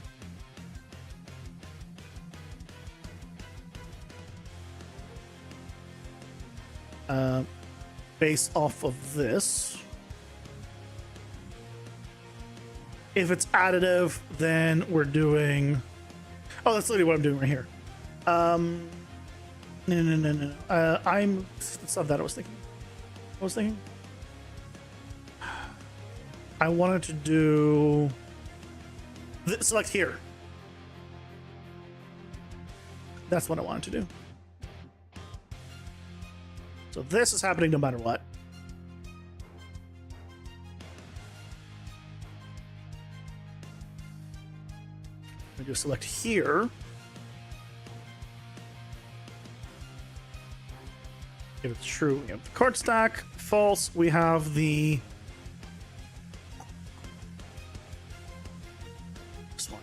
Based off of this. If it's additive, then we're doing... Oh, that's literally what I'm doing right here. No. It's not that I was thinking. I wanted to do select here. That's what I wanted to do. So this is happening no matter what. I just select here. If it's true, we have the card stack. False, we have the... this one.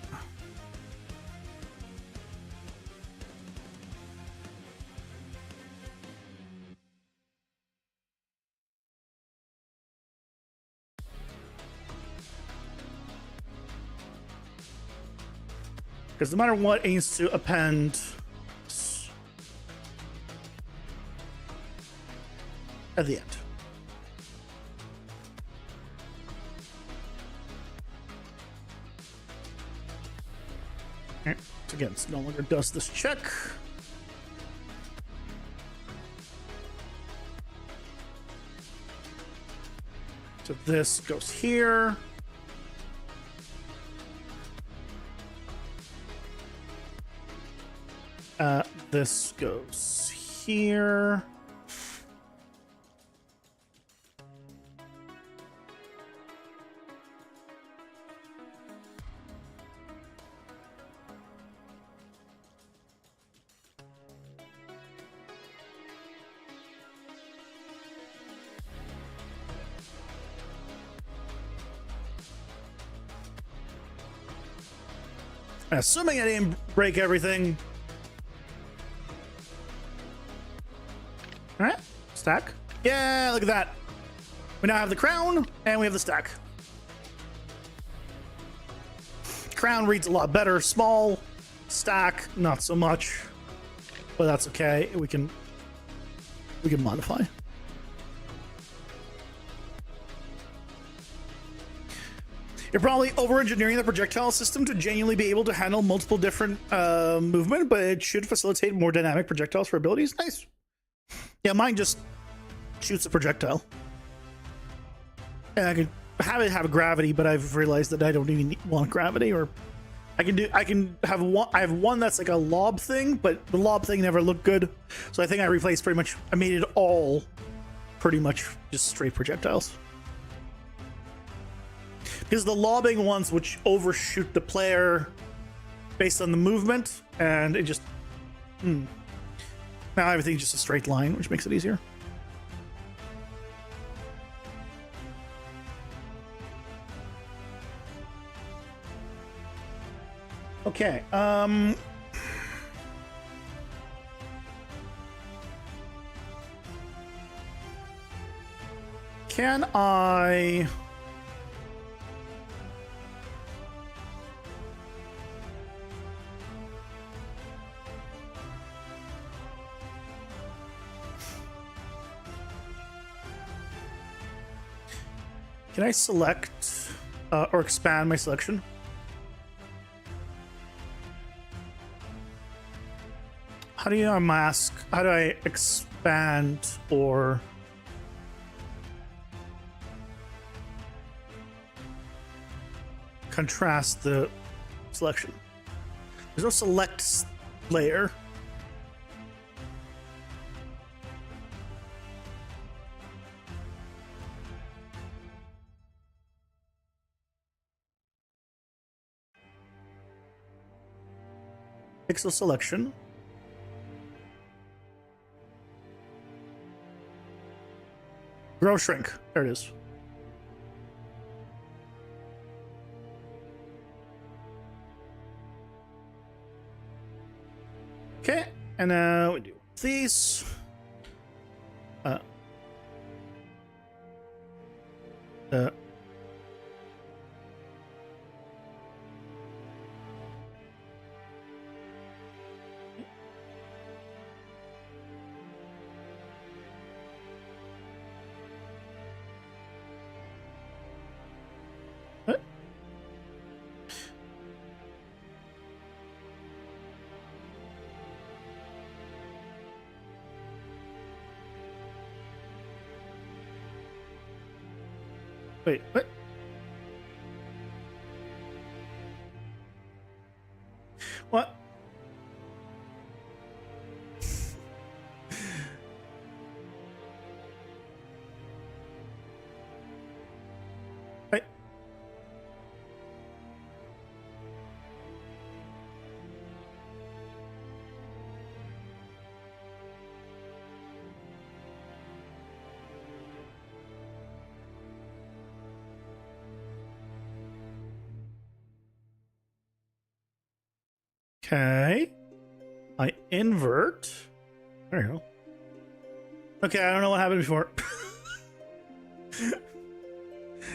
Because no matter what, it needs to append at the end. Okay, so again, it no longer does this check. So this goes here. This goes here. Assuming I didn't break everything. All right, stack. Yeah, look at that. We now have the crown and we have the stack. Crown reads a lot better. Small, stack, not so much, but that's okay. We can modify. You're probably over-engineering the projectile system to genuinely be able to handle multiple different movement, but it should facilitate more dynamic projectiles for abilities. Nice. Yeah, mine just shoots a projectile. And I could have it have gravity, but I've realized that I don't even want gravity. Or I can have one. I have one that's like a lob thing, but the lob thing never looked good. So I think I replaced pretty much. I made it all pretty much just straight projectiles. Because the lobbing ones which overshoot the player based on the movement, and it just now everything's just a straight line, which makes it easier. Okay, can I select or expand my selection? How do you unmask? How do I expand or contrast the selection? There's no select layer. Pixel selection. Grow shrink. There it is. Okay, and now we do these. Wait, what? What? Wait. Okay. I invert. There you go. Okay, I don't know what happened before.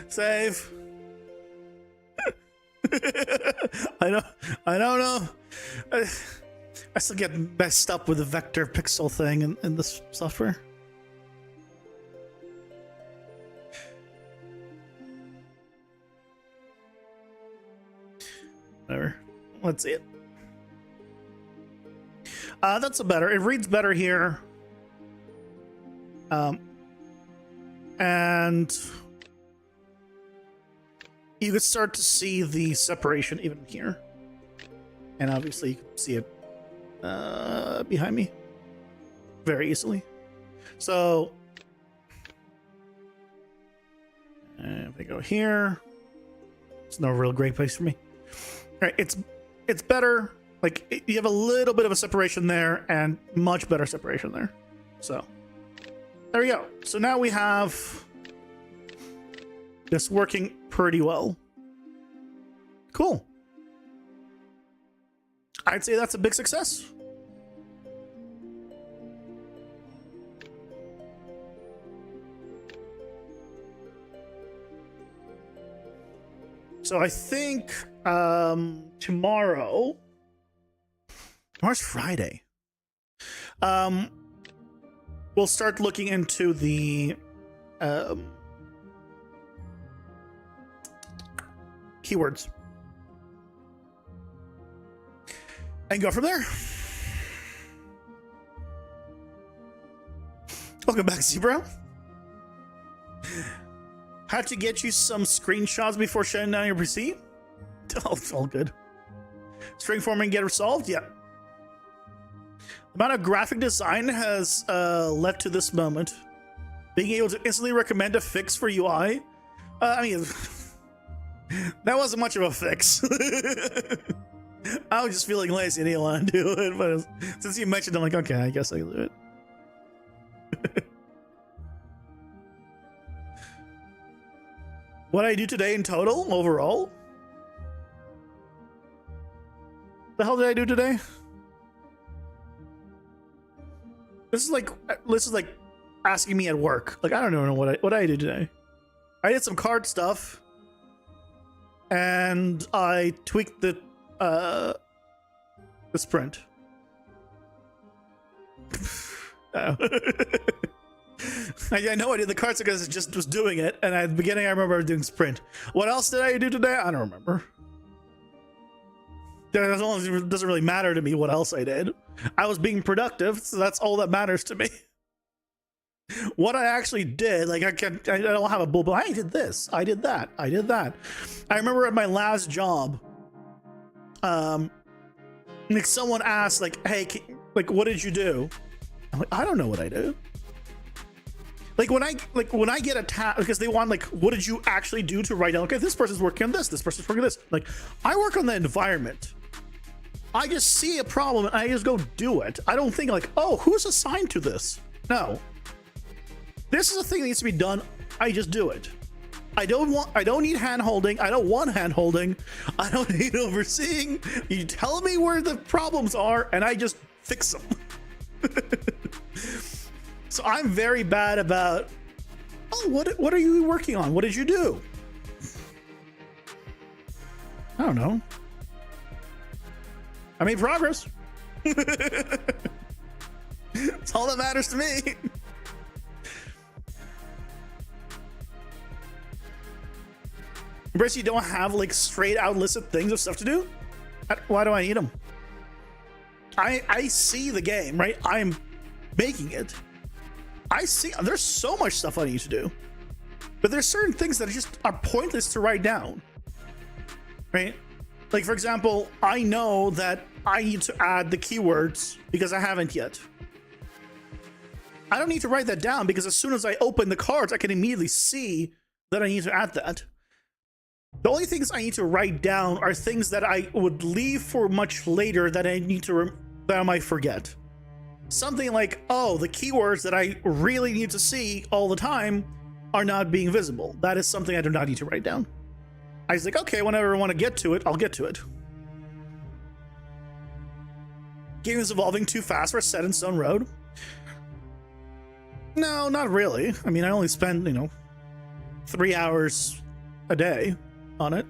Save. I don't know. I still get messed up with the vector pixel thing in this software. Whatever. Let's see it. That's a better. It reads better here. And you could start to see the separation even here. And obviously you can see it behind me very easily. So if I go here, it's no real great place for me. All right, it's better. Like you have a little bit of a separation there and much better separation there. So there we go. So now we have this working pretty well. Cool. I'd say that's a big success. So I think tomorrow's Friday. We'll start looking into the keywords and go from there. Welcome back, Zebra. Had to get you some screenshots before shutting down your PC. Oh, it's all good. String forming get resolved? Yeah. The amount of graphic design has led to this moment. Being able to instantly recommend a fix for UI. I mean, that wasn't much of a fix. I was just feeling lazy and didn't want to do it, but since you mentioned it, I'm like, okay, I guess I can do it. What I do today in total, overall? The hell did I do today? This is like asking me at work. Like I don't know what I did today. I did some card stuff, and I tweaked the sprint. I know I did the cards because it just was doing it, and at the beginning I remember I was doing sprint. What else did I do today? I don't remember. As long as it doesn't really matter to me what else I did. I was being productive, so that's all that matters to me. What I actually did, like I don't have a bull, but I did this, I did that, I did that. I remember at my last job, like someone asked, like, "Hey, what did you do?" I'm like, "I don't know what I do." Like when I get a task, because they want like, what did you actually do to write down? Okay, this person's working on this person's working on this. Like, I work on the environment. I just see a problem and I just go do it. I don't think like, oh, who's assigned to this? No. This is a thing that needs to be done. I just do it. I don't need hand holding. I don't want hand holding. I don't need overseeing. You tell me where the problems are and I just fix them. So I'm very bad about, oh, what are you working on? What did you do? I don't know. I made progress. That's all that matters to me. Embrace, you don't have like straight out listed things of stuff to do? Why do I need them? I see the game, right? I'm making it. I see there's so much stuff I need to do, but there's certain things that just are pointless to write down, right? Like for example, I know that I need to add the keywords because I haven't yet. I don't need to write that down because as soon as I open the cards, I can immediately see that I need to add that. The only things I need to write down are things that I would leave for much later that I need to that I might forget. Something like, oh, the keywords that I really need to see all the time are not being visible. That is something I do not need to write down. I was like, okay, whenever I want to get to it, I'll get to it. Game is evolving too fast for a set in stone road. No, not really. I mean, I only spend, 3 hours a day on it.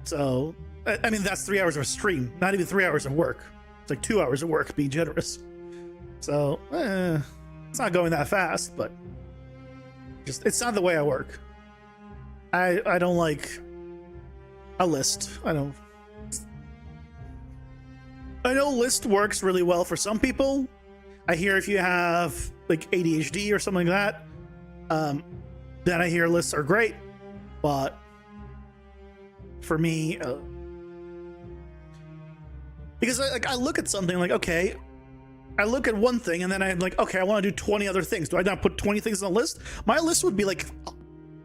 So, I mean, that's 3 hours of stream, not even 3 hours of work. It's like 2 hours of work, being generous. So, it's not going that fast, but just it's not the way I work. I don't like a list. I know list works really well for some people. I hear if you have like ADHD or something like that, then I hear lists are great. But for me, because I look at something like, okay, I look at one thing and then I'm like, okay, I want to do 20 other things. Do I not put 20 things on the list? My list would be like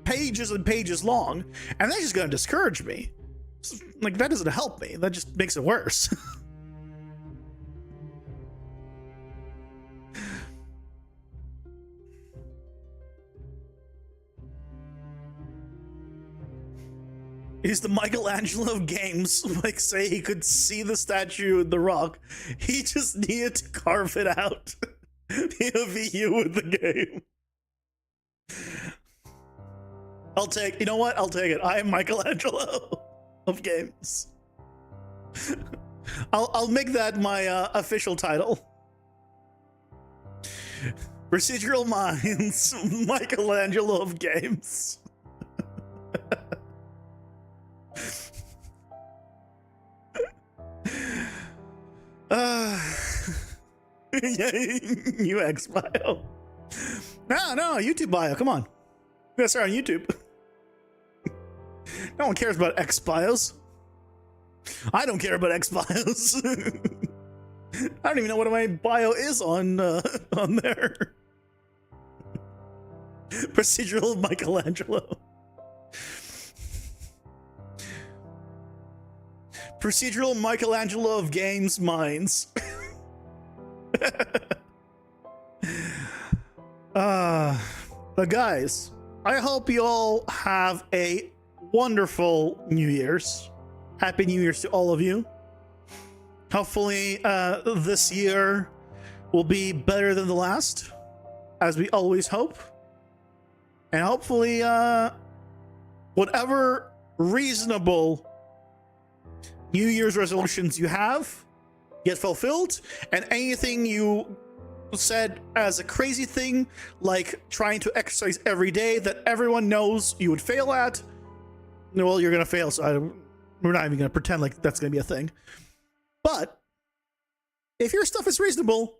pages and pages long, and that's just going to discourage me. Like, that doesn't help me. That just makes it worse. He's the Michelangelo of games. Like, say he could see the statue in the rock. He just needed to carve it out. He'll be you with the game. You know what? I'll take it. I am Michelangelo of games. I'll make that my official title. Procedural Minds, Michelangelo of games. Yeah, UX bio. No, YouTube bio. Come on. We gotta start on YouTube. No one cares about X bios. I don't care about X bios. I don't even know what my bio is on there. Procedural Michelangelo. Procedural Michelangelo of games minds. But guys, I hope you all have a wonderful New Year's. Happy New Year's to all of you. Hopefully this year will be better than the last, as we always hope. And hopefully whatever reasonable New Year's resolutions you have get fulfilled, and anything you said as a crazy thing, like trying to exercise every day that everyone knows you would fail at, well, you're gonna fail, so we're not even gonna pretend like that's gonna be a thing. But if your stuff is reasonable,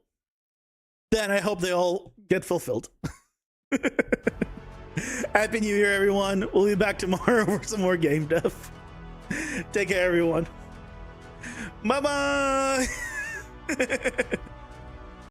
then I hope they all get fulfilled. Happy New Year, everyone. We'll be back tomorrow for some more game dev. Take care, everyone. Bye-bye.